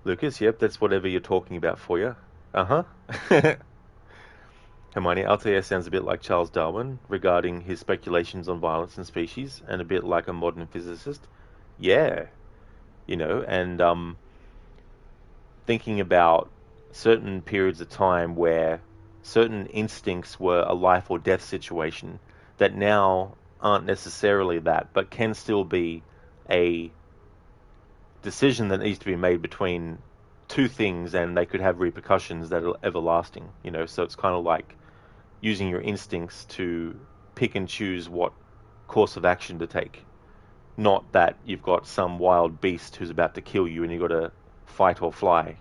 Lucas, yep, that's whatever you're talking about for you. Uh-huh. Hermione, Altair sounds a bit like Charles Darwin regarding his speculations on violence and species, and a bit like a modern physicist. Yeah. And thinking about certain periods of time where certain instincts were a life or death situation that now aren't necessarily that, but can still be a decision that needs to be made between two things, and they could have repercussions that are everlasting. So it's kind of like using your instincts to pick and choose what course of action to take. Not that you've got some wild beast who's about to kill you and you've got to fight or fly.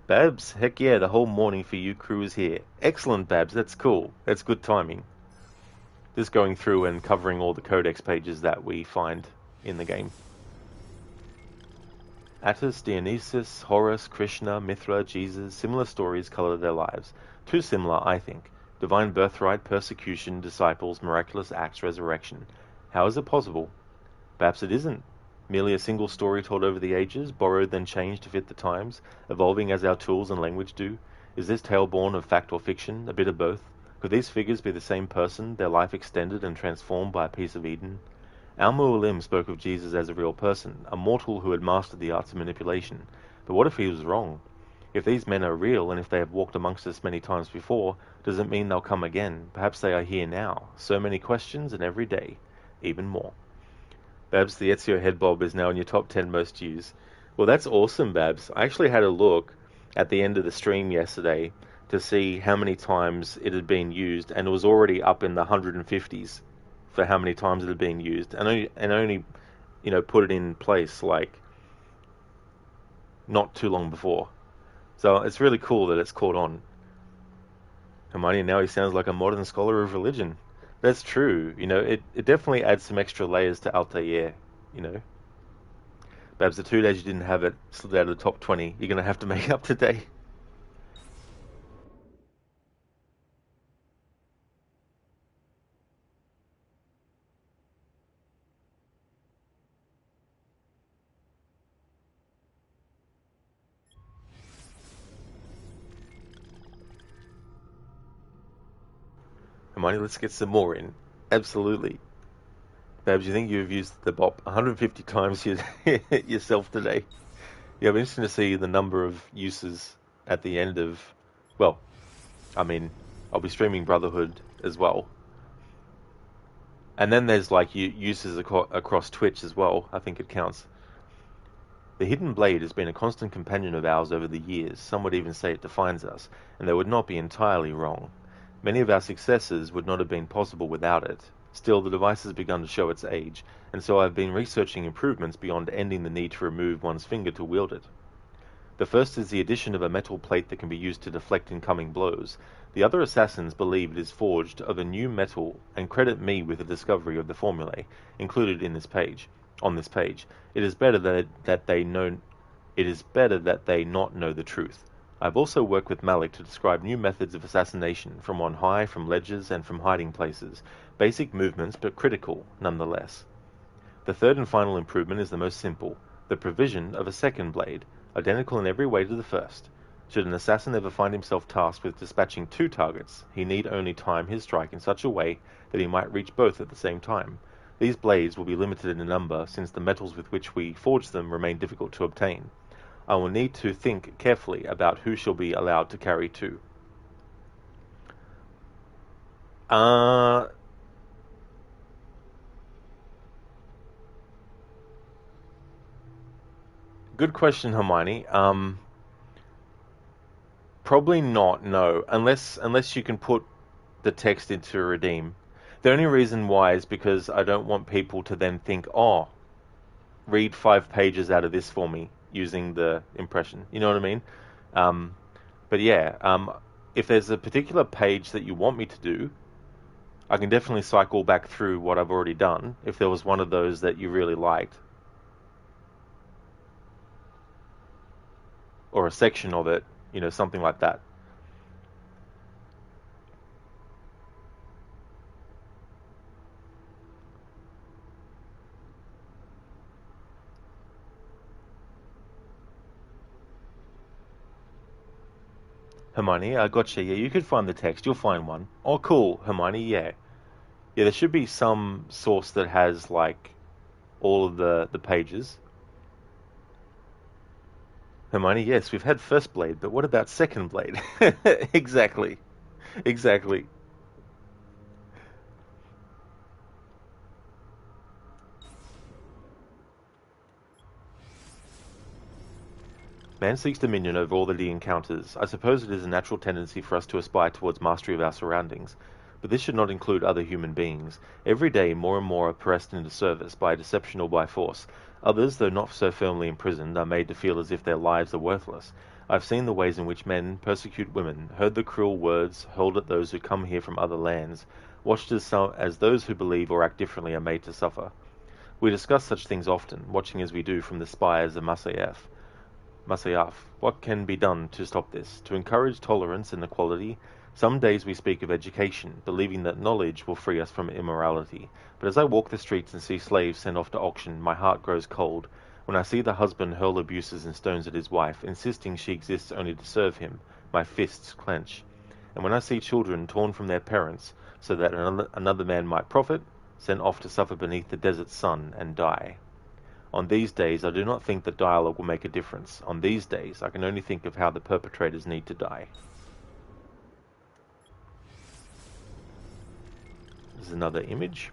Babs, heck yeah, the whole morning for you crew is here. Excellent, Babs, that's cool. That's good timing. Just going through and covering all the codex pages that we find in the game. Attis, Dionysus, Horus, Krishna, Mithra, Jesus, similar stories color their lives. Too similar, I think. Divine birthright, persecution, disciples, miraculous acts, resurrection. How is it possible? Perhaps it isn't. Merely a single story told over the ages, borrowed then changed to fit the times, evolving as our tools and language do? Is this tale born of fact or fiction, a bit of both? Could these figures be the same person, their life extended and transformed by a piece of Eden? Al-Mu'alim spoke of Jesus as a real person, a mortal who had mastered the arts of manipulation. But what if he was wrong? If these men are real, and if they have walked amongst us many times before, does it mean they'll come again? Perhaps they are here now. So many questions, and every day, even more. Babs, the Ezio head bob is now in your top 10 most used. Well, that's awesome, Babs. I actually had a look at the end of the stream yesterday to see how many times it had been used, and it was already up in the 150s for how many times it had been used, and only put it in place like not too long before. So it's really cool that it's caught on. Hermione, now he sounds like a modern scholar of religion. That's true. It definitely adds some extra layers to Altair. Babs, the 2 days you didn't have it slid out of the top 20. You're going to have to make up today. Hermione, let's get some more in. Absolutely. Babs, you think you've used the bop 150 times yourself today? Yeah, it'll be interesting to see the number of uses at the end of... Well, I mean, I'll be streaming Brotherhood as well. And then there's like uses across Twitch as well. I think it counts. The Hidden Blade has been a constant companion of ours over the years. Some would even say it defines us, and they would not be entirely wrong. Many of our successes would not have been possible without it. Still, the device has begun to show its age, and so I've been researching improvements beyond ending the need to remove one's finger to wield it. The first is the addition of a metal plate that can be used to deflect incoming blows. The other assassins believe it is forged of a new metal and credit me with the discovery of the formulae included in this page. On this page, it is better that they not know the truth. I've also worked with Malik to describe new methods of assassination from on high, from ledges, and from hiding places. Basic movements, but critical, nonetheless. The third and final improvement is the most simple, the provision of a second blade, identical in every way to the first. Should an assassin ever find himself tasked with dispatching 2 targets, he need only time his strike in such a way that he might reach both at the same time. These blades will be limited in number, since the metals with which we forge them remain difficult to obtain. I will need to think carefully about who shall be allowed to carry 2. Good question, Hermione. Probably not, no. Unless you can put the text into redeem. The only reason why is because I don't want people to then think, oh, read 5 pages out of this for me using the impression. You know what I mean? But yeah, if there's a particular page that you want me to do, I can definitely cycle back through what I've already done if there was one of those that you really liked. Or a section of it, you know, something like that. Hermione, I gotcha. Yeah, you could find the text. You'll find one. Oh, cool, Hermione. Yeah, yeah. There should be some source that has like all of the pages. Hermione, yes, we've had first blade, but what about second blade? Exactly, exactly. Man seeks dominion over all that he encounters. I suppose it is a natural tendency for us to aspire towards mastery of our surroundings, but this should not include other human beings. Every day, more and more are pressed into service, by deception or by force. Others, though not so firmly imprisoned, are made to feel as if their lives are worthless. I have seen the ways in which men persecute women, heard the cruel words hurled at those who come here from other lands, watched as those who believe or act differently are made to suffer. We discuss such things often, watching as we do from the spires of Masyaf. What can be done to stop this? To encourage tolerance and equality? Some days we speak of education, believing that knowledge will free us from immorality. But as I walk the streets and see slaves sent off to auction, my heart grows cold. When I see the husband hurl abuses and stones at his wife, insisting she exists only to serve him, my fists clench. And when I see children torn from their parents, so that another man might profit, sent off to suffer beneath the desert sun and die. On these days, I do not think that dialogue will make a difference. On these days, I can only think of how the perpetrators need to die. This is another image.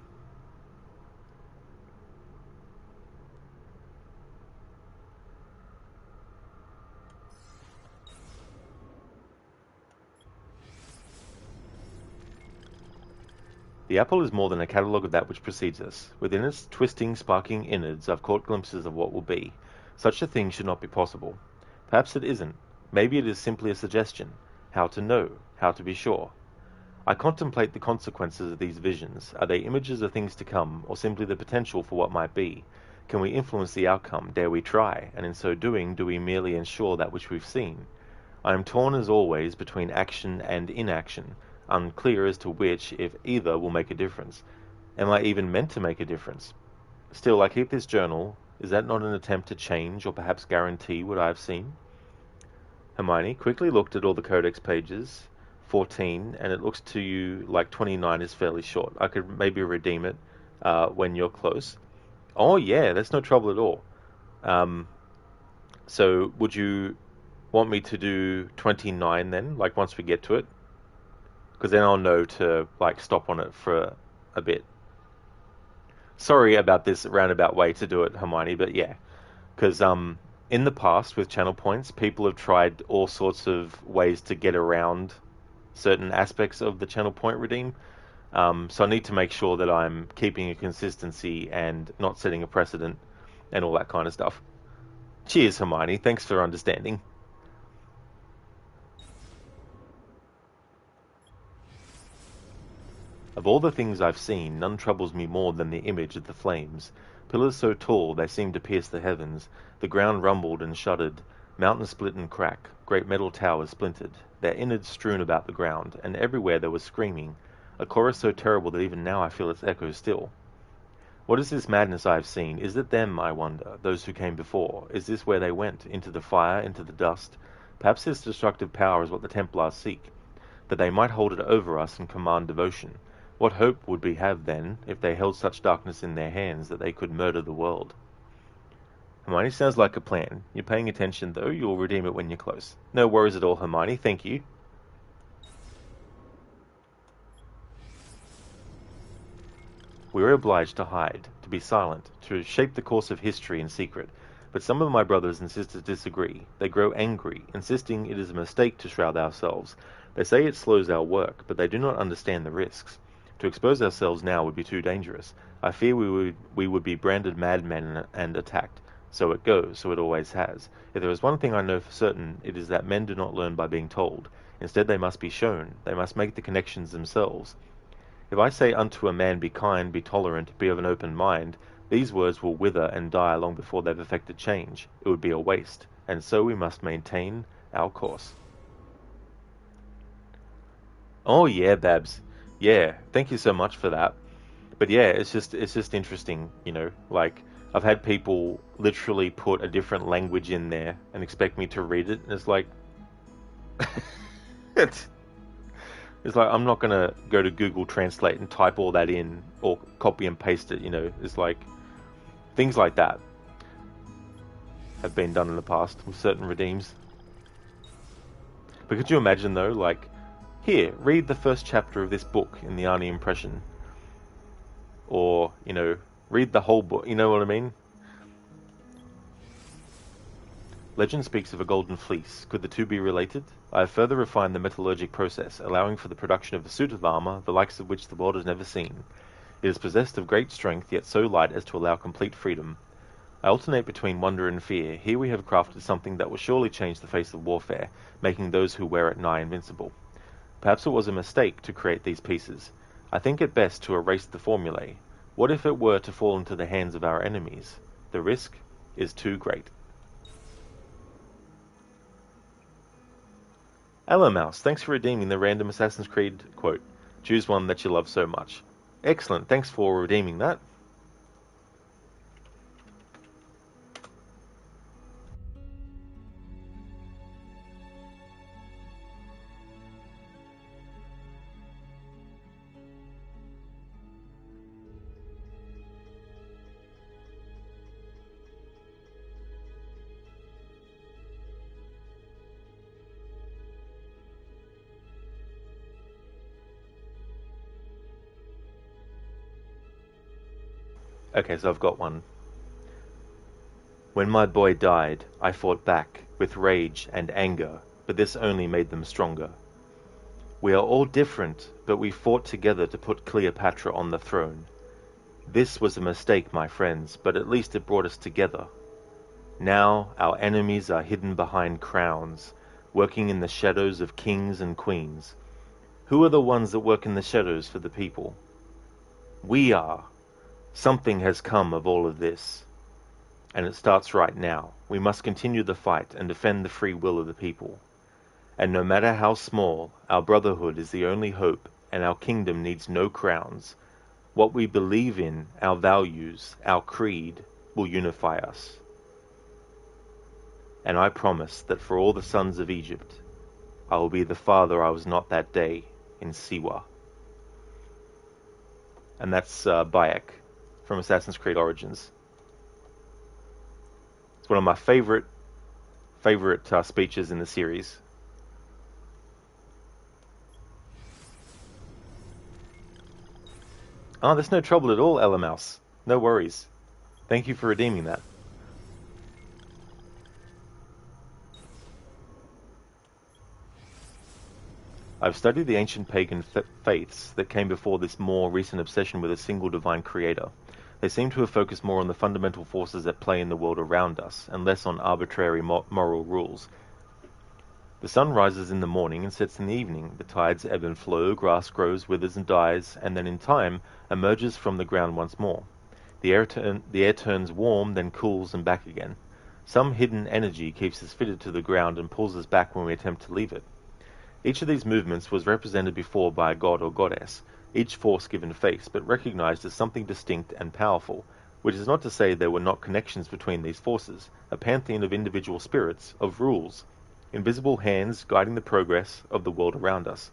The apple is more than a catalogue of that which precedes us. Within its twisting, sparking innards, I've caught glimpses of what will be. Such a thing should not be possible. Perhaps it isn't. Maybe it is simply a suggestion. How to know? How to be sure? I contemplate the consequences of these visions. Are they images of things to come, or simply the potential for what might be? Can we influence the outcome? Dare we try? And in so doing, do we merely ensure that which we've seen? I am torn as always between action and inaction, unclear as to which, if either, will make a difference. Am I even meant to make a difference? Still, I keep this journal. Is that not an attempt to change, or perhaps guarantee what I have seen? Hermione quickly looked at all the codex pages. 14, and it looks to you like 29 is fairly short. I could maybe redeem it when you're close. Oh yeah, that's no trouble at all. So would you want me to do 29 then, like once we get to it? Because then I'll know to like stop on it for a bit. Sorry about this roundabout way to do it, Hermione, but yeah. Because in the past with channel points, people have tried all sorts of ways to get around certain aspects of the channel point redeem. So I need to make sure that I'm keeping a consistency and not setting a precedent and all that kind of stuff. Cheers, Hermione. Thanks for understanding. Of all the things I've seen, none troubles me more than the image of the flames. Pillars so tall they seemed to pierce the heavens. The ground rumbled and shuddered. Mountains split and crack. Great metal towers splintered, their innards strewn about the ground, and everywhere there was screaming, a chorus so terrible that even now I feel its echo still. What is this madness I have seen? Is it them, I wonder, those who came before? Is this where they went? Into the fire, into the dust? Perhaps this destructive power is what the Templars seek, that they might hold it over us and command devotion. What hope would we have, then, if they held such darkness in their hands that they could murder the world? Hermione, sounds like a plan. You're paying attention, though. You'll redeem it when you're close. No worries at all, Hermione. Thank you. We are obliged to hide, to be silent, to shape the course of history in secret. But some of my brothers and sisters disagree. They grow angry, insisting it is a mistake to shroud ourselves. They say it slows our work, but they do not understand the risks. To expose ourselves now would be too dangerous. I fear we would be branded madmen and attacked. So it goes, so it always has. If there is one thing I know for certain, it is that men do not learn by being told. Instead they must be shown. They must make the connections themselves. If I say unto a man, be kind, be tolerant, be of an open mind, these words will wither and die long before they've effected change. It would be a waste, and so we must maintain our course. Oh yeah, Babs. Yeah, thank you so much for that. But yeah, it's just interesting, you know, like I've had people literally put a different language in there and expect me to read it, and it's like it's like I'm not gonna go to Google Translate and type all that in or copy and paste it, you know. It's like things like that have been done in the past with certain redeems. But could you imagine though, like, here, read the first chapter of this book in the Arnie impression. Or, you know, read the whole book, you know what I mean? Legend speaks of a golden fleece. Could the two be related? I have further refined the metallurgic process, allowing for the production of a suit of armor, the likes of which the world has never seen. It is possessed of great strength, yet so light as to allow complete freedom. I alternate between wonder and fear. Here we have crafted something that will surely change the face of warfare, making those who wear it nigh invincible. Perhaps it was a mistake to create these pieces. I think it best to erase the formulae. What if it were to fall into the hands of our enemies? The risk is too great. Hello Mouse, thanks for redeeming the random Assassin's Creed quote. Choose one that you love so much. Excellent, thanks for redeeming that. Okay, so I've got one. When my boy died, I fought back with rage and anger, but this only made them stronger. We are all different, but we fought together to put Cleopatra on the throne. This was a mistake, my friends, but at least it brought us together. Now our enemies are hidden behind crowns, working in the shadows of kings and queens. Who are the ones that work in the shadows for the people? We are. Something has come of all of this. And it starts right now. We must continue the fight and defend the free will of the people. And no matter how small, our brotherhood is the only hope, and our kingdom needs no crowns. What we believe in, our values, our creed, will unify us. And I promise that for all the sons of Egypt, I will be the father I was not that day in Siwa. And that's Bayek from Assassin's Creed Origins. It's one of my favorite speeches in the series. Oh, there's no trouble at all, Ella Mouse. No worries. Thank you for redeeming that. I've studied the ancient pagan faiths that came before this more recent obsession with a single divine creator. They seem to have focused more on the fundamental forces at play in the world around us, and less on arbitrary moral rules. The sun rises in the morning and sets in the evening. The tides ebb and flow, grass grows, withers and dies, and then in time emerges from the ground once more. The air turns warm, then cools and back again. Some hidden energy keeps us fitted to the ground and pulls us back when we attempt to leave it. Each of these movements was represented before by a god or goddess, each force given face, but recognized as something distinct and powerful, which is not to say there were not connections between these forces, a pantheon of individual spirits, of rules, invisible hands guiding the progress of the world around us.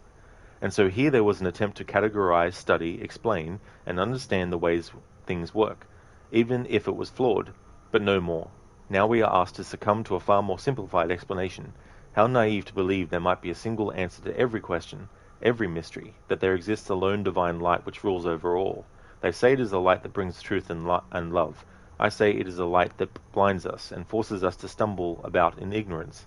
And so here there was an attempt to categorize, study, explain, and understand the ways things work, even if it was flawed, but no more. Now we are asked to succumb to a far more simplified explanation. How naive to believe there might be a single answer to every question, every mystery, that there exists a lone divine light which rules over all. They say it is the light that brings truth and love, I say it is a light that blinds us and forces us to stumble about in ignorance.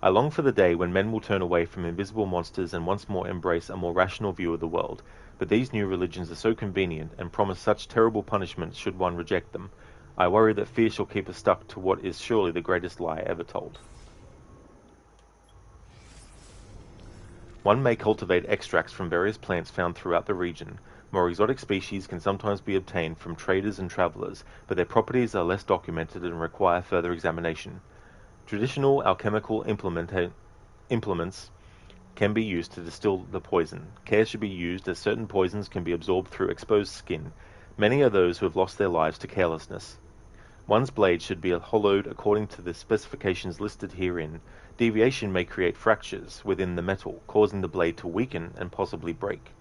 I long for the day when men will turn away from invisible monsters and once more embrace a more rational view of the world, but these new religions are so convenient and promise such terrible punishments should one reject them. I worry that fear shall keep us stuck to what is surely the greatest lie ever told. One may cultivate extracts from various plants found throughout the region. More exotic species can sometimes be obtained from traders and travelers, but their properties are less documented and require further examination. Traditional alchemical implements can be used to distill the poison. Care should be used as certain poisons can be absorbed through exposed skin. Many are those who have lost their lives to carelessness. One's blade should be hollowed according to the specifications listed herein. Deviation may create fractures within the metal, causing the blade to weaken and possibly break.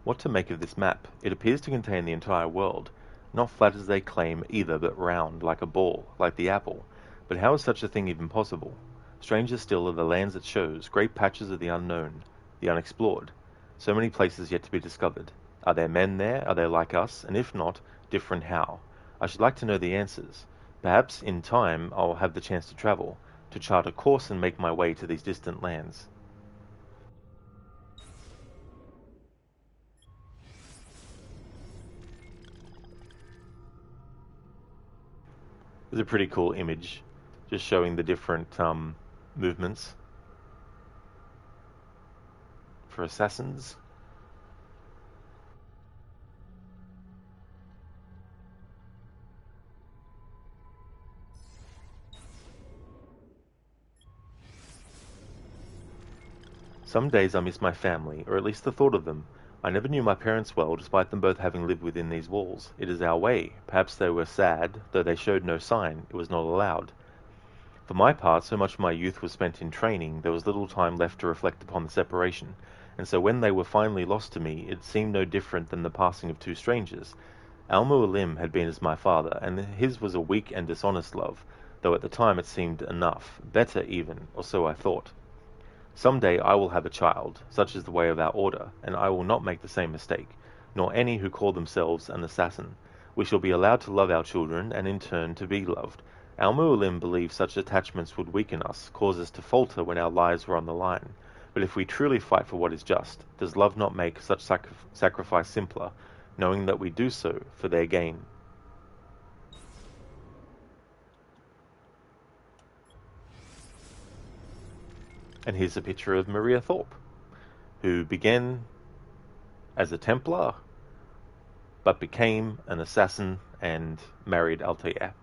What to make of this map? It appears to contain the entire world. Not flat as they claim either, but round, like a ball, like the apple. But how is such a thing even possible? Stranger still are the lands it shows, great patches of the unknown, the unexplored. So many places yet to be discovered. Are there men there? Are they like us? And if not, different how? I should like to know the answers. Perhaps, in time, I will have the chance to travel, to chart a course and make my way to these distant lands. It's a pretty cool image, just showing the different movements for assassins. Some days I miss my family, or at least the thought of them. I never knew my parents well, despite them both having lived within these walls. It is our way. Perhaps they were sad, though they showed no sign. It was not allowed. For my part, so much of my youth was spent in training, there was little time left to reflect upon the separation, and so when they were finally lost to me, it seemed no different than the passing of two strangers. Al-Mualim had been as my father, and his was a weak and dishonest love, though at the time it seemed enough, better even, or so I thought. Some day I will have a child, such is the way of our order, and I will not make the same mistake, nor any who call themselves an assassin. We shall be allowed to love our children, and in turn to be loved. Al-Mualim believed such attachments would weaken us, cause us to falter when our lives were on the line. But if we truly fight for what is just, does love not make such sacrifice simpler, knowing that we do so for their gain? And here's a picture of Maria Thorpe, who began as a Templar, but became an assassin and married Altair.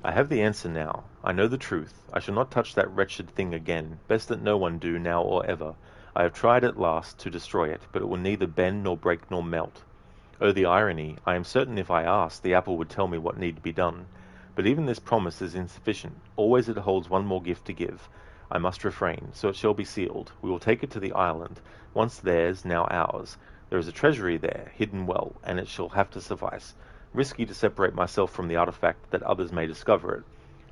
I have the answer now. I know the truth. I shall not touch that wretched thing again. Best that no one do, now or ever. I have tried at last to destroy it, but it will neither bend nor break nor melt. Oh, the irony! I am certain if I asked, the apple would tell me what need to be done. But even this promise is insufficient. Always it holds one more gift to give. I must refrain, so it shall be sealed. We will take it to the island. Once theirs, now ours. There is a treasury there, hidden well, and it shall have to suffice. Risky to separate myself from the artifact that others may discover it.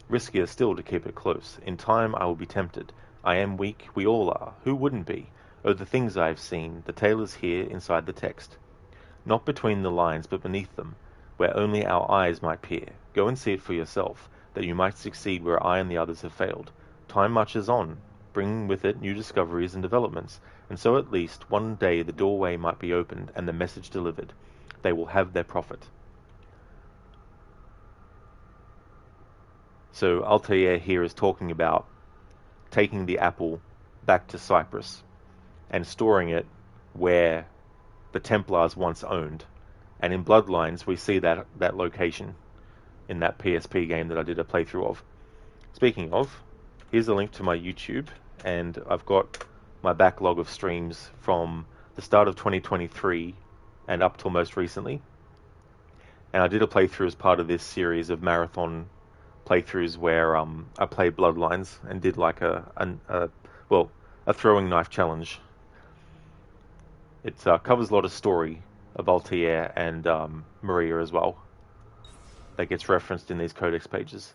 Riskier still to keep it close. In time I will be tempted. I am weak, we all are. Who wouldn't be? Oh, the things I have seen. The tale is here, inside the text. Not between the lines, but beneath them, where only our eyes might peer. Go and see it for yourself, that you might succeed where I and the others have failed. Time marches on, bringing with it new discoveries and developments, and so at least one day the doorway might be opened and the message delivered. They will have their profit. So Altair here is talking about taking the apple back to Cyprus and storing it where the Templars once owned. And in Bloodlines we see that location in that PSP game that I did a playthrough of. Speaking of, here's a link to my YouTube, and I've got my backlog of streams from the start of 2023 and up till most recently. And I did a playthrough as part of this series of marathon playthroughs where I played Bloodlines and did like a throwing knife challenge. It covers a lot of story of Altair and Maria as well. That gets referenced in these codex pages.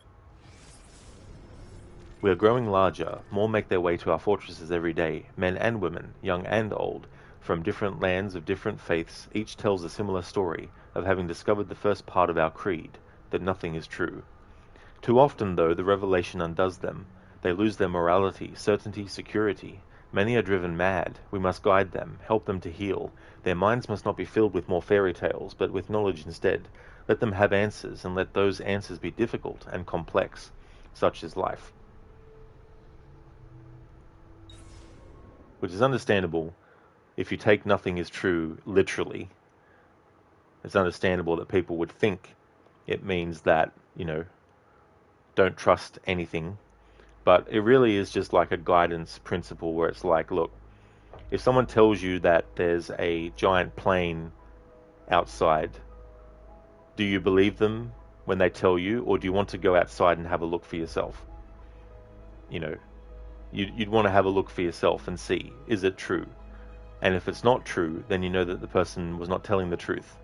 We are growing larger. More make their way to our fortresses every day, men and women, young and old, from different lands of different faiths. Each tells a similar story of having discovered the first part of our creed, that nothing is true. Too often, though, the revelation undoes them. They lose their morality, certainty, security. Many are driven mad. We must guide them, help them to heal. Their minds must not be filled with more fairy tales, but with knowledge instead. Let them have answers, and let those answers be difficult and complex. Such is life. Which is understandable if you take nothing is true literally. It's understandable that people would think it means that, don't trust anything. But it really is just like a guidance principle where it's like, look, if someone tells you that there's a giant plane outside, do you believe them when they tell you, or do you want to go outside and have a look for yourself? You'd want to have a look for yourself and see, is it true? And if it's not true, then you know that the person was not telling the truth,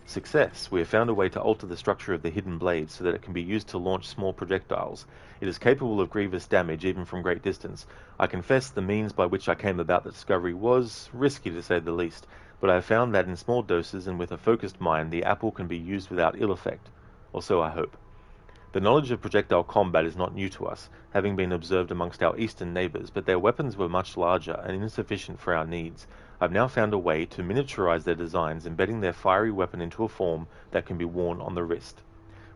Success. We have found a way to alter the structure of the hidden blade so that it can be used to launch small projectiles. It is capable of grievous damage even from great distance. I confess the means by which I came about the discovery was risky to say the least, but I have found that in small doses and with a focused mind the apple can be used without ill effect, or so I hope. The knowledge of projectile combat is not new to us, having been observed amongst our eastern neighbours, but their weapons were much larger and insufficient for our needs. I've now found a way to miniaturize their designs, embedding their fiery weapon into a form that can be worn on the wrist.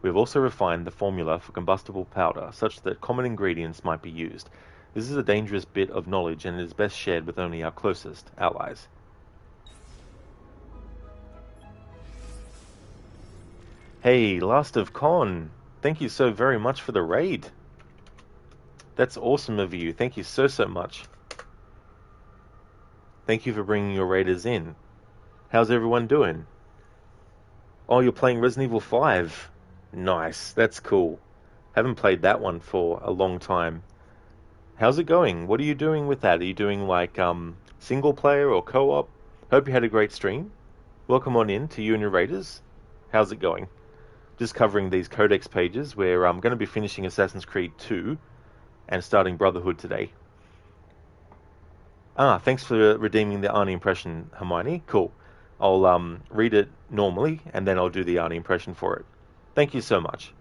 We have also refined the formula for combustible powder, such that common ingredients might be used. This is a dangerous bit of knowledge, and it is best shared with only our closest allies. Hey, Last of Con! Thank you so very much for the raid. That's awesome of you. Thank you so much. Thank you for bringing your raiders in. How's everyone doing? Oh, you're playing Resident Evil 5. Nice. That's cool. Haven't played that one for a long time. How's it going? What are you doing with that? Are you doing like single player or co-op? Hope you had a great stream. Welcome on in to you and your raiders. How's it going? Just covering these codex pages where I'm going to be finishing Assassin's Creed 2 and starting Brotherhood today. Thanks for redeeming the Arnie impression, Hermione. Cool. I'll read it normally and then I'll do the Arnie impression for it. Thank you so much.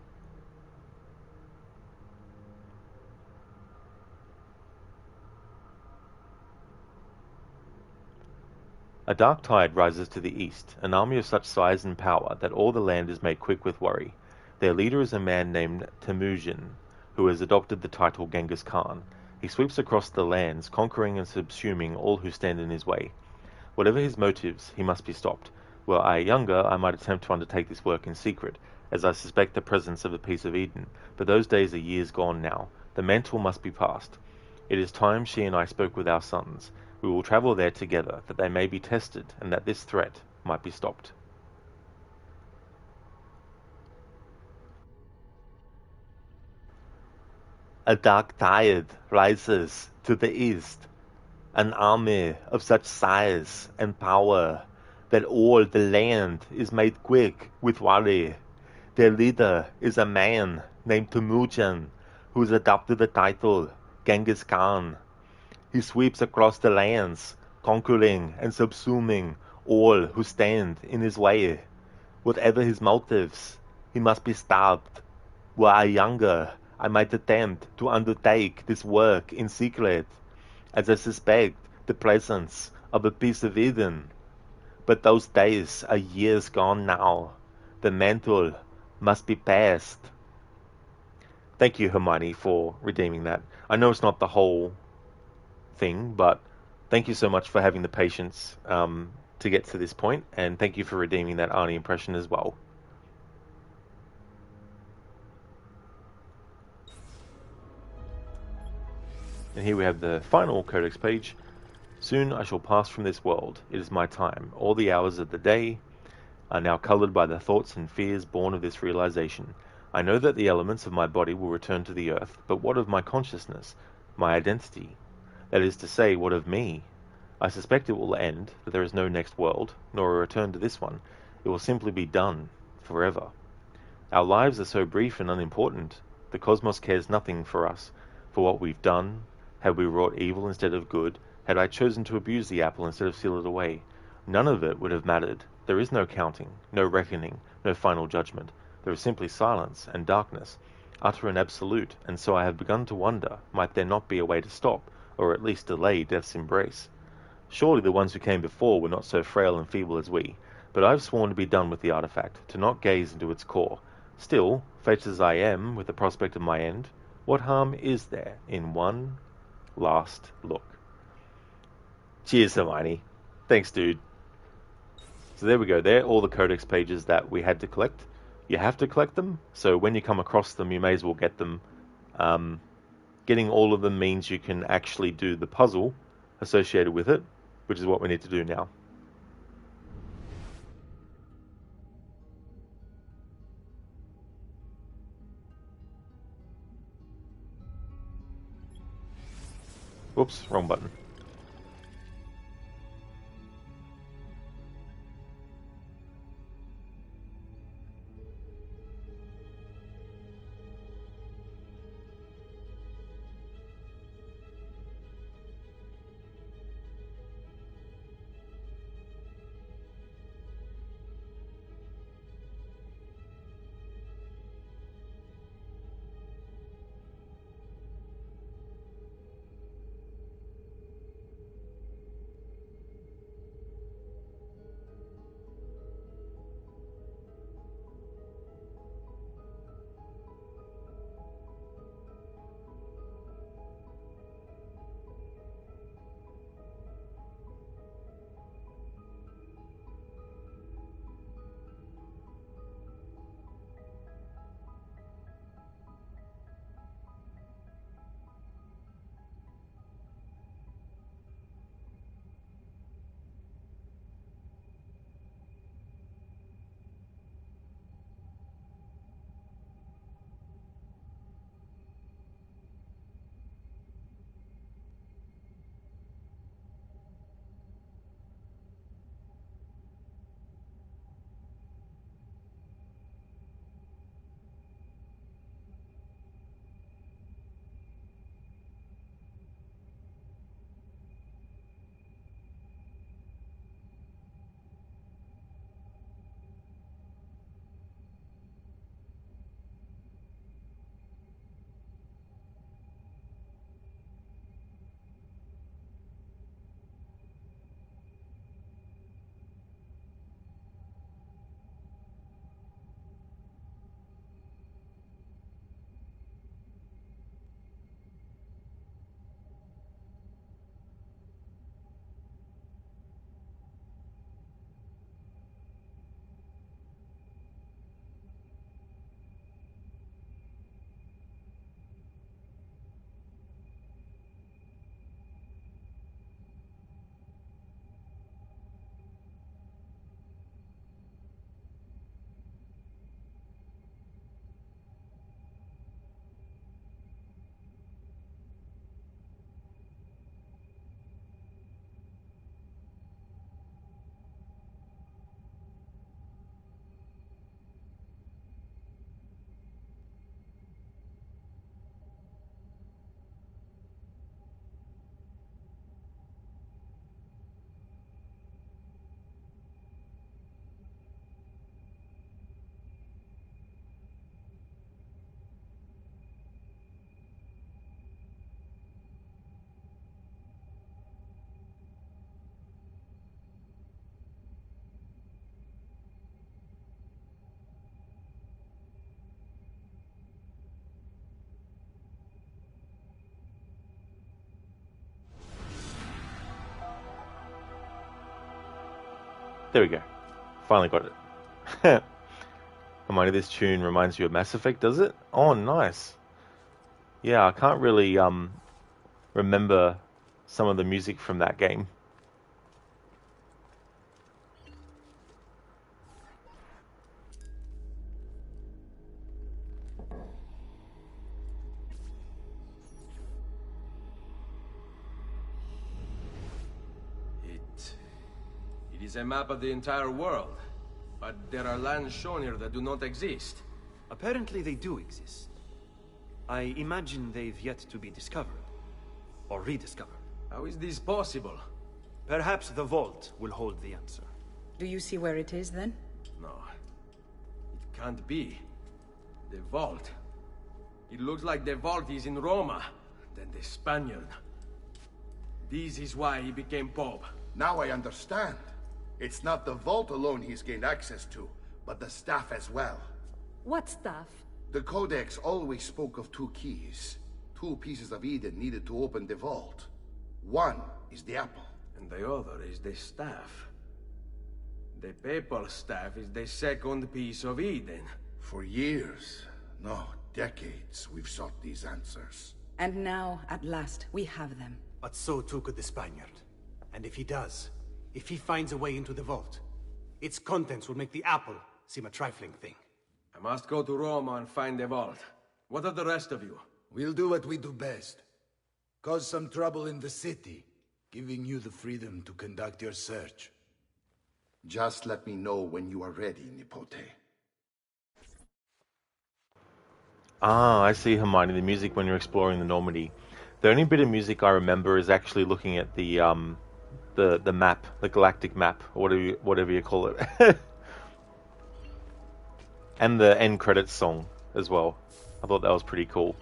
A dark tide rises to the east, an army of such size and power that all the land is made quick with worry. Their leader is a man named Temujin, who has adopted the title Genghis Khan. He sweeps across the lands, conquering and subsuming all who stand in his way. Whatever his motives, he must be stopped. Were I younger, I might attempt to undertake this work in secret, as I suspect the presence of a piece of Eden, but those days are years gone now. The mantle must be passed. It is time she and I spoke with our sons. We will travel there together, that they may be tested, and that this threat might be stopped. A dark tide rises to the east, an army of such size and power that all the land is made quick with worry. Their leader is a man named Temujin, who has adopted the title Genghis Khan. He sweeps across the lands, conquering and subsuming all who stand in his way. Whatever his motives, he must be stopped. Were I younger, I might attempt to undertake this work in secret, as I suspect the presence of a piece of Eden. But those days are years gone now. The mantle must be passed. Thank you, Hermione, for redeeming that. I know it's not the whole thing, but thank you so much for having the patience to get to this point, and thank you for redeeming that Arnie impression as well. And here we have the final codex page. Soon I shall pass from this world. It is my time. All the hours of the day are now colored by the thoughts and fears born of this realization. I know that the elements of my body will return to the earth, but what of my consciousness, my identity? That is to say, what of me? I suspect it will end, that there is no next world, nor a return to this one. It will simply be done, forever. Our lives are so brief and unimportant. The cosmos cares nothing for us, for what we've done. Had we wrought evil instead of good, had I chosen to abuse the apple instead of seal it away, none of it would have mattered. There is no counting, no reckoning, no final judgment. There is simply silence and darkness, utter and absolute, and so I have begun to wonder, might there not be a way to stop, or at least delay death's embrace? Surely the ones who came before were not so frail and feeble as we, but I have sworn to be done with the artifact, to not gaze into its core. Still, fated as I am with the prospect of my end, what harm is there in one last look? Cheers, Hermione. Thanks, dude. So there we go. They're all the codex pages that we had to collect. You have to collect them, so when you come across them, you may as well get them. Getting all of them means you can actually do the puzzle associated with it, which is what we need to do now. Whoops, wrong button. There we go. Finally got it. Hermione, this tune reminds you of Mass Effect, does it? Oh, nice. Yeah, I can't really remember some of the music from that game. It is a map of the entire world, but there are lands shown here that do not exist. Apparently they do exist. I imagine they've yet to be discovered. Or rediscovered. How is this possible? Perhaps the vault will hold the answer. Do you see where it is, then? No. It can't be. The vault. It looks like the vault is in Roma. Then the Spaniard. This is why he became Pope. Now I understand. It's not the vault alone he's gained access to, but the staff as well. What staff? The Codex always spoke of two keys. Two pieces of Eden needed to open the vault. One is the apple. And the other is the staff. The papal staff is the second piece of Eden. For years, no, decades, we've sought these answers. And now, at last, we have them. But so too could the Spaniard. And if he does, if he finds a way into the vault, its contents will make the apple seem a trifling thing. I must go to Roma and find the vault. What of the rest of you? We'll do what we do best. Cause some trouble in the city, giving you the freedom to conduct your search. Just let me know when you are ready, Nipote. Ah, I see, Hermione, the music when you're exploring the Normandy. The only bit of music I remember is actually looking at the map, the galactic map, or whatever you call it. And the end credits song as well. I thought that was pretty cool.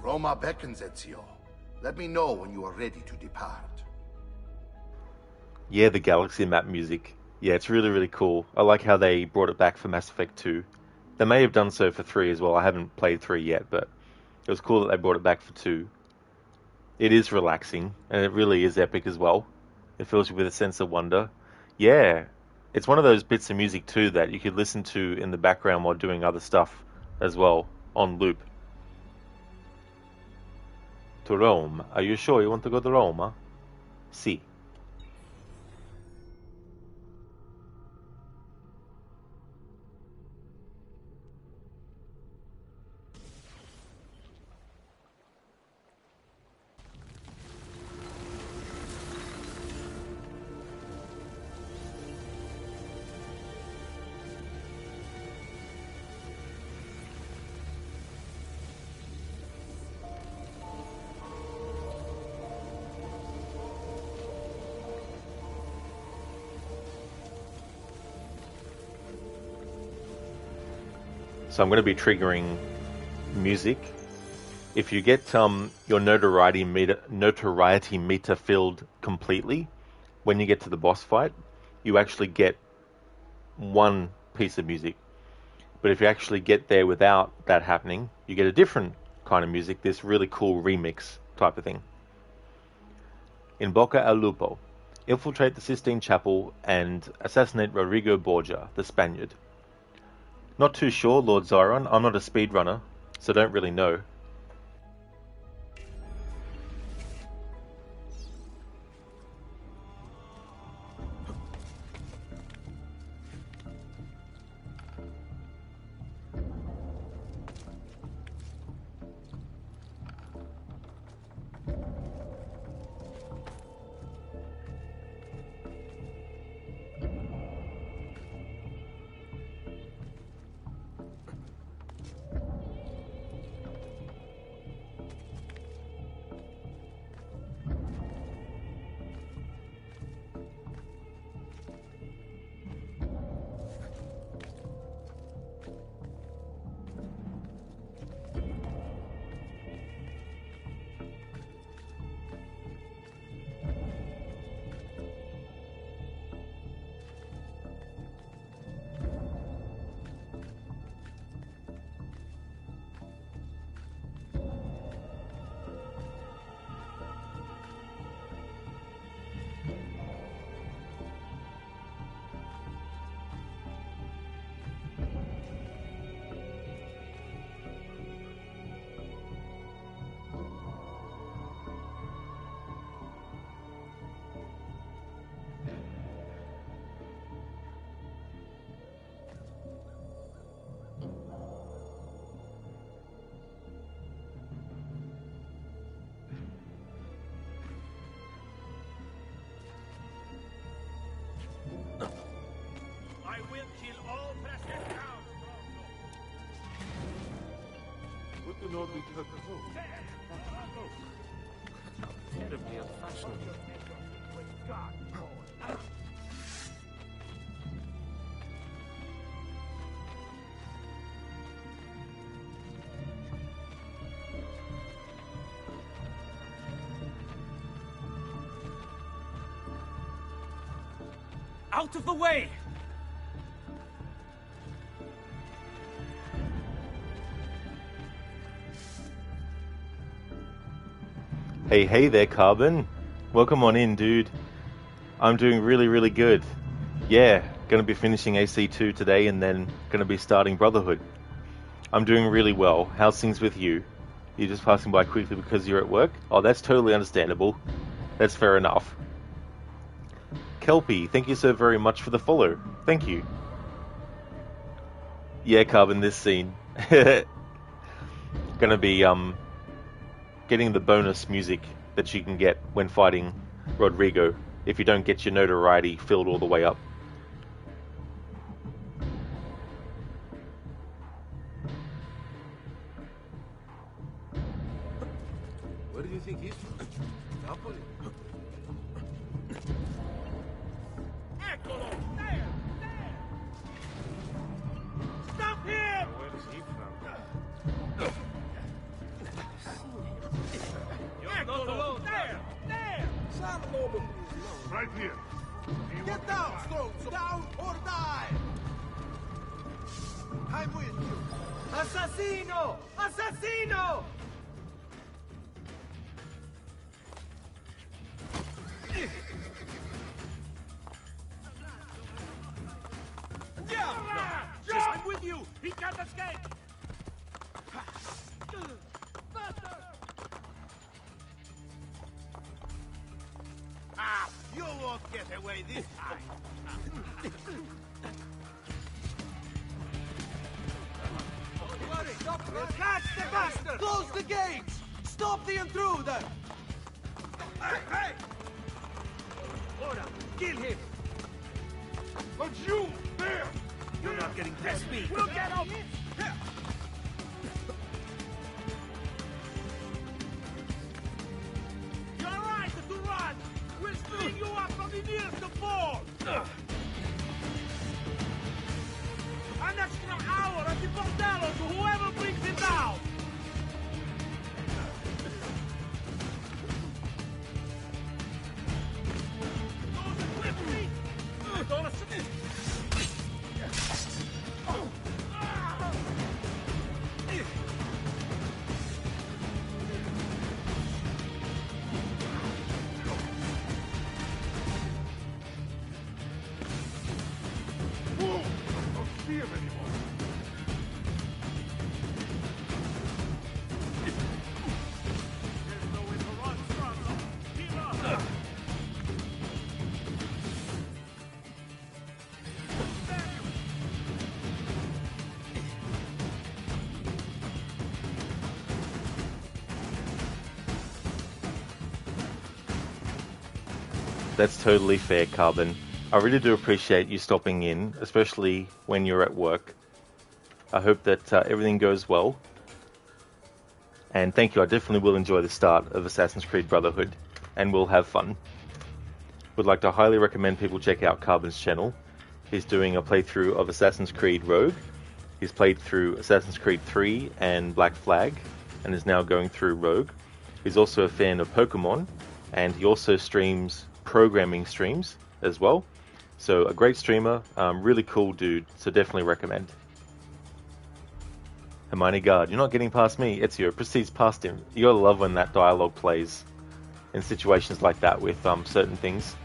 Roma beckons, Ezio. Let me know when you are ready to depart. Yeah, the galaxy map music. Yeah, it's really, really cool. I like how they brought it back for Mass Effect 2. They may have done so for 3 as well. I haven't played 3 yet, but it was cool that they brought it back for 2. It is relaxing, and it really is epic as well. It fills you with a sense of wonder. Yeah, it's one of those bits of music too that you could listen to in the background while doing other stuff as well, on loop. To Rome. Are you sure you want to go to Roma? Si. So I'm going to be triggering music. If you get your notoriety meter filled completely, when you get to the boss fight, you actually get one piece of music. But if you actually get there without that happening, you get a different kind of music, this really cool remix type of thing. In Bocca al Lupo, infiltrate the Sistine Chapel and assassinate Rodrigo Borgia, the Spaniard. Not too sure, Lord Zyron. I'm not a speedrunner, so don't really know. Terribly unfashionable. Out of the way! Hey there, Carbon. Welcome on in, dude. I'm doing really good. Yeah, gonna be finishing AC2 today and then gonna be starting Brotherhood. I'm doing really well. How's things with you? You're just passing by quickly because you're at work? Oh, that's totally understandable. That's fair enough. Kelpie, thank you so very much for the follow. Thank you. Yeah, Carbon, this scene. Gonna be, getting the bonus music that you can get when fighting Rodrigo if you don't get your notoriety filled all the way up. Where do you think he's from? Napoli? Eccolo! There! Stop him! Where is he from? Eccolo! There! Right here. Get down, Stones! Down or die! I'm with you. Assassino! Assassino! Just I'm with you! He can't escape! Ah, you won't get away this time. Don't worry, stop running. Catch the bastard! Close the gates! Stop the intruder! Hey! Ora, kill him! But you, there! You're not getting past me! We'll get him! You're right to run! We'll string you up from the nearest to fall! An extra hour at the bordello to whoever brings it down! That's totally fair, Carbon. I really do appreciate you stopping in, especially when you're at work. I hope that everything goes well. And thank you, I definitely will enjoy the start of Assassin's Creed Brotherhood, and we'll have fun. Would like to highly recommend people check out Carbon's channel. He's doing a playthrough of Assassin's Creed Rogue. He's played through Assassin's Creed 3 and Black Flag, and is now going through Rogue. He's also a fan of Pokemon, and he also streams programming streams as well. So a great streamer, really cool dude, so definitely recommend. Hermione Guard, you're not getting past me, Ezio proceeds past him. You gotta love when that dialogue plays in situations like that with certain things.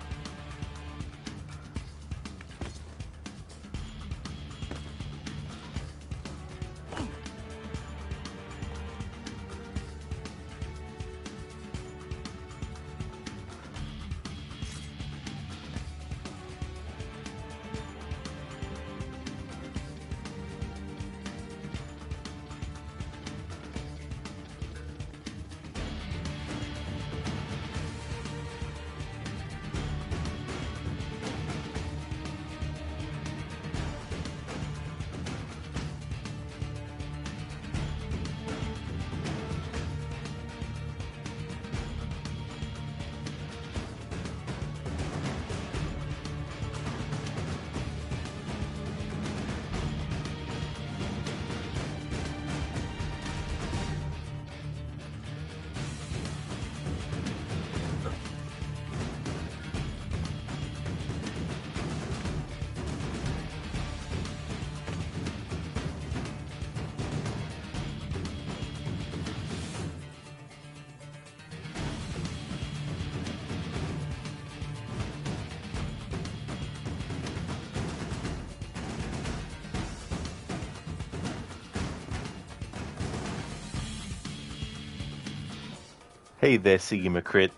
Hey there, Siggy Crypt.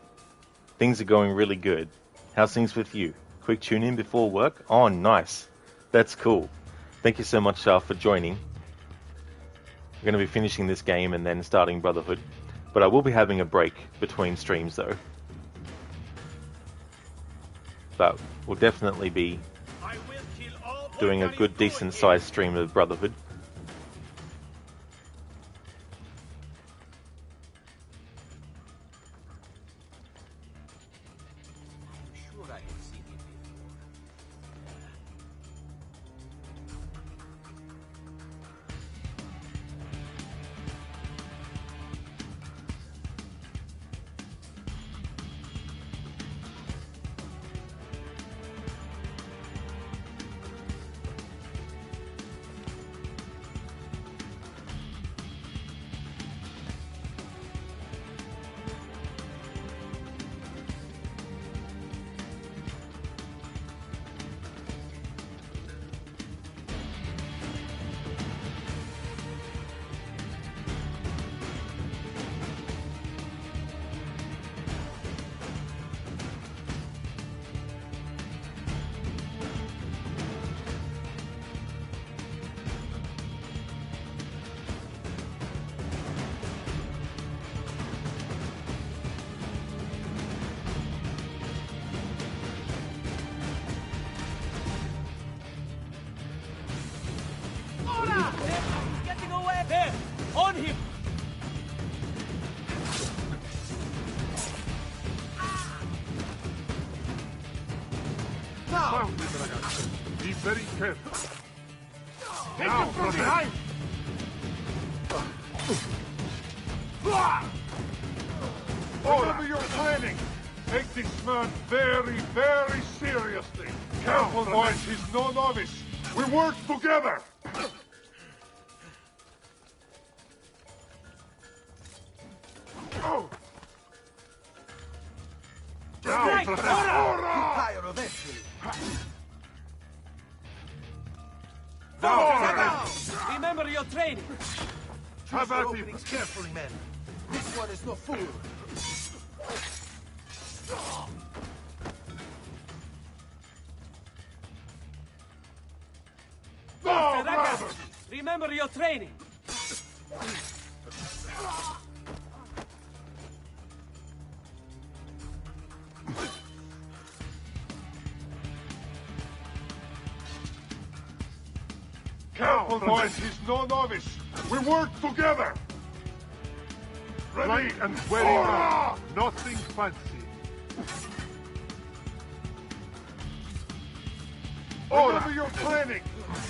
Things are going really good. How's things with you? Quick tune in before work? Oh, nice. That's cool. Thank you so much, for joining. We're going to be finishing this game and then starting Brotherhood. But I will be having a break between streams, though. But we'll definitely be doing a good, decent-sized stream of Brotherhood. Be very careful. Take him from behind! Whatever you're planning, take this man very, very seriously. Careful, boys, he's no novice. We work together! Oh! Now, Tired of it. Remember your training. Choose your openings carefully, men. This one is no fool. Remember your training. Careful, boys, he's no novice. We work together. Ready and very well. Nothing fancy. Whatever you're planning,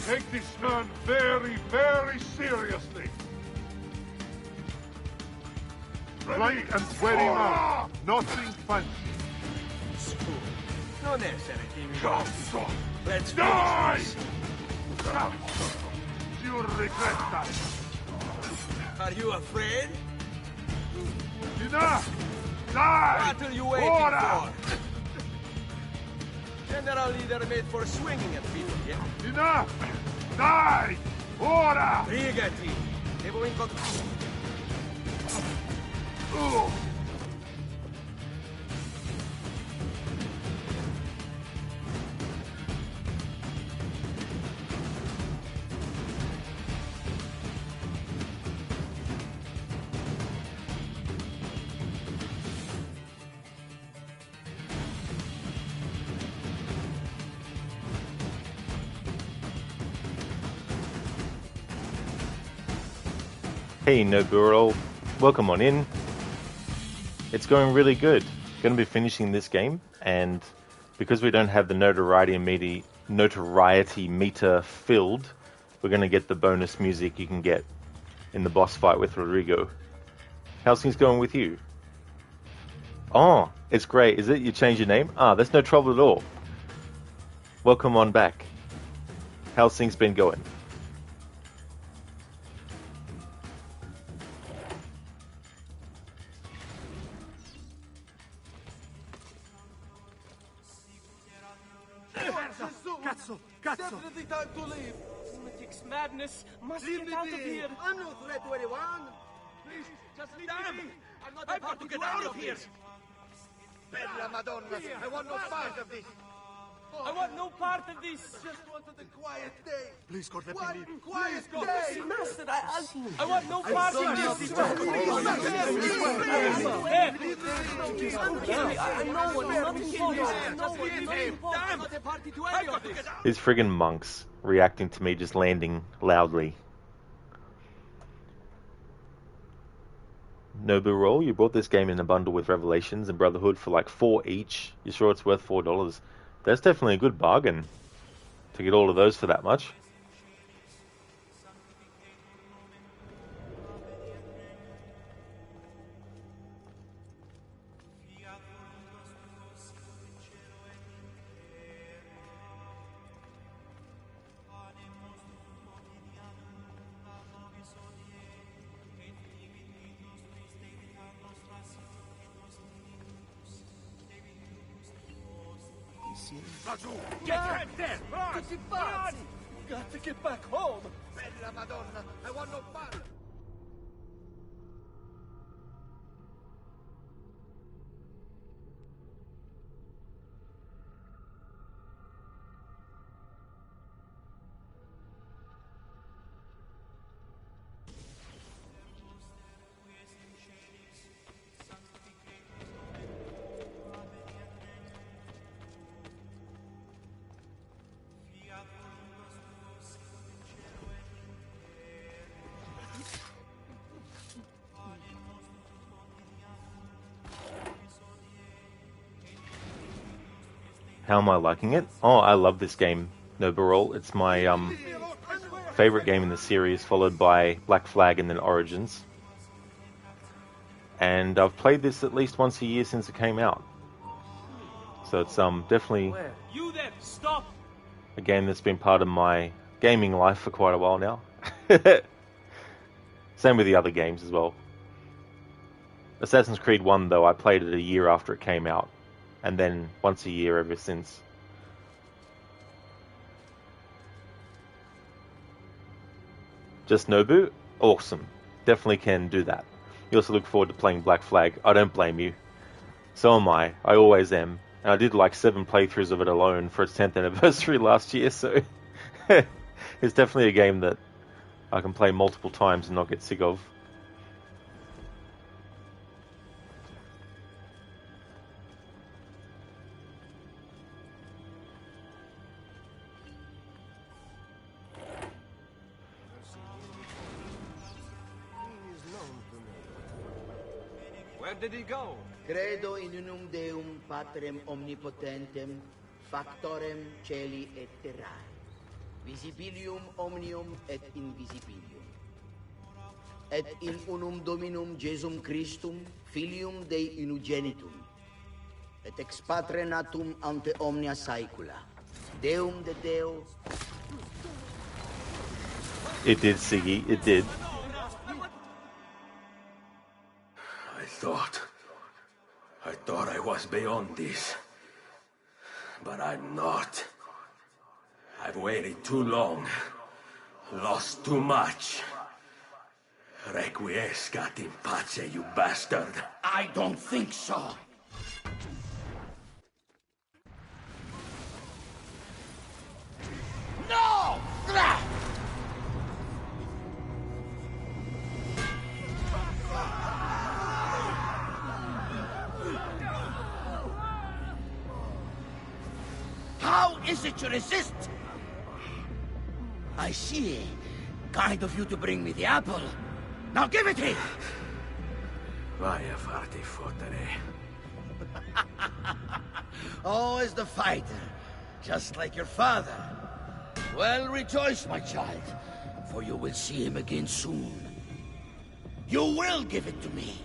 take this man very, very seriously. Ready and very well. Nothing fancy. Non essere timido. Cazzo! Let's Die! finish this. You regret that. Are you afraid? Enough! Die! What are you waiting Ora! for? General leader made for swinging at people, yeah? Enough! Die! Ora! Brigati! Devo incontrare... Hey Noburo, welcome on in. It's going really good. Going to be finishing this game, and because we don't have the notoriety meter filled, we're going to get the bonus music you can get in the boss fight with Rodrigo. How's things going with you? Oh, it's great. Is it you changed your name? Ah, that's no trouble at all. Welcome on back. How's things been going? Cazzo! Definitely time to leave. Lunatic's madness must get out of here. I'm no threat to anyone. Please, just leave me. I'm I've got to get out of here! Bella Madonna, I want no part of this! I want no part of this! Just wanted a quiet day! Please, God, let One me leave. quiet Please, God. day! Master, I want no part of this! These friggin' monks reacting to me just landing loudly. Nobu Roll, you bought this game in a bundle with Revelations and Brotherhood for like $4 each. You sure it's worth $4? That's definitely a good bargain to get all of those for that much. Get back there! Tutti pazzi! Got to get back home! Bella Madonna, I want no part! How am I liking it? Oh, I love this game, Nobarol. It's my favorite game in the series, followed by Black Flag and then Origins. And I've played this at least once a year since it came out. So it's definitely You there, stop! a game that's been part of my gaming life for quite a while now. Same with the other games as well. Assassin's Creed 1, though, I played it a year after it came out. And then once a year ever since. Just Nobu? Awesome. Definitely can do that. You also look forward to playing Black Flag. I don't blame you. So am I. I always am. And I did like 7 playthroughs of it alone for its 10th anniversary last year, so it's definitely a game that I can play multiple times and not get sick of. Where did he go? Credo in unum Deum Patrem omnipotentem, factorem celi et terrae, visibilium omnium et invisibilium, et in unum Dominum Jesum Christum, Filium Dei unigenitum, et ex Patre natum ante omnia saecula, Deum de Deo. It did, Siggy. It did. I thought I was beyond this. But I'm not. I've waited too long. Lost too much. Requiescat in pace, you bastard. I don't think so. No! How is it you resist? I see. Kind of you to bring me the apple. Now give it here! Vaya farti fottere. Always the fighter, just like your father. Well, rejoice, my child, for you will see him again soon. You will give it to me.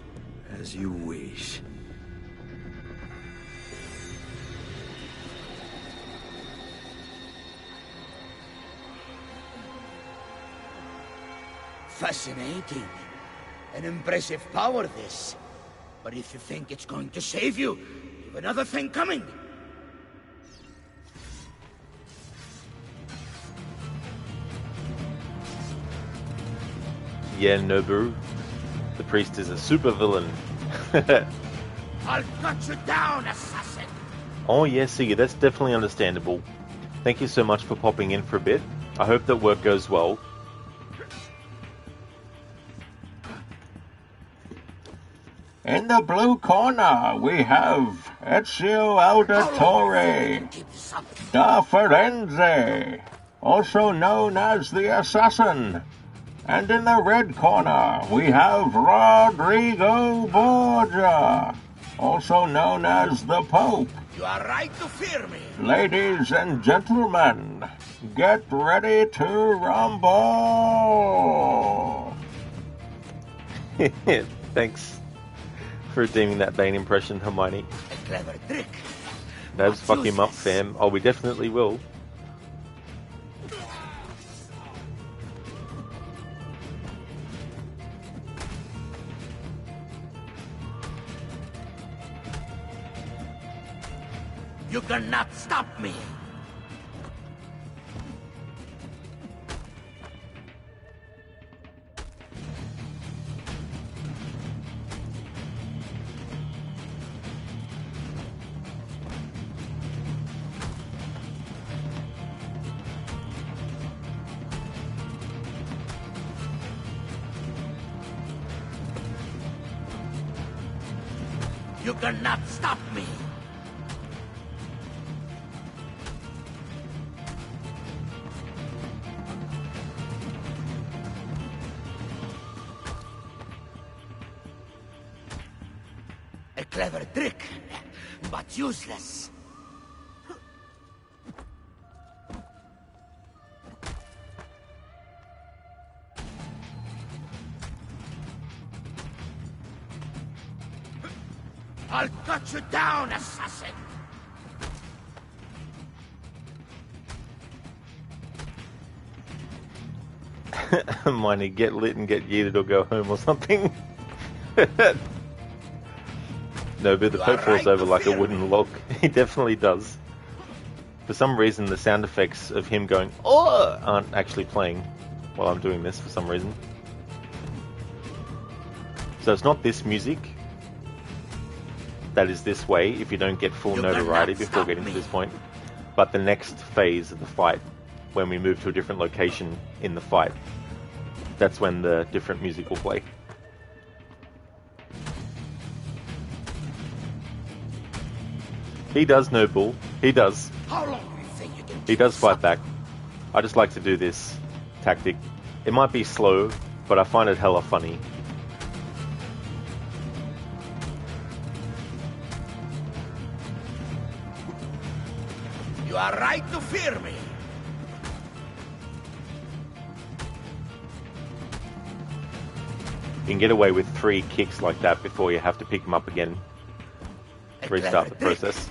As you wish. Fascinating. An impressive power, this. But if you think it's going to save you, you've another thing coming. Yeah, Nobu. The priest is a super villain. I'll cut you down, assassin! Oh yes, Siggy, that's definitely understandable. Thank you so much for popping in for a bit. I hope that work goes well. In the blue corner, we have Ezio Auditore da Firenze, also known as the Assassin. And in the red corner, we have Rodrigo Borgia, also known as the Pope. You are right to fear me. Ladies and gentlemen, get ready to rumble! Thanks for redeeming that Bane impression, Hermione. A clever trick. Babs, fuck him up, fam. Oh, we definitely will. You cannot stop me. You cannot stop me. A clever trick, but useless. I'll cut you down, assassin! Hermione, get lit and get yeeted or go home or something. No, but the Pope falls over like a wooden log. He definitely does. For some reason, the sound effects of him going, "Oh!" aren't actually playing while I'm doing this for some reason. So it's not this music that is this way if you don't get full notoriety before getting to this point, but the next phase of the fight, when we move to a different location in the fight, that's when the different music will play. He does, Noble. He does. How long do you think you can He does fight back. I just like to do this tactic. It might be slow, but I find it hella funny. You are right to fear me. You can get away with 3 kicks like that before you have to pick him up again. Restart the process.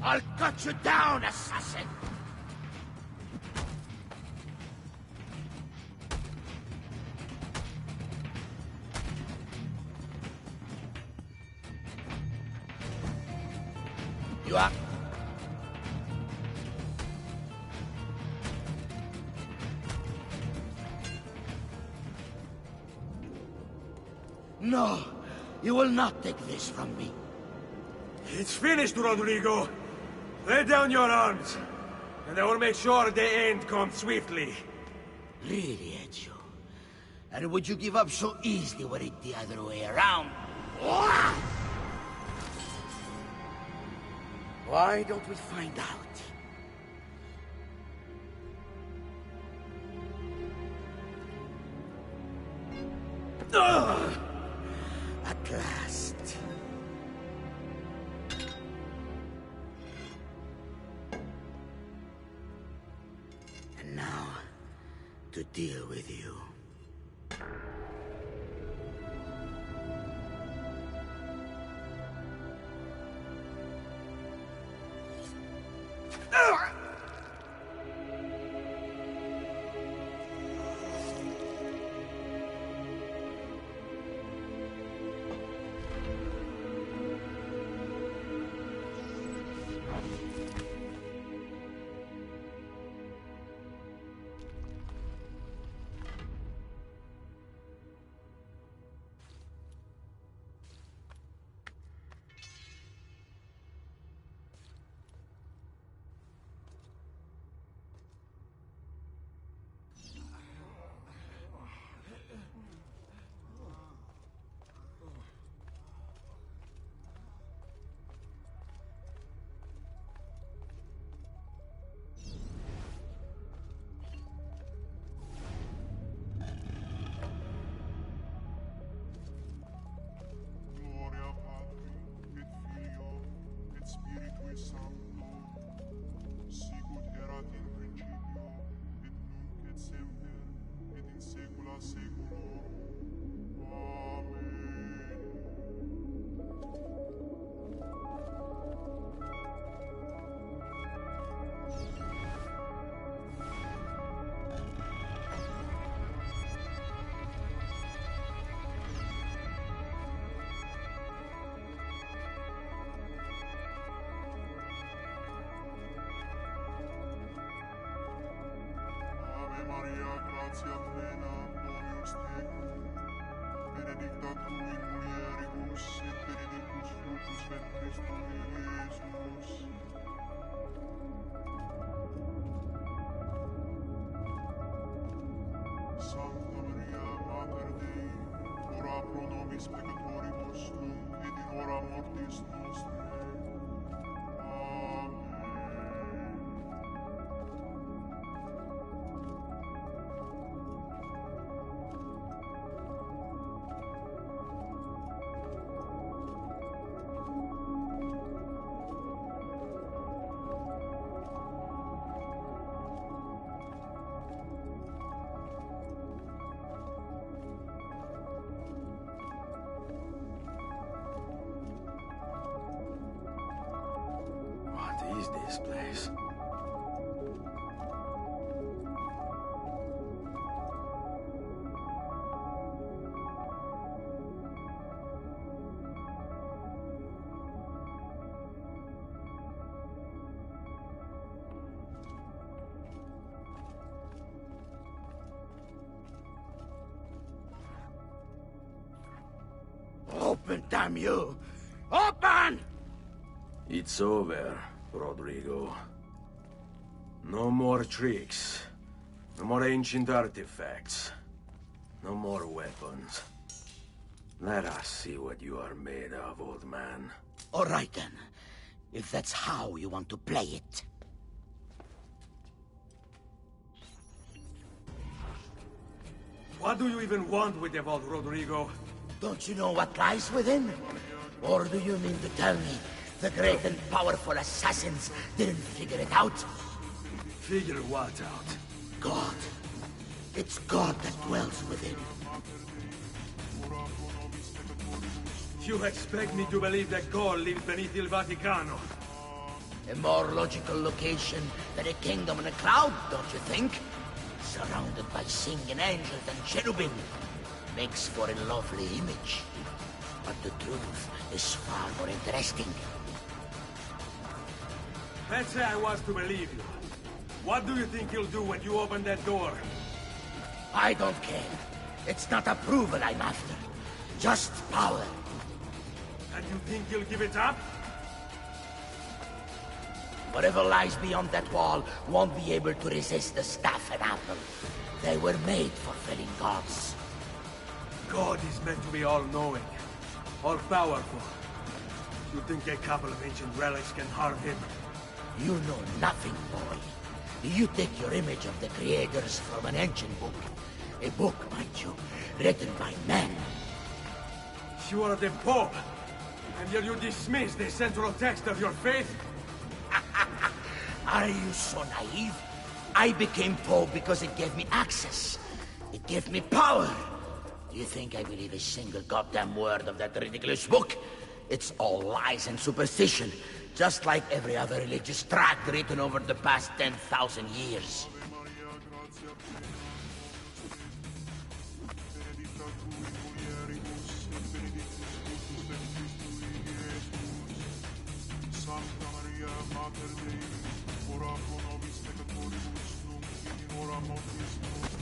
I'll cut you down, assassin! You are... No, you will not take this from me. It's finished, Rodrigo. Lay down your arms, and I will make sure the end comes swiftly. Really, Ezio? And would you give up so easily were it the other way around? Why don't we find out? At last. And now, to deal with you. gratia plena, Dominus tecum, benedicta tu in mulieribus, et benedictus fructus ventris tui, Iesus. Sancta Maria, Mater Dei, ora pro nobis peccatoribus, nunc et in hora mortis nostre. What is this place? Open, damn you! Open! It's over, Rodrigo. No more tricks. No more ancient artifacts. No more weapons. Let us see what you are made of, old man. All right, then. If that's how you want to play it. What do you even want with the vault, Rodrigo? Don't you know what lies within? Or do you mean to tell me the great and powerful assassins didn't figure it out? Figure what out? God. It's God that dwells within. You expect me to believe that God lives beneath Il Vaticano? A more logical location than a kingdom in a cloud, don't you think? Surrounded by singing angels and cherubim. Makes for a lovely image. But the truth is far more interesting. Let's say I was to believe you. What do you think you'll do when you open that door? I don't care. It's not approval I'm after. Just power. And you think you'll give it up? Whatever lies beyond that wall won't be able to resist the staff and apple. They were made for felling gods. God is meant to be all-knowing, all-powerful. You think a couple of ancient relics can harm him? You know nothing, boy. You take your image of the creators from an ancient book. A book, mind you, written by men. You are the Pope, and yet you dismiss the central text of your faith? Are you so naive? I became Pope because it gave me access. It gave me power. Do you think I believe a single goddamn word of that ridiculous book? It's all lies and superstition, just like every other religious tract written over the past 10,000 years. Sancta Maria, Mater Dei, ora pro nobis peccatoribus, nunc et in hora mortis nostre.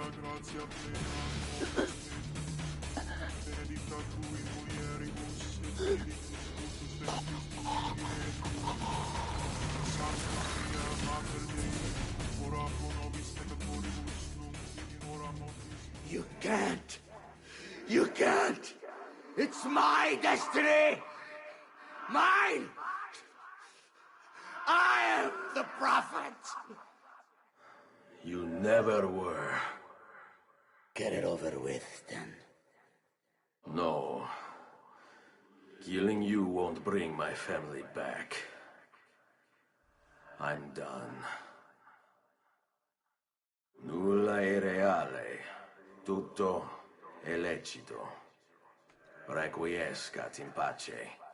You can't! You can't! It's my destiny! Mine! I am the prophet! You never were. Get it over with, then. No. Killing you won't bring my family back. I'm done. Nulla è reale. Tutto è lecito. Requiescat in pace.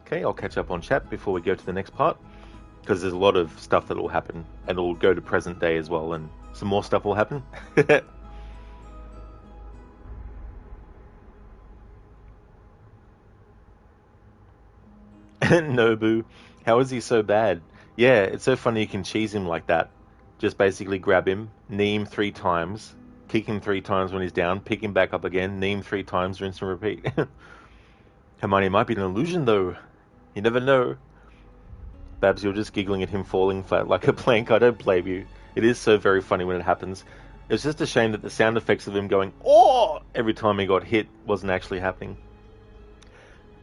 Okay, I'll catch up on chat before we go to the next part, because there's a lot of stuff that will happen, and it'll go to present day as well, and some more stuff will happen. Nobu, how is he so bad? Yeah, it's so funny you can cheese him like that. Just basically grab him, knee him 3 times, kick him 3 times when he's down, pick him back up again, knee him 3 times, rinse and repeat. Hermione, might be an illusion though. You never know. Babs, you're just giggling at him falling flat like a plank. I don't blame you. It is so very funny when it happens. It's just a shame that the sound effects of him going, "Oh!" every time he got hit wasn't actually happening.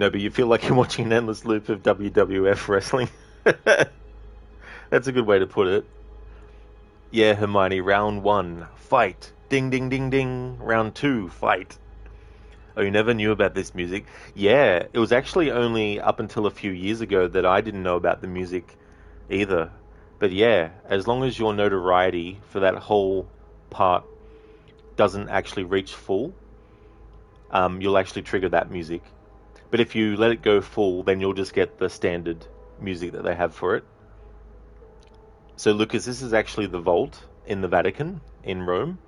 No, but you feel like you're watching an endless loop of WWF wrestling. That's a good way to put it. Yeah, Hermione, round 1, fight. Ding, ding, ding, ding. Round 2, fight. Oh, you never knew about this music? Yeah, it was actually only up until a few years ago that I didn't know about the music either. But yeah, as long as your notoriety for that whole part doesn't actually reach full, you'll actually trigger that music. But if you let it go full, then you'll just get the standard music that they have for it. So Lucas, this is actually the vault in the Vatican in Rome.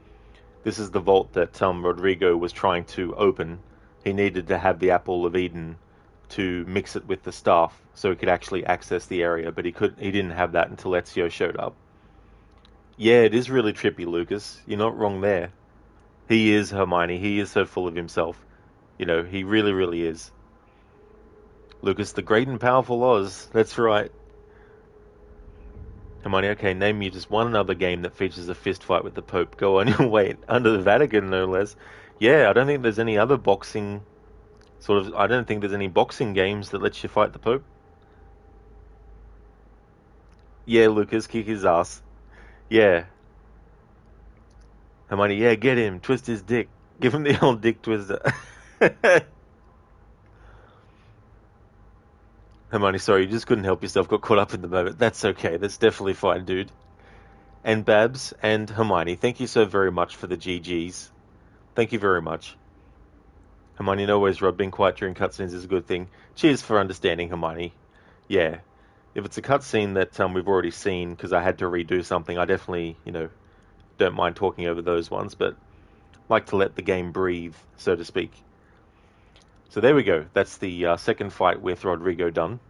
This is the vault that Rodrigo was trying to open. He needed to have the Apple of Eden to mix it with the staff so he could actually access the area, but he didn't have that until Ezio showed up. Yeah, it is really trippy, Lucas. You're not wrong there. He is Hermione. He is so full of himself. You know, he really, really is. Lucas, the great and powerful Oz. That's right. Hermione, okay, name me just one other game that features a fist fight with the Pope. Go on, wait, under the Vatican, no less. Yeah, I don't think there's any other boxing I don't think there's any boxing games that lets you fight the Pope. Yeah, Lucas, kick his ass. Yeah. Hermione, yeah, get him, twist his dick. Give him the old dick twister. Hermione, sorry, you just couldn't help yourself, got caught up in the moment. That's okay, that's definitely fine, dude. And Babs and Hermione, thank you so very much for the GGs. Thank you very much. Hermione, no worries, Rob. Being quiet during cutscenes is a good thing. Cheers for understanding, Hermione. Yeah. If it's a cutscene that we've already seen, because I had to redo something, I definitely, don't mind talking over those ones, but like to let the game breathe, so to speak. So there we go. That's the second fight with Rodrigo done.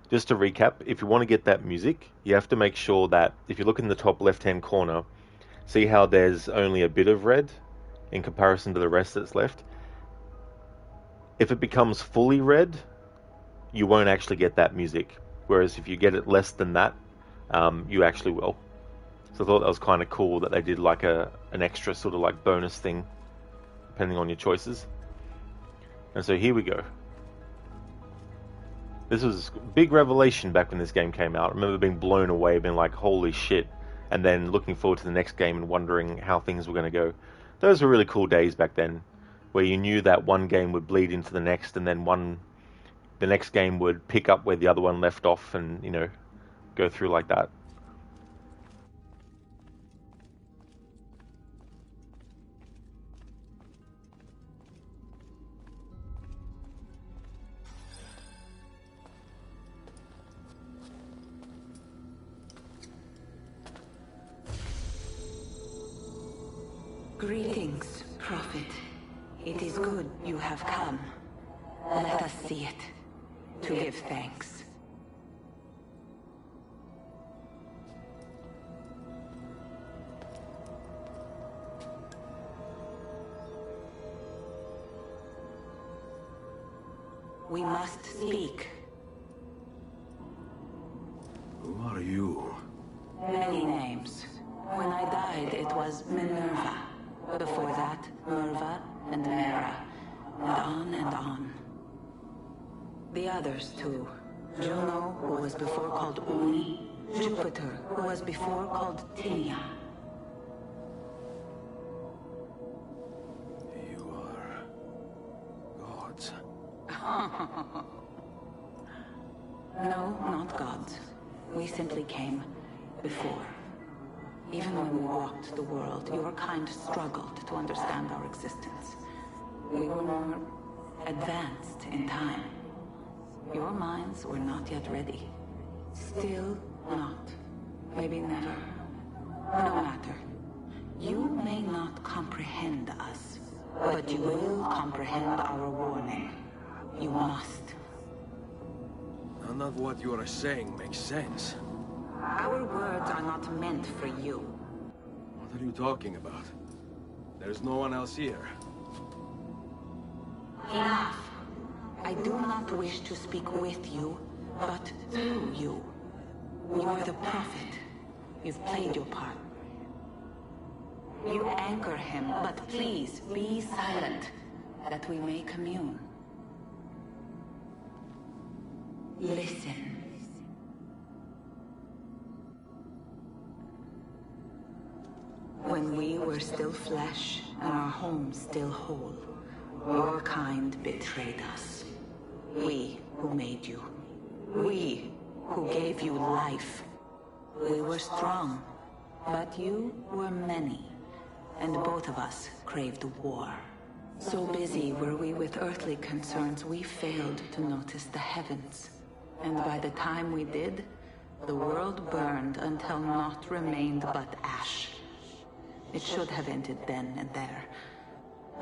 Just to recap, if you want to get that music, you have to make sure that if you look in the top left-hand corner, see how there's only a bit of red in comparison to the rest that's left? If it becomes fully red, you won't actually get that music. Whereas if you get it less than that, you actually will. So I thought that was kind of cool that they did like an extra sort of like bonus thing, depending on your choices. And so here we go. This was a big revelation back when this game came out. I remember being blown away, being like, holy shit. and then looking forward to the next game and wondering how things were going to go. Those were really cool days back then, where you knew that one game would bleed into the next, and then the next game would pick up where the other one left off, and go through like that. Greetings, Prophet. It is good you have come. Let us see it, to give thanks. We must speak. Who are you? Many names. When I died, it was Minerva. Before that, Merva and Mera. And on and on. The others, too. Juno, who was before called Uni. Jupiter, who was before called Tinia. You are gods. No, not gods. We simply came before. Even when we walked the world, your kind struggled to understand our existence. We were more advanced in time. Your minds were not yet ready. Still not. Maybe never. No matter. You may not comprehend us, but you will comprehend our warning. You must. None of what you are saying makes sense. Our words are not meant for you. What are you talking about? There's no one else here. Enough. I do not wish to speak with you, but through you. You are the prophet. You've played your part. You anchor him, but please be silent, that we may commune. Listen. When we were still flesh and our home still whole, your kind betrayed us. We who made you. We who gave you life. We were strong, but you were many, and both of us craved war. So busy were we with earthly concerns, we failed to notice the heavens. And by the time we did, the world burned until naught remained but ash. It should have ended then and there.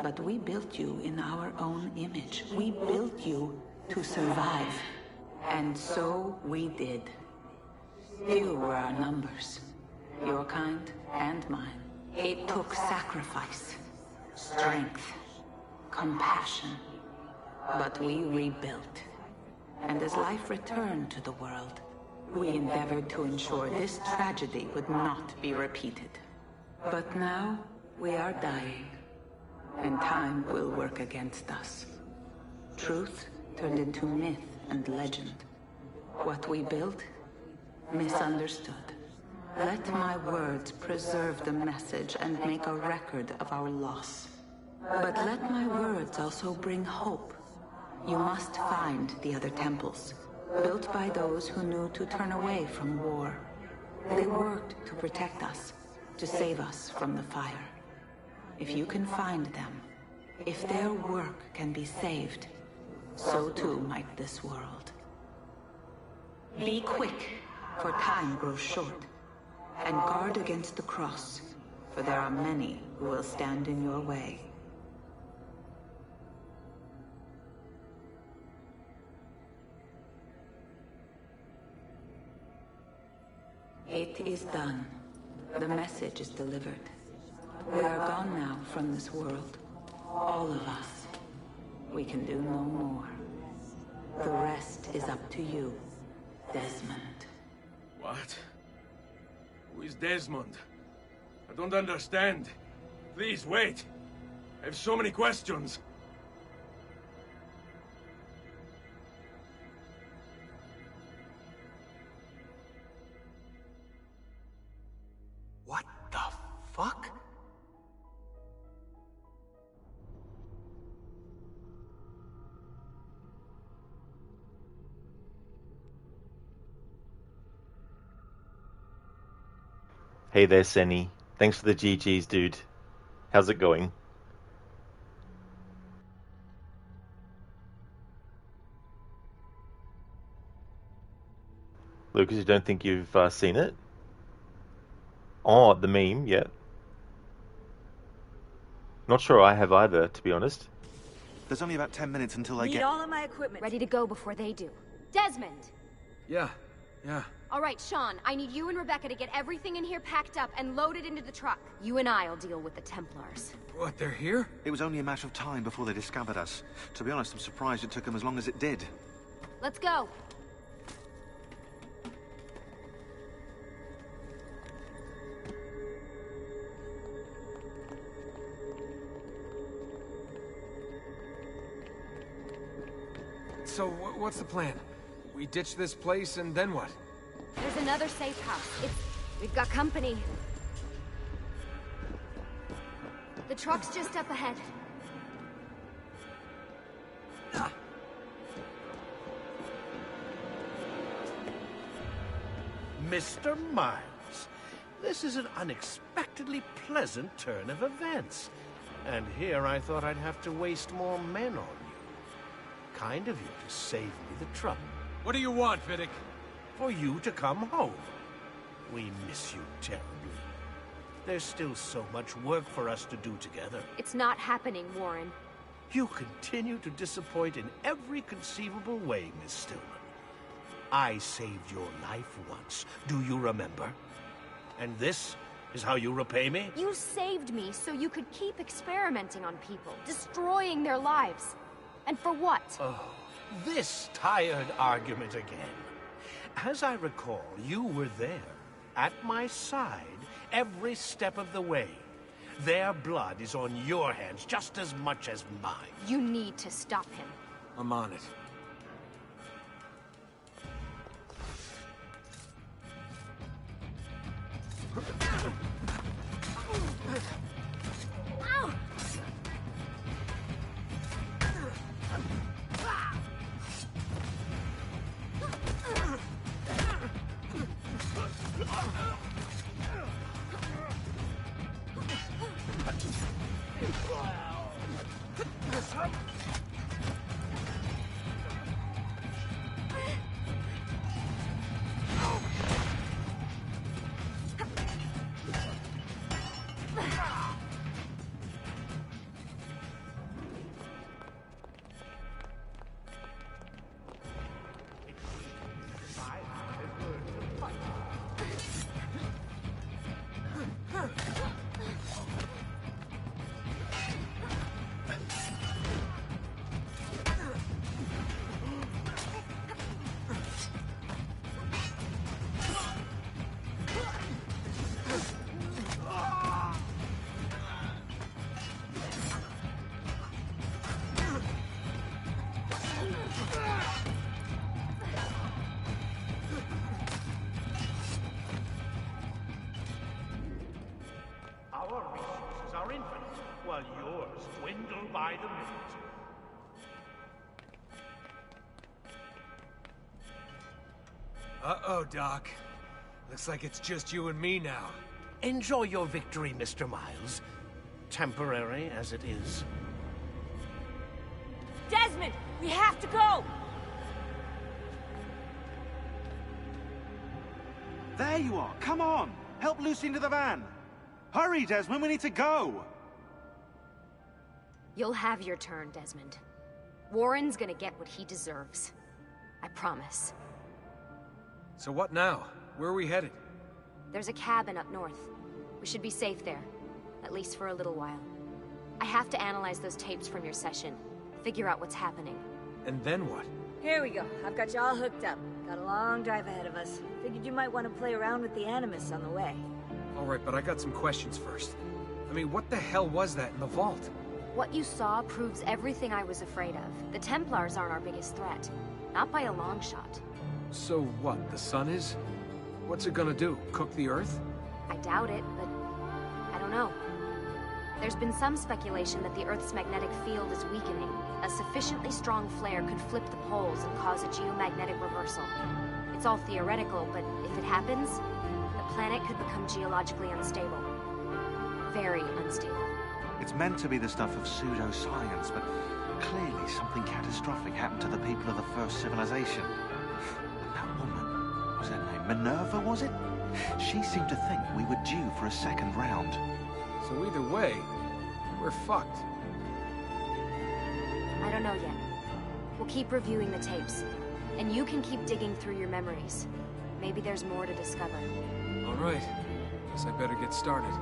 But we built you in our own image. We built you to survive. And so we did. Few were our numbers. Your kind and mine. It took sacrifice, strength, compassion. But we rebuilt. And as life returned to the world, we endeavored to ensure this tragedy would not be repeated. But now, we are dying, and time will work against us. Truth turned into myth and legend. What we built, misunderstood. Let my words preserve the message and make a record of our loss. But let my words also bring hope. You must find the other temples, built by those who knew to turn away from war. They worked to protect us, to save us from the fire. If you can find them, if their work can be saved, so too might this world. Be quick, for time grows short, and guard against the cross, for there are many who will stand in your way. It is done. The message is delivered. We are gone now from this world. All of us. We can do no more. The rest is up to you, Desmond. What? Who is Desmond? I don't understand. Please, wait. I have so many questions. Hey there, Senny. Thanks for the GGs, dude. How's it going? Lucas, you don't think you've seen it? Oh, the meme, yeah. Not sure I have either, to be honest. There's only about 10 minutes until I Need get... all of my equipment ready to go before they do. Desmond! Yeah. All right, Sean, I need you and Rebecca to get everything in here packed up and loaded into the truck. You and I'll deal with the Templars. What, they're here? It was only a matter of time before they discovered us. To be honest, I'm surprised it took them as long as it did. Let's go. So, what's the plan? We ditch this place and then what? There's another safe house. We've got company. The truck's just up ahead. Mr. Miles, this is an unexpectedly pleasant turn of events. And here I thought I'd have to waste more men on you. Kind of you to save me the trouble. What do you want, Vidic? For you to come home. We miss you terribly. There's still so much work for us to do together. It's not happening, Warren. You continue to disappoint in every conceivable way, Miss Stillman. I saved your life once. Do you remember? And this is how you repay me? You saved me so you could keep experimenting on people, destroying their lives. And for what? Oh, this tired argument again. As I recall, you were there, at my side, every step of the way. Their blood is on your hands just as much as mine. You need to stop him. I'm on it. Ow! Our resources are infinite, while yours dwindle by the minute. Uh-oh, Doc. Looks like it's just you and me now. Enjoy your victory, Mr. Miles. Temporary as it is. Desmond, we have to go! There you are! Come on! Help Lucy into the van! Hurry, Desmond, we need to go! You'll have your turn, Desmond. Warren's gonna get what he deserves. I promise. So what now? Where are we headed? There's a cabin up north. We should be safe there. At least for a little while. I have to analyze those tapes from your session. Figure out what's happening. And then what? Here we go. I've got you all hooked up. Got a long drive ahead of us. Figured you might want to play around with the Animus on the way. Alright, but I got some questions first. I mean, what the hell was that in the vault? What you saw proves everything I was afraid of. The Templars aren't our biggest threat. Not by a long shot. So what, the sun is? What's it gonna do? Cook the Earth? I doubt it, but I don't know. There's been some speculation that the Earth's magnetic field is weakening. A sufficiently strong flare could flip the poles and cause a geomagnetic reversal. It's all theoretical, but if it happens, the planet could become geologically unstable. Very unstable. It's meant to be the stuff of pseudoscience, but clearly something catastrophic happened to the people of the first civilization. And that woman, what was her name? Minerva, was it? She seemed to think we were due for a second round. So either way, we're fucked. I don't know yet. We'll keep reviewing the tapes. And you can keep digging through your memories. Maybe there's more to discover. All right. Guess I better get started.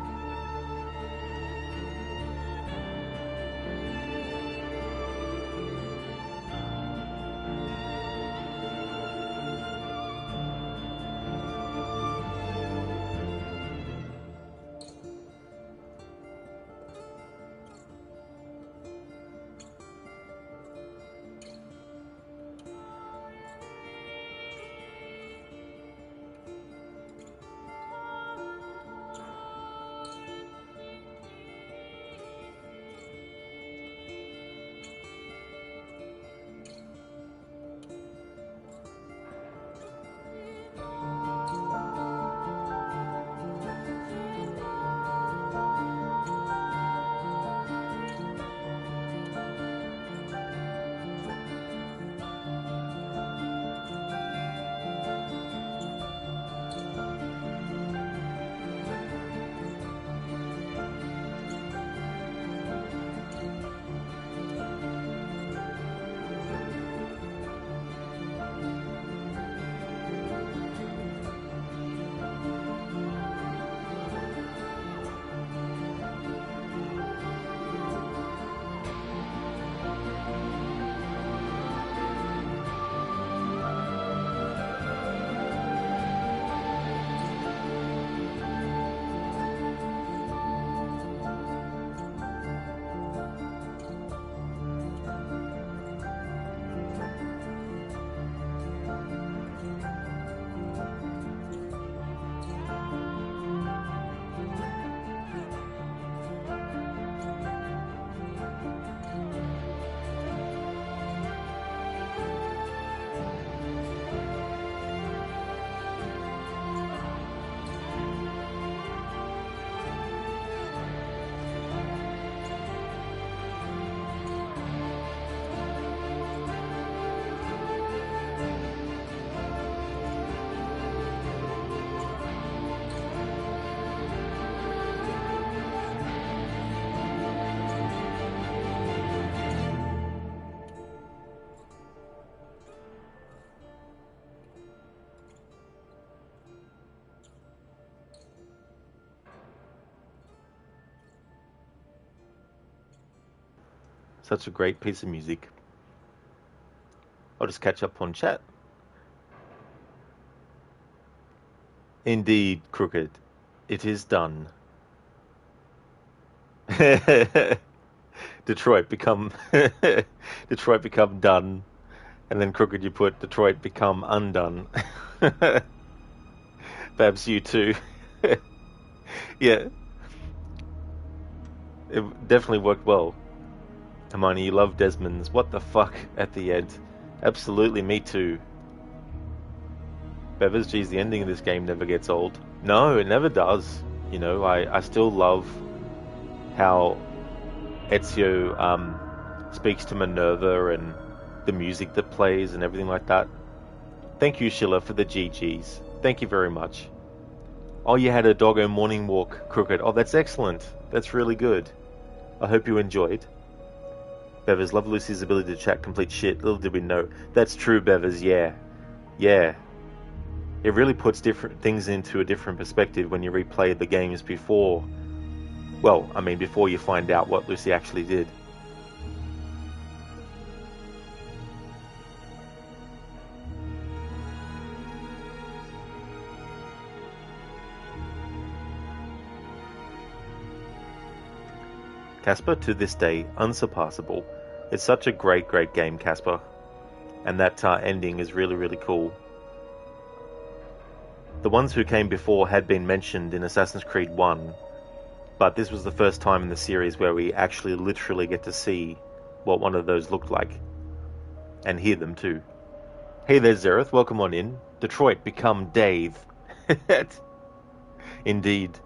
Such a great piece of music. I'll just catch up on chat. Indeed, Crooked. It is done. Detroit become done. And then Crooked you put Detroit become undone. Babs, you too. Yeah. It definitely worked well. Hermione, you love Desmond's what the fuck at the end. Absolutely, me too. Bevers, geez, the ending of this game never gets old. No, it never does. You know, I still love how Ezio speaks to Minerva and the music that plays and everything like that. Thank you, Sheila, for the GGs. Thank you very much. Oh, you had a doggo morning walk, Crooked. Oh, that's excellent. That's really good. I hope you enjoyed. Bevers, love Lucy's ability to chat complete shit. Little did we know. That's true, Bevers, yeah. Yeah. It really puts different things into a different perspective when you replay the games before... Well, I mean, before you find out what Lucy actually did. Casper, to this day, unsurpassable. It's such a great, great game, Casper. And that ending is really, really cool. The ones who came before had been mentioned in Assassin's Creed 1, but this was the first time in the series where we actually literally get to see what one of those looked like. And hear them too. Hey there, Zereth, welcome on in. Detroit become Dave. Indeed.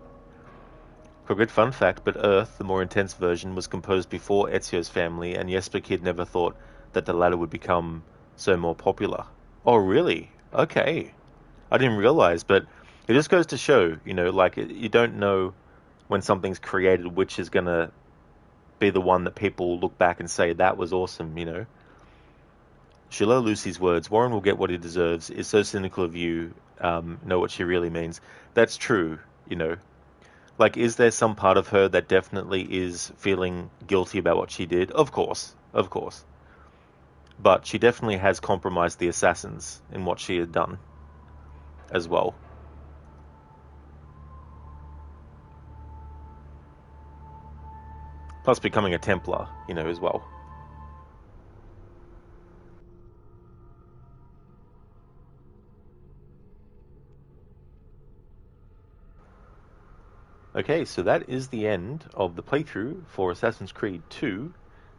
Crooked fun fact, but Earth, the more intense version, was composed before Ezio's family, and Jesper Kid never thought that the latter would become so more popular. Oh, really? Okay. I didn't realize, but it just goes to show, like, you don't know when something's created which is going to be the one that people look back and say, that was awesome, She'll owe Lucy's words, Warren will get what he deserves, is so cynical of you, know what she really means. That's true, Like, is there some part of her that definitely is feeling guilty about what she did? Of course. But she definitely has compromised the assassins in what she had done as well. Plus becoming a Templar, as well. Okay, so that is the end of the playthrough for Assassin's Creed 2.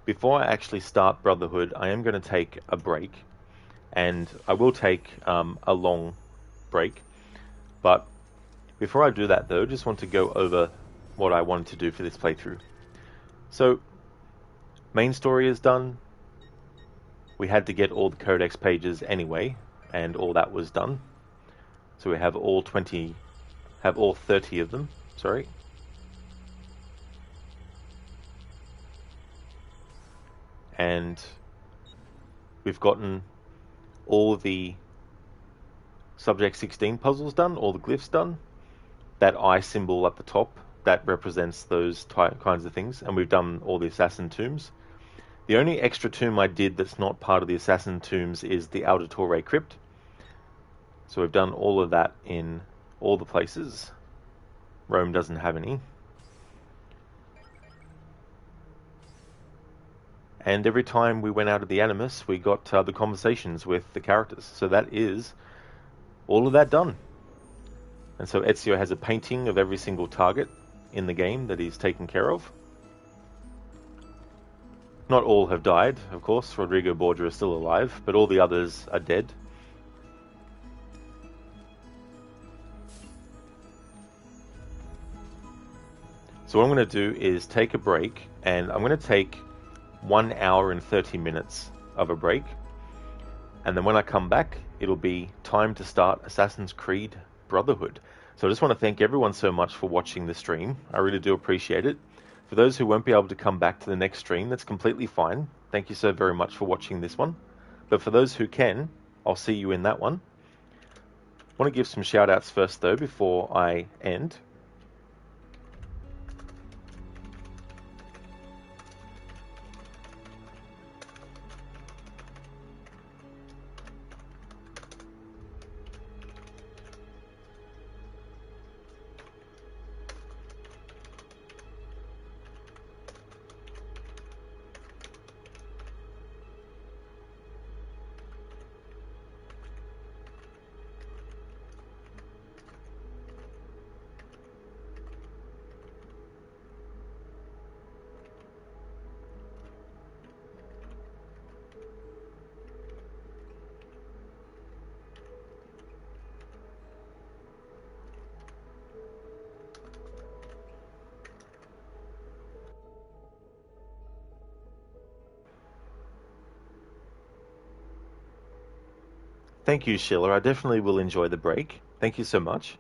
Before I actually start Brotherhood, I am going to take a break. And I will take a long break. But before I do that, though, I just want to go over what I wanted to do for this playthrough. So, main story is done. We had to get all the codex pages anyway, and all that was done. So we have all 30 of them, sorry. And we've gotten all the Subject 16 puzzles done, all the glyphs done. That eye symbol at the top, that represents those kinds of things. And we've done all the Assassin Tombs. The only extra tomb I did that's not part of the Assassin Tombs is the Auditore Crypt. So we've done all of that in all the places. Rome doesn't have any. And every time we went out of the Animus, we got the conversations with the characters. So that is all of that done. And so Ezio has a painting of every single target in the game that he's taken care of. Not all have died, of course. Rodrigo Borgia is still alive, but all the others are dead. So what I'm going to do is take a break, and I'm going to take 1 hour and 30 minutes of a break. And then when I come back, it'll be time to start Assassin's Creed Brotherhood. So I just want to thank everyone so much for watching the stream. I really do appreciate it. For those who won't be able to come back to the next stream, that's completely fine. Thank you so very much for watching this one. But for those who can, I'll see you in that one. I want to give some shout outs first though, before I end. Thank you, Sheila. I definitely will enjoy the break. Thank you so much.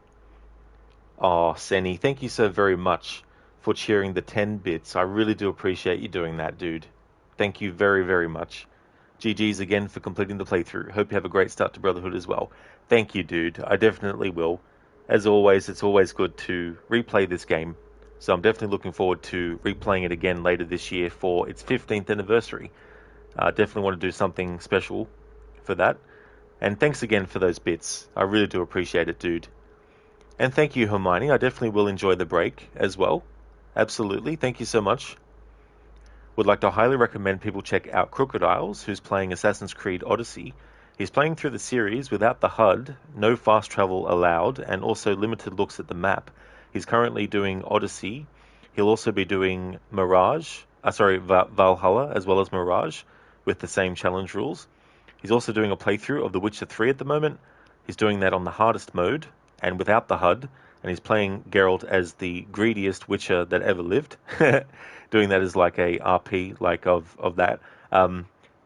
Oh, Senny, thank you so very much for cheering the 10 bits. I really do appreciate you doing that, dude. Thank you very, very much. GG's again for completing the playthrough. Hope you have a great start to Brotherhood as well. Thank you, dude. I definitely will. As always, it's always good to replay this game. So I'm definitely looking forward to replaying it again later this year for its 15th anniversary. Definitely want to do something special for that. And thanks again for those bits. I really do appreciate it, dude. And thank you, Hermione. I definitely will enjoy the break as well. Absolutely. Thank you so much. Would like to highly recommend people check out Crocodiles, who's playing Assassin's Creed Odyssey. He's playing through the series without the HUD, no fast travel allowed, and also limited looks at the map. He's currently doing Odyssey. He'll also be doing Valhalla, as well as Mirage, with the same challenge rules. He's also doing a playthrough of The Witcher 3 at the moment. He's doing that on the hardest mode, and without the HUD, and he's playing Geralt as the greediest Witcher that ever lived, doing that as like a RP like of that.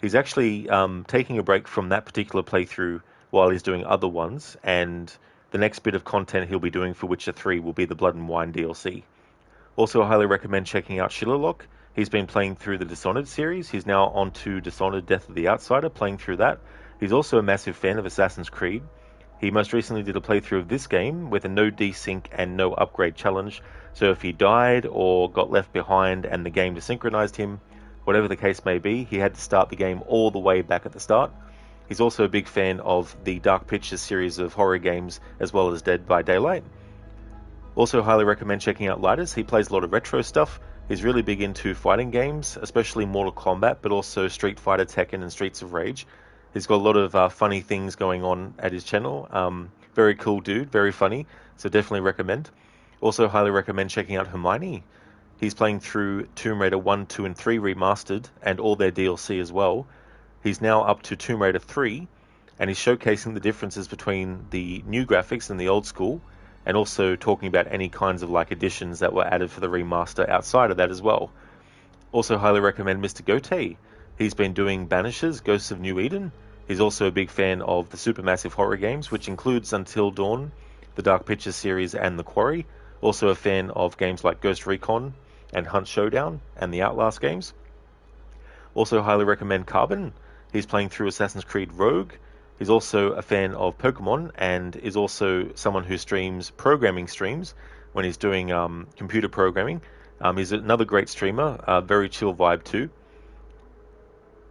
He's actually taking a break from that particular playthrough while he's doing other ones, and the next bit of content he'll be doing for Witcher 3 will be the Blood and Wine DLC. Also, I highly recommend checking out Shillerlock. He's been playing through the Dishonored series. He's now on to Dishonored Death of the Outsider, playing through that. He's also a massive fan of Assassin's Creed. He most recently did a playthrough of this game with a no desync and no upgrade challenge, so if he died or got left behind and the game desynchronized him, whatever the case may be, he had to start the game all the way back at the start. He's also a big fan of the Dark Pictures series of horror games, as well as Dead by Daylight. Also highly recommend checking out Lighters. He plays a lot of retro stuff. He's really big into fighting games, especially Mortal Kombat, but also Street Fighter, Tekken, and Streets of Rage. He's got a lot of funny things going on at his channel. Very cool dude, very funny, so definitely recommend. Also highly recommend checking out Hermione. He's playing through Tomb Raider 1, 2, and 3 Remastered, and all their DLC as well. He's now up to Tomb Raider 3, and he's showcasing the differences between the new graphics and the old school, and also talking about any kinds of like additions that were added for the remaster outside of that as well. Also highly recommend Mr. Gote. He's been doing Banishers, Ghosts of New Eden. He's also a big fan of the supermassive horror games, which includes Until Dawn, the Dark Pictures series, and The Quarry. Also a fan of games like Ghost Recon and Hunt Showdown and the Outlast games. Also highly recommend Carbon. He's playing through Assassin's Creed Rogue. He's also a fan of Pokemon and is also someone who streams programming streams when he's doing computer programming. He's another great streamer, very chill vibe too.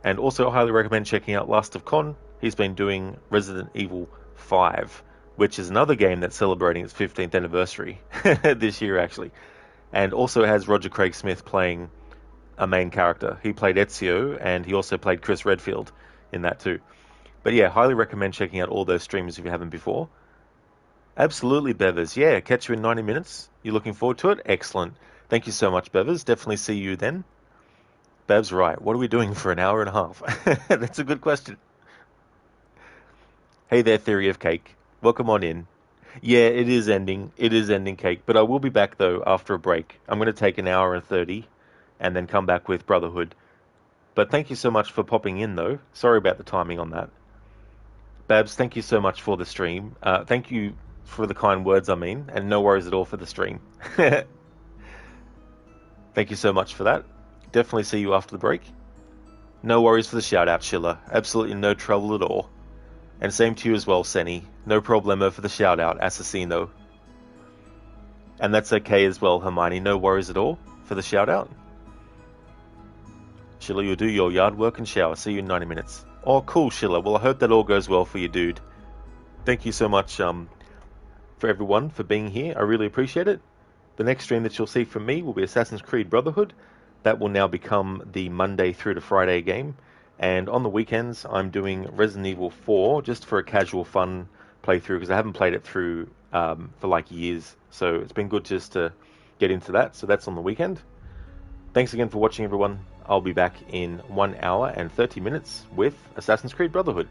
And also highly recommend checking out Last of Con. He's been doing Resident Evil 5, which is another game that's celebrating its 15th anniversary this year actually. And also has Roger Craig Smith playing a main character. He played Ezio, and he also played Chris Redfield in that too. But yeah, highly recommend checking out all those streams if you haven't before. Absolutely, Bevers. Yeah, catch you in 90 minutes. You're looking forward to it? Excellent. Thank you so much, Bevers. Definitely see you then. Bev's right. What are we doing for an hour and a half? That's a good question. Hey there, Theory of Cake. Welcome on in. Yeah, it is ending. It is ending, Cake. But I will be back, though, after a break. I'm going to take an hour and 30 and then come back with Brotherhood. But thank you so much for popping in, though. Sorry about the timing on that. Babs, thank you so much for the stream. Thank you for the kind words, and no worries at all for the stream. Thank you so much for that. Definitely see you after the break. No worries for the shout-out, Schiller. Absolutely no trouble at all. And same to you as well, Senny. No problemo for the shout-out, Assassino. And that's okay as well, Hermione. No worries at all for the shout-out. Schiller, you'll do your yard work and shower. See you in 90 minutes. Oh, cool, Schiller. Well, I hope that all goes well for you, dude. Thank you so much for everyone for being here. I really appreciate it. The next stream that you'll see from me will be Assassin's Creed Brotherhood. That will now become the Monday through to Friday game. And on the weekends, I'm doing Resident Evil 4 just for a casual fun playthrough because I haven't played it through for like years. So it's been good just to get into that. So that's on the weekend. Thanks again for watching, everyone. I'll be back in 1 hour and 30 minutes with Assassin's Creed Brotherhood.